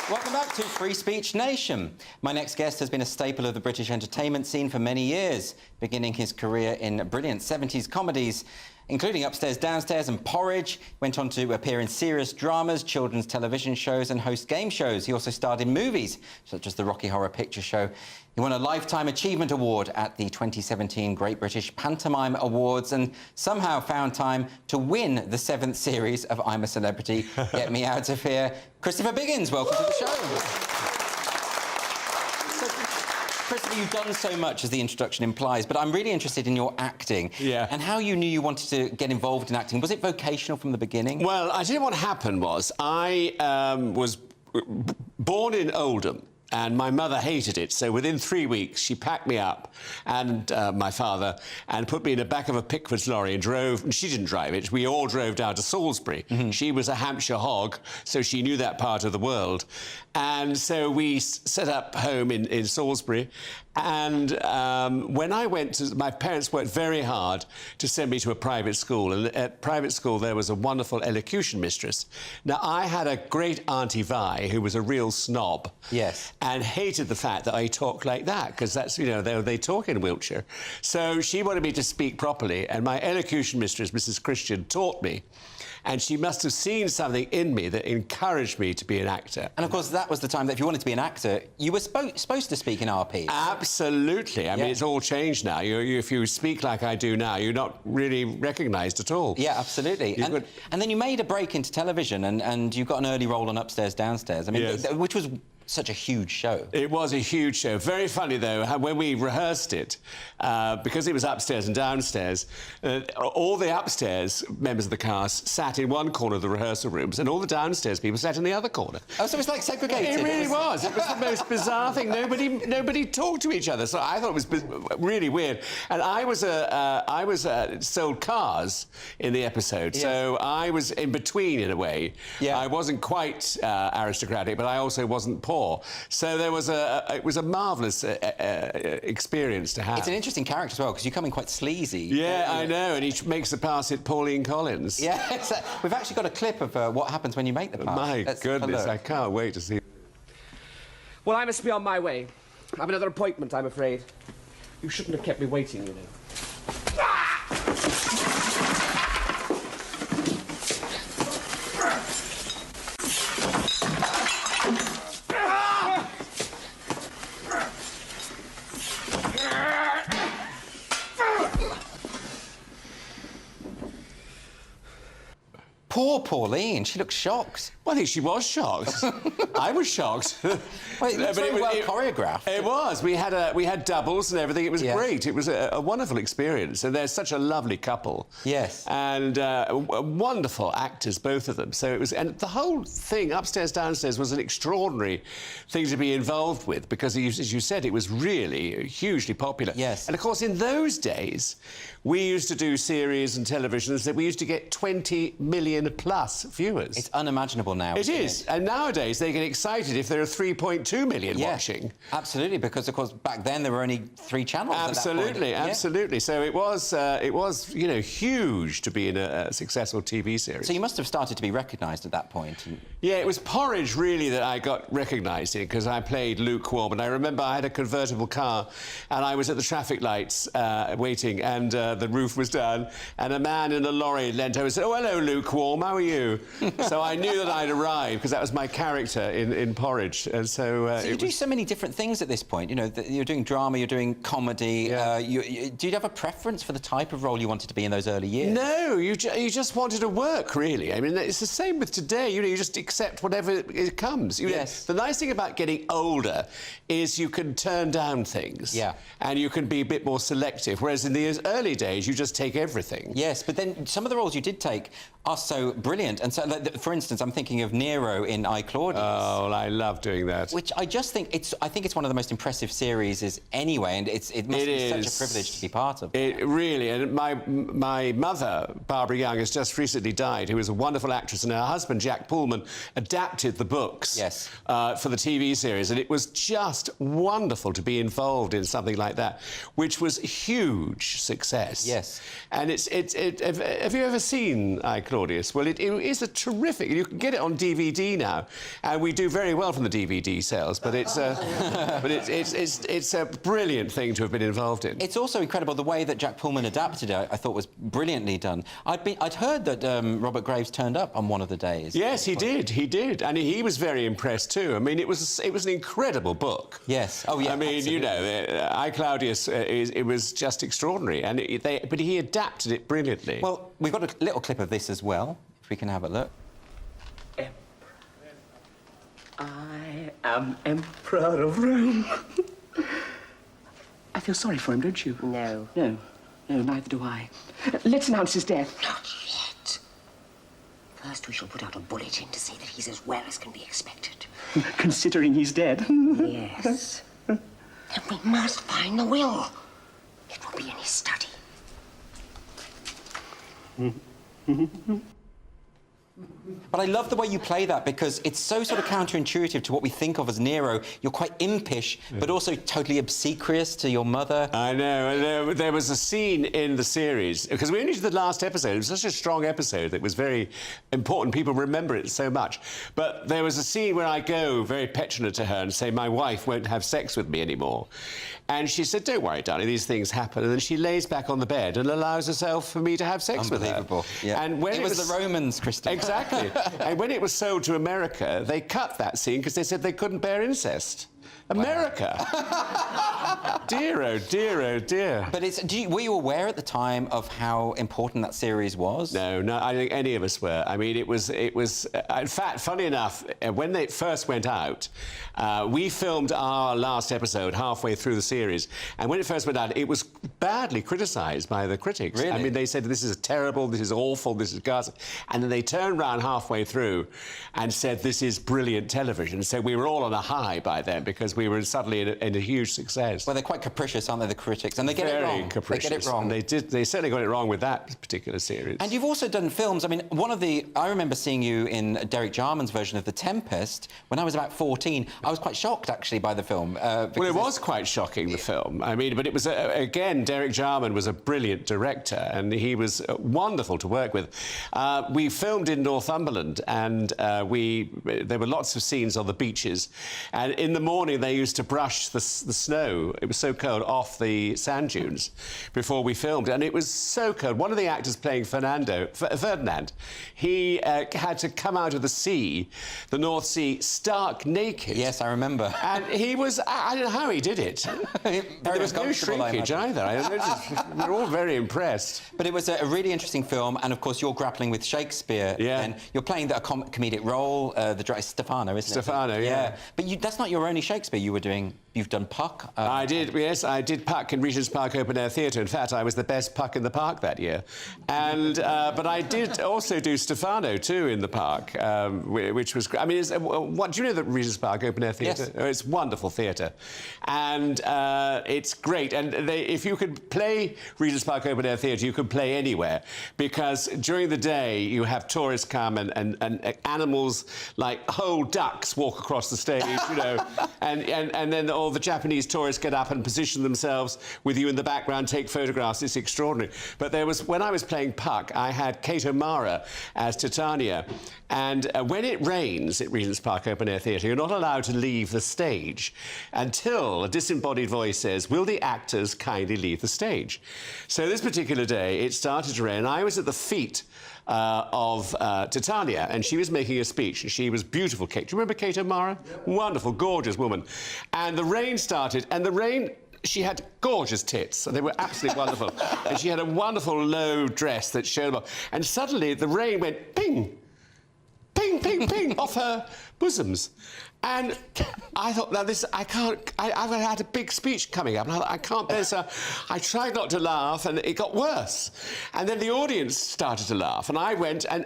Welcome back to Free Speech Nation. My next guest has been a staple of the British entertainment scene for many years, beginning his career in brilliant 70s comedies, including Upstairs, Downstairs and Porridge. Went on to appear in serious dramas, children's television shows and host game shows. He also starred in movies, such as the Rocky Horror Picture Show. He won a Lifetime Achievement Award at the 2017 Great British Pantomime Awards and somehow found time to win the 7th series of I'm a Celebrity, Get Me Out of Here. Christopher Biggins, welcome to the show. Christopher, you've done so much, as the introduction implies, but I'm really interested in your acting. Yeah. And how you knew you wanted to get involved in acting. Was it vocational from the beginning? Well, I tell you what happened was I was born in Oldham. And my mother hated it, so within 3 weeks she packed me up and my father and put me in the back of a Pickford's lorry and drove. And she didn't drive it. We all drove down to Salisbury. She was a Hampshire hog, so she knew that part of the world. And so we set up home in Salisbury. And when I went to... My parents worked very hard to send me to a private school. And at private school, there was a wonderful elocution mistress. Now, I had a great Auntie Vi, who was a real snob. Yes. And hated the fact that I talked like that, because that's, you know, they talk in Wiltshire. So she wanted me to speak properly. And my elocution mistress, Mrs. Christian, taught me. And she must have seen something in me that encouraged me to be an actor. And, of course, that was the time that if you wanted to be an actor, you were supposed to speak in RP. Absolutely. I mean, it's all changed now. If you speak like I do now, you're not really recognised at all. Yeah, absolutely. And then you made a break into television and you got an early role on Upstairs, Downstairs. I mean, Yes. which was such a huge show. It was a huge show. Very funny, though, how when we rehearsed it, because it was upstairs and downstairs, all the upstairs members of the cast sat in one corner of the rehearsal rooms and all the downstairs people sat in the other corner. Oh, so it was like segregated? It really was. It was the most bizarre thing. Nobody talked to each other, so I thought it was really weird. And I was sold cars in the episode, so I was in between, in a way. Yeah. I wasn't quite aristocratic, but I also wasn't poor. So there was it was a marvellous experience to have. It's an interesting character as well, because you come in quite sleazy. Yeah, I know, and he makes the pass at Pauline Collins. Yeah, we've actually got a clip of what happens when you make the pass. My goodness, I can't wait to see it. Well, I must be on my way. I have another appointment, I'm afraid. You shouldn't have kept me waiting, you know. Poor Pauline, she looks shocked. Well, I think she was shocked. I was shocked. Well, it looks very well choreographed. It was. We had doubles and everything. It was great. It was a wonderful experience. And they're such a lovely couple. Yes. And wonderful actors, both of them. So it was, and the whole thing, Upstairs, Downstairs, was an extraordinary thing to be involved with because, as you said, it was really hugely popular. Yes. And of course, in those days, we used to do series and televisions that we used to get 20 million plus viewers. It's unimaginable now. It is. And nowadays they get excited if there are 3.2 million watching. Absolutely, because of course back then there were only 3 channels. Absolutely, at that point. absolutely. So it was, you know, huge to be in a successful TV series. So you must have started to be recognised at that point. Yeah, it was Porridge really that I got recognised in because I played lukewarm, and I remember I had a convertible car and I was at the traffic lights waiting, and the roof was down, and a man in a lorry leant over and said, "Oh, hello, lukewarm, how are you?" So I knew that I'd arrived because that was my character in Porridge, and so you do so many different things at this point. You know, you're doing drama, you're doing comedy. Do you have a preference for the type of role you wanted to be in those early years? No, you just wanted to work, really. I mean, it's the same with today. You know, you just accept whatever it comes. Yes. The nice thing about getting older is you can turn down things. Yeah. And you can be a bit more selective, whereas in the early days, you just take everything. Yes, but then some of the roles you did take are so brilliant. And so, for instance, I'm thinking of Nero in I, Claudius. Oh, I love doing that. Which I just think I think it's one of the most impressive series anyway, and it must be such a privilege to be part of. It really, and my mother, Barbie Young, has just recently died, who was a wonderful actress, and her husband, Jack Pullman, adapted the books for the TV series, and it was just wonderful to be involved in something like that, which was huge success. Yes. And have you ever seen I, Claudius? Well, it is a terrific... You can get it on DVD now, and we do very well from the DVD sales, but it's a brilliant thing to have been involved in. It's also incredible the way that Jack Pullman adapted it. I thought was brilliantly done. I'd heard that Robert Graves turned up on one of the days. Yes, he did, and he was very impressed too. I mean, it was an incredible book. Yes. Oh yeah. I mean, absolutely. you know, I, Claudius, it was just extraordinary, and but he adapted it brilliantly. Well, we've got a little clip of this as well, if we can have a look. I am Emperor of Rome. I feel sorry for him, don't you? No. No. No, neither do I. Let's announce his death. Not yet. First, we shall put out a bulletin to say that he's as well as can be expected. Considering he's dead. Yes. And we must find the will. It will be in his study. But I love the way you play that because it's so sort of counterintuitive to what we think of as Nero. You're quite impish, but also totally obsequious to your mother. I know. There was a scene in the series, because we only did the last episode. It was such a strong episode that it was very important. People remember it so much. But there was a scene where I go very petulant to her and say, my wife won't have sex with me anymore. And she said, don't worry, darling, these things happen. And then she lays back on the bed and allows herself for me to have sex with her. Unbelievable. Yeah. And when it was the Romans, Christopher. Exactly. And when it was sold to America, they cut that scene because they said they couldn't bear incest. America. Dear, oh dear, oh dear. But were you aware at the time of how important that series was? No, I don't think any of us were. I mean, it was. In fact, funny enough, when they first went out, we filmed our last episode halfway through the series, and when it first went out, it was badly criticised by the critics. Really? I mean, they said this is terrible, this is awful, this is ghastly, and then they turned around halfway through and said this is brilliant television. So we were all on a high by then because we were suddenly in a huge success. Well, they're quite capricious, aren't they, the critics? And they get it wrong. Very capricious. They get it wrong. And they certainly got it wrong with that particular series. And you've also done films. I mean, I remember seeing you in Derek Jarman's version of The Tempest when I was about 14. I was quite shocked, actually, by the film. Well, it was quite shocking, the film. I mean, but it was, again, Derek Jarman was a brilliant director, and he was wonderful to work with. We filmed in Northumberland, and there were lots of scenes on the beaches. And in the morning, they used to brush the snow, it was so cold, off the sand dunes before we filmed. And it was so cold. One of the actors playing Ferdinand, he had to come out of the sea, the North Sea, stark naked. Yes, I remember. And he was, I don't know how he did it. There was no shrinkage either. We were all very impressed. But it was a really interesting film, and of course you're grappling with Shakespeare. Yeah. And you're playing a comedic role, the director Stefano, isn't it? Stefano, yeah. But that's not your only Shakespeare. You've done Puck. I did, yes, I did Puck in Regent's Park Open Air Theatre. In fact, I was the best Puck in the park that year. And but I did also do Stefano too in the park, which was great. I mean, what do you know the Regent's Park Open Air Theatre? Yes. Oh, it's wonderful theatre, and it's great. And if you could play Regent's Park Open Air Theatre, you could play anywhere, because during the day you have tourists come and animals like whole ducks walk across the stage, you know, and then all the Japanese tourists get up and position themselves with you in the background, take photographs. It's extraordinary. But when I was playing Puck, I had Kate O'Mara as Titania, and when it rains at Regent's Park Open Air Theatre, you're not allowed to leave the stage until a disembodied voice says, will the actors kindly leave the stage? So this particular day, it started to rain. I was at the feet of Titania, and she was making a speech, and she was beautiful, Kate. Do you remember Kate O'Mara? Yep. Wonderful, gorgeous woman. And the rain started, and the rain... She had gorgeous tits, and they were absolutely wonderful. And she had a wonderful low dress that showed up. And suddenly the rain went ping, ping, ping, ping off her bosoms. And I thought, now this, I had a big speech coming up, and I thought, I can't bear this. I tried not to laugh, and it got worse. And then the audience started to laugh, and I went, and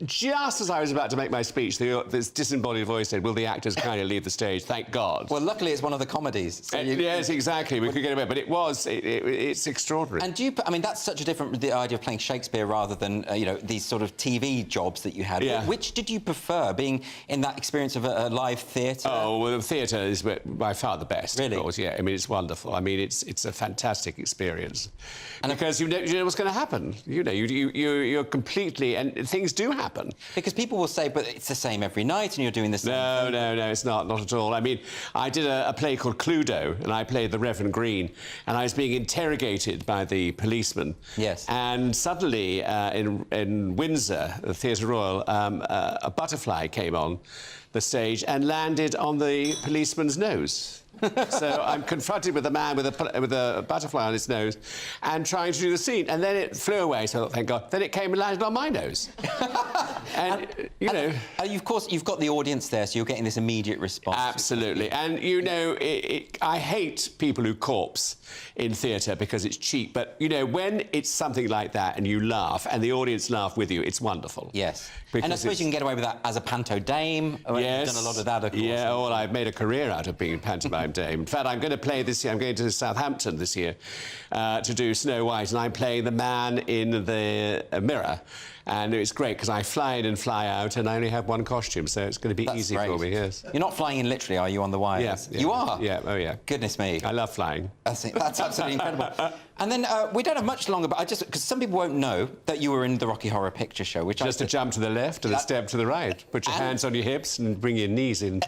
just as I was about to make my speech, this disembodied voice said, will the actors kindly leave the stage? Thank God. Well, luckily it's one of the comedies. So yes, exactly, we could get away, but it's extraordinary. And I mean, that's such a different, the idea of playing Shakespeare rather than, you know, these sort of TV jobs that you had. Yeah. Which did you prefer, being in that experience of a live theatre? Oh, well, the theatre is by far the best, really? Of course, yeah. I mean, it's wonderful. I mean, it's a fantastic experience. And because you know what's going to happen. You know, you're completely... And things do happen. Because people will say, but it's the same every night and you're doing the same thing. No, it's not at all. I mean, I did a play called Cluedo, and I played the Reverend Green, and I was being interrogated by the policeman. Yes. And suddenly, in Windsor, the Theatre Royal, a butterfly came on the stage and landed on the policeman's nose. So I'm confronted with a man with a butterfly on his nose and trying to do the scene. And then it flew away, so I thought, thank God. Then it came and landed on my nose. And, you know... of course, you've got the audience there, so you're getting this immediate response. Absolutely. And, you know, I hate people who corpse in theatre because it's cheap. But, you know, when it's something like that and you laugh and the audience laugh with you, it's wonderful. Yes. Because and I suppose you can get away with that as a panto dame. Yes. You've done a lot of that, of course. Yeah, well, I've made a career out of being a pantomime dame. In fact, I'm going to play this year. I'm going to Southampton this year to do Snow White, and I'm playing the man in the mirror. And it's great because I fly in and fly out, and I only have one costume, so it's going to be easy for me, yes. You're not flying in literally, are you, on the wires? Yes. Yeah, you are? Yeah, oh yeah. Goodness me. I love flying. That's absolutely incredible. And then we don't have much longer, but because some people won't know that you were in the Rocky Horror Picture Show, which just a jump to the left and a step to the right. Put your hands on your hips and bring your knees in.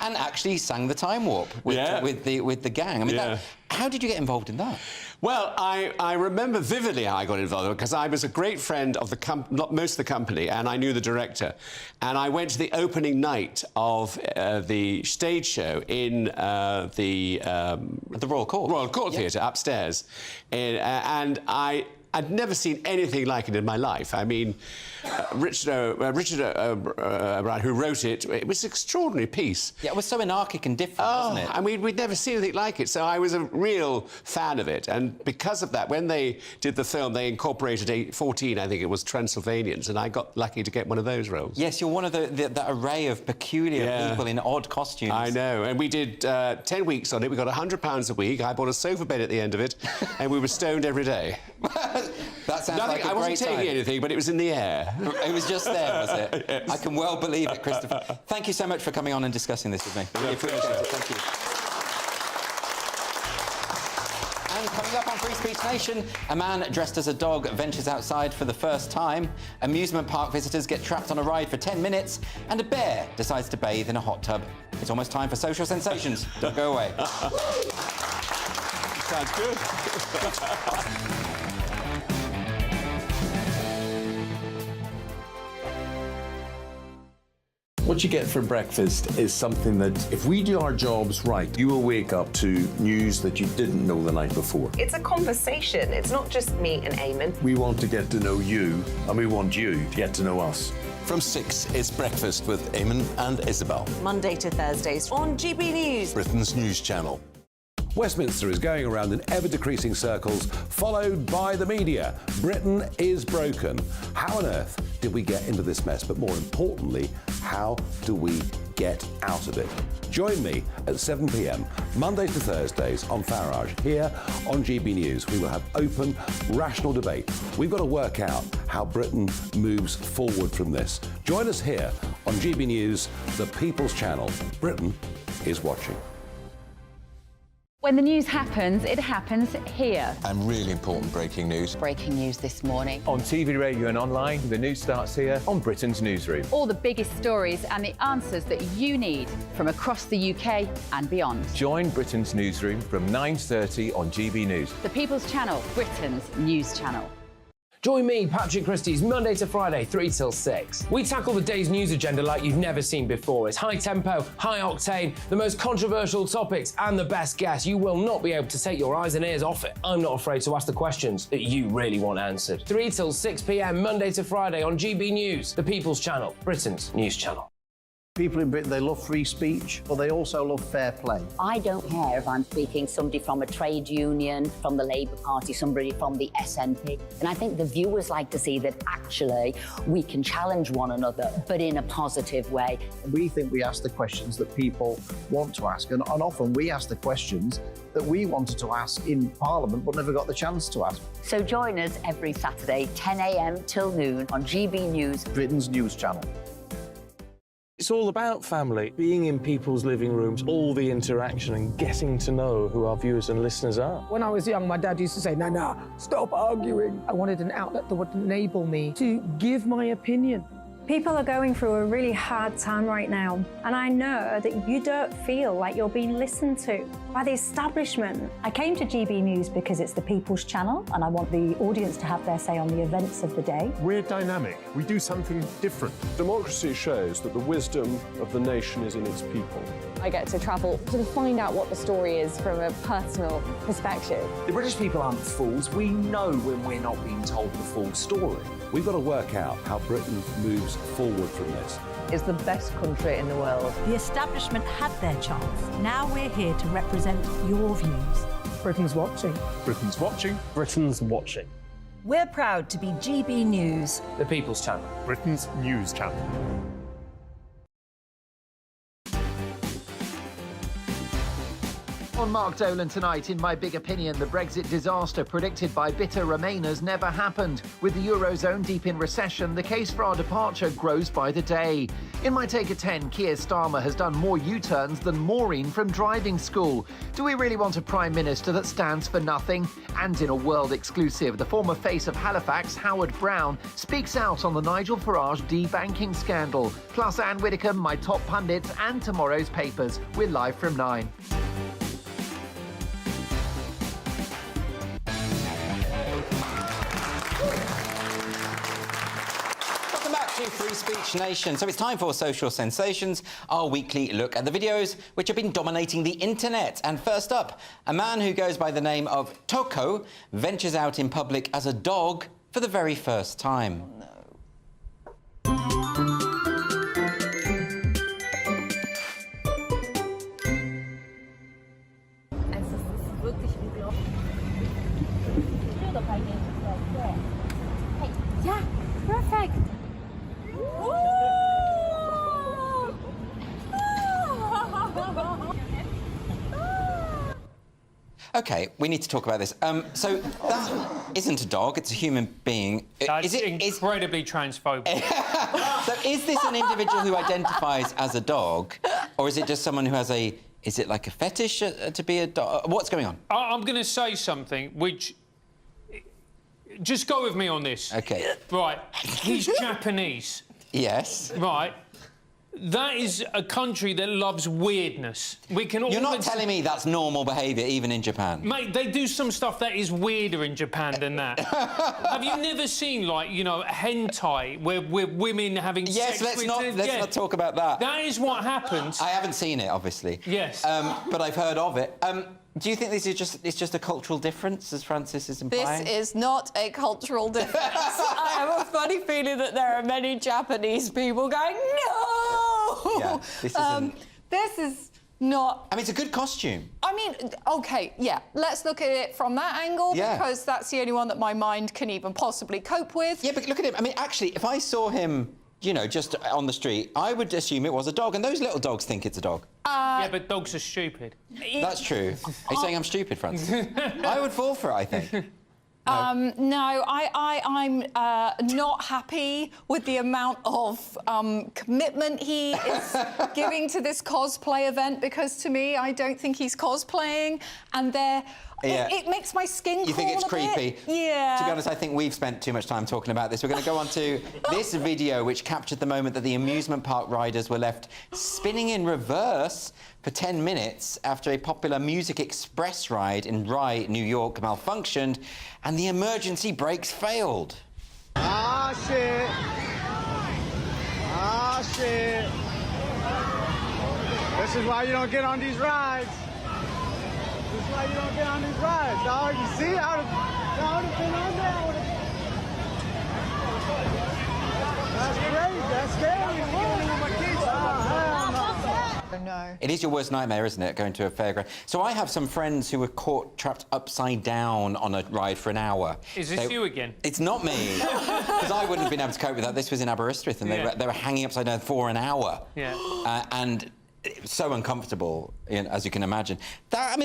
And actually sang the Time Warp with the gang. I mean, how did you get involved in that? Well, I remember vividly how I got involved because I was a great friend of most of the company, and I knew the director. And I went to the opening night of the stage show in the Royal Court. Royal Court Theatre upstairs, and I'd never seen anything like it in my life. I mean, Richard O'Brien, who wrote it, it was an extraordinary piece. Yeah, it was so anarchic and different, wasn't it? I mean, we'd never seen anything like it, so I was a real fan of it. And because of that, when they did the film, they incorporated 14, I think it was, Transylvanians, and I got lucky to get one of those roles. Yes, you're one of that array of peculiar people in odd costumes. I know, and we did 10 weeks on it. We got £100 a week. I bought a sofa bed at the end of it, and we were stoned every day. That sounds like a great time. I wasn't taking anything, but it was in the air. It was just there, was it? Yes. I can well believe it, Christopher. Thank you so much for coming on and discussing this with me. Really appreciate it. Thank you. And coming up on Free Speech Nation, a man dressed as a dog ventures outside for the first time, amusement park visitors get trapped on a ride for 10 minutes, and a bear decides to bathe in a hot tub. It's almost time for social sensations. Don't go away. Sounds good. What you get for breakfast is something that, if we do our jobs right, you will wake up to news that you didn't know the night before. It's a conversation. It's not just me and Eamon. We want to get to know you, and we want you to get to know us. From 6, it's Breakfast with Eamon and Isabel. Monday to Thursdays on GB News, Britain's news channel. Westminster is going around in ever-decreasing circles, followed by the media. Britain is broken. How on earth did we get into this mess? But more importantly, how do we get out of it? Join me at 7 p.m, Mondays to Thursdays on Farage. Here on GB News, we will have open, rational debate. We've got to work out how Britain moves forward from this. Join us here on GB News, the People's Channel. Britain is watching. When the news happens, it happens here. And really important breaking news. Breaking news this morning. On TV, radio and online, the news starts here on Britain's Newsroom. All the biggest stories and the answers that you need from across the UK and beyond. Join Britain's Newsroom from 9:30 on GB News. The People's Channel, Britain's news channel. Join me, Patrick Christie's, Monday to Friday, 3 till 6. We tackle the day's news agenda like you've never seen before. It's high tempo, high octane, the most controversial topics, and the best guests. You will not be able to take your eyes and ears off it. I'm not afraid to ask the questions that you really want answered. 3 till 6 p.m, Monday to Friday on GB News, the People's Channel, Britain's news channel. People in Britain, they love free speech, but they also love fair play. I don't care if I'm speaking somebody from a trade union, from the Labour Party, somebody from the SNP. And I think the viewers like to see that actually we can challenge one another, but in a positive way. We think we ask the questions that people want to ask, and often we ask the questions that we wanted to ask in Parliament but never got the chance to ask. So join us every Saturday, 10 a.m. till noon on GB News, Britain's news channel. It's all about family, being in people's living rooms, all the interaction and getting to know who our viewers and listeners are. When I was young, my dad used to say, no, stop arguing. I wanted an outlet that would enable me to give my opinion. People are going through a really hard time right now, and I know that you don't feel like you're being listened to. by the establishment. I came to GB News because it's the people's channel and I want the audience to have their say on the events of the day. We're dynamic. We do something different. Democracy shows that the wisdom of the nation is in its people. I get to travel to find out what the story is from a personal perspective. The British people aren't fools. We know when we're not being told the full story. We've got to work out how Britain moves forward from this. It's the best country in the world. The establishment had their chance. Now we're here to represent your views. Britain's watching. Britain's watching. Britain's watching. We're proud to be GB News. The People's Channel. Britain's news channel. On Mark Dolan tonight, in My Big Opinion, the Brexit disaster predicted by bitter Remainers never happened. With the Eurozone deep in recession, the case for our departure grows by the day. In My Take at 10, Keir Starmer has done more U-turns than Maureen from driving school. Do we really want a Prime Minister that stands for nothing? And in a world exclusive, the former face of Halifax, Howard Brown, speaks out on the Nigel Farage debanking scandal. Plus Anne Widdecombe, my top pundits, and tomorrow's papers. We're live from 9. Free Speech Nation. So it's time for Social Sensations, our weekly look at the videos which have been dominating the internet. And first up, a man who goes by the name of Toko ventures out in public as a dog for the very first time. Ja, perfect. OK, we need to talk about this. So that isn't a dog, it's a human being. That's incredibly transphobic. So is this an individual who identifies as a dog, or is it just someone who has a... Is it like a fetish to be a dog? What's going on? I'm going to say something which... Just go with me on this. OK. Right, he's Japanese. Yes. Right. That is a country that loves weirdness. We can all... You're not telling me that's normal behaviour, even in Japan? Mate, they do some stuff that is weirder in Japan than that. Have you never seen, like, you know, hentai, where women having sex with... Yes, let's not talk about that. That is what happens. I haven't seen it, obviously. Yes. But I've heard of it. Do you think this is just a cultural difference, as Francis is implying? This is not a cultural difference. I have a funny feeling that there are many Japanese people going, no! Yeah, this isn't... This is not... I mean, it's a good costume. I mean, OK, yeah, let's look at it from that angle, because that's the only one that my mind can even possibly cope with. Yeah, but look at him. I mean, actually, if I saw him, you know, just on the street, I would assume it was a dog, and those little dogs think it's a dog. Yeah, but dogs are stupid. That's true. Are you saying I'm stupid, Francis? I would fall for it, I think. No, I'm not happy with the amount of commitment he is giving to this cosplay event, because to me, I don't think he's cosplaying, and it makes my skin crawl. You think it's a bit. creepy? Yeah. To be honest, I think we've spent too much time talking about this. We're going to go on to this video, which captured the moment that the amusement park riders were left spinning in reverse for 10 minutes after a popular Music Express ride in Rye, New York, malfunctioned and the emergency brakes failed. Ah, shit. Ah, shit. This is why you don't get on these rides. This is why you don't get on these rides, dog. You see? I would have been on there. That's great. That's scary. With my kids. No. It is your worst nightmare, isn't it, going to a fairground? So I have some friends who were caught trapped upside down on a ride for an hour. Is this you again? It's not me, because I wouldn't have been able to cope with that. This was in Aberystwyth, and they were hanging upside down for an hour. Yeah. And it was so uncomfortable, as you can imagine. That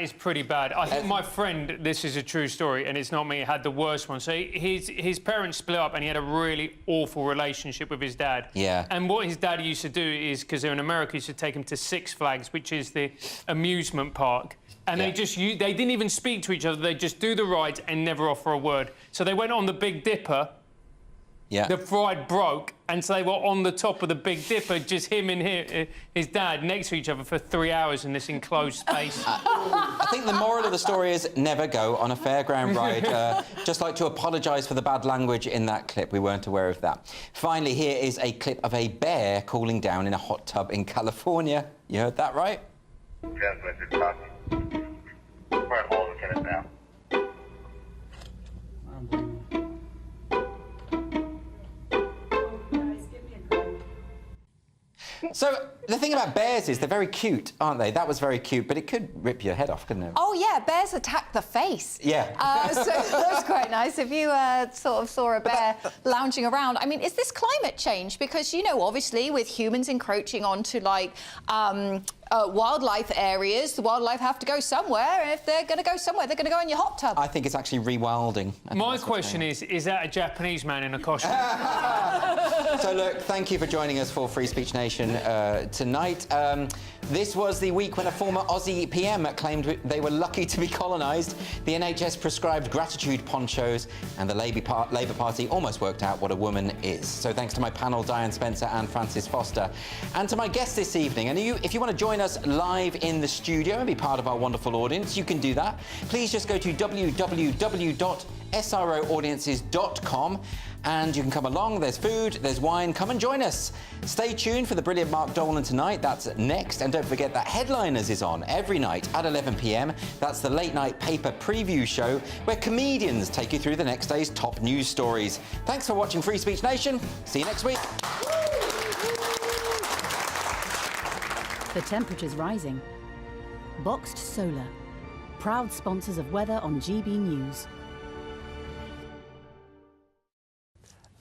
is pretty bad. I think my friend, this is a true story, and it's not me, had the worst one. So his parents split up, and he had a really awful relationship with his dad. Yeah. And what his dad used to do is, because they're in America, he used to take him to Six Flags, which is the amusement park. And they didn't even speak to each other. They just do the rides and never offer a word. So they went on the Big Dipper, Yeah. The ride broke, and so they were on the top of the Big Dipper, just him and his dad next to each other for 3 hours in this enclosed space. I think the moral of the story is never go on a fairground ride. Just like to apologise for the bad language in that clip. We weren't aware of that. Finally, here is a clip of a bear cooling down in a hot tub in California. You heard that right? So the thing about bears is they're very cute, aren't they? That was very cute, but it could rip your head off, couldn't it? Oh, yeah, bears attack the face. Yeah. So that's quite nice. If you sort of saw a bear lounging around. I mean, is this climate change? Because, you know, obviously with humans encroaching onto, like, wildlife areas, the wildlife have to go somewhere, and if they're going to go somewhere, they're going to go in your hot tub. I think it's actually rewilding. My question is that a Japanese man in a costume? So, look, thank you for joining us for Free Speech Nation tonight. This was the week when a former Aussie PM claimed they were lucky to be colonised. The NHS prescribed gratitude ponchos, and the Labour Party almost worked out what a woman is. So thanks to my panel, Diane Spencer and Francis Foster, and to my guests this evening. And if you want to join us live in the studio and be part of our wonderful audience, you can do that. Please just go to www.sroaudiences.com and you can come along. There's food, there's wine. Come and join us. Stay tuned for the brilliant Mark Dolan tonight. That's next. And don't forget that Headliners is on every night at 11 p.m. That's the late night paper preview show where comedians take you through the next day's top news stories. Thanks for watching Free Speech Nation. See you next week. The temperature's rising. Boxed Solar, proud sponsors of weather on GB News.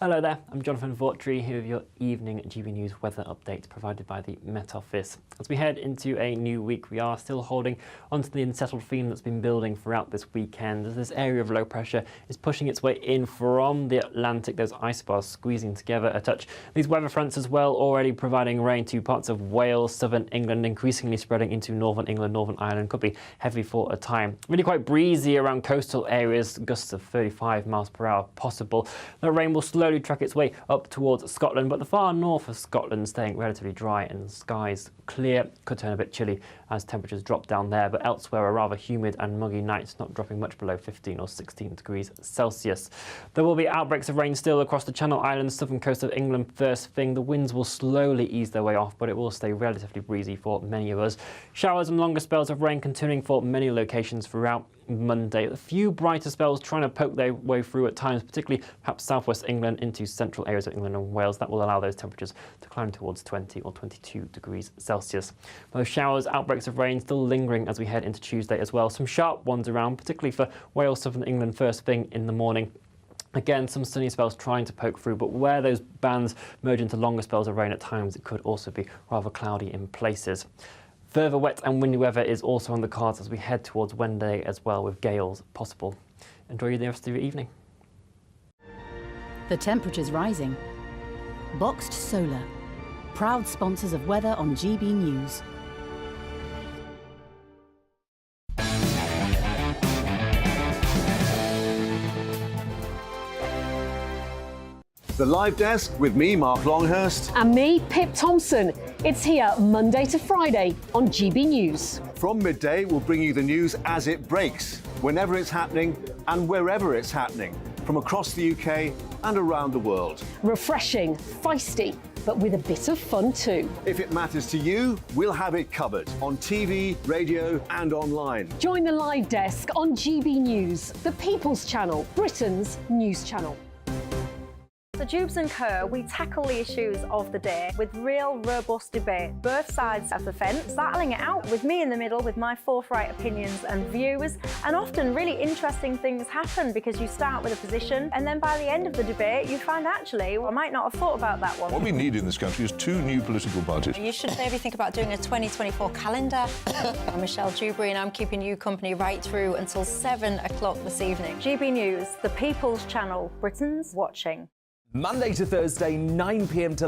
Hello there, I'm Jonathan Vautry here with your evening GB News weather update provided by the Met Office. As we head into a new week, we are still holding onto the unsettled theme that's been building throughout this weekend. As this area of low pressure is pushing its way in from the Atlantic, those isobars squeezing together a touch. These weather fronts as well already providing rain to parts of Wales, southern England, increasingly spreading into northern England, Northern Ireland. Could be heavy for a time. Really quite breezy around coastal areas, gusts of 35 miles per hour possible. The rain will slowly track its way up towards Scotland, but the far north of Scotland staying relatively dry and skies clear. Could turn a bit chilly as temperatures drop down there, but elsewhere a rather humid and muggy night, not dropping much below 15 or 16 degrees Celsius. There will be outbreaks of rain still across the Channel Islands, southern coast of England first thing. The winds will slowly ease their way off, but it will stay relatively breezy for many of us. Showers and longer spells of rain continuing for many locations throughout Monday. A few brighter spells trying to poke their way through at times, particularly perhaps southwest England into central areas of England and Wales. That will allow those temperatures to climb towards 20 or 22 degrees Celsius. Those showers, outbreaks of rain still lingering as we head into Tuesday as well. Some sharp ones around, particularly for Wales, southern England first thing in the morning. Again, some sunny spells trying to poke through, but where those bands merge into longer spells of rain at times, it could also be rather cloudy in places. Further wet and windy weather is also on the cards as we head towards Wednesday as well, with gales possible. Enjoy the rest of your evening. The temperature's rising. Boxed Solar, proud sponsors of weather on GB News. The Live Desk with me, Mark Longhurst. And me, Pip Thompson. It's here Monday to Friday on GB News. From midday, we'll bring you the news as it breaks, whenever it's happening and wherever it's happening, from across the UK and around the world. Refreshing, feisty, but with a bit of fun too. If it matters to you, we'll have it covered on TV, radio and online. Join the Live Desk on GB News, the People's Channel, Britain's news channel. So Jubes and Kerr, we tackle the issues of the day with real robust debate, both sides of the fence, battling it out with me in the middle with my forthright opinions and views. And often really interesting things happen because you start with a position and then by the end of the debate you find actually, well, I might not have thought about that one. What we need in this country is 2 new political parties. You should maybe think about doing a 2024 calendar. I'm Michelle Dewberry and I'm keeping you company right through until 7 o'clock this evening. GB News, the People's Channel, Britain's watching. Monday to Thursday, 9 p.m. till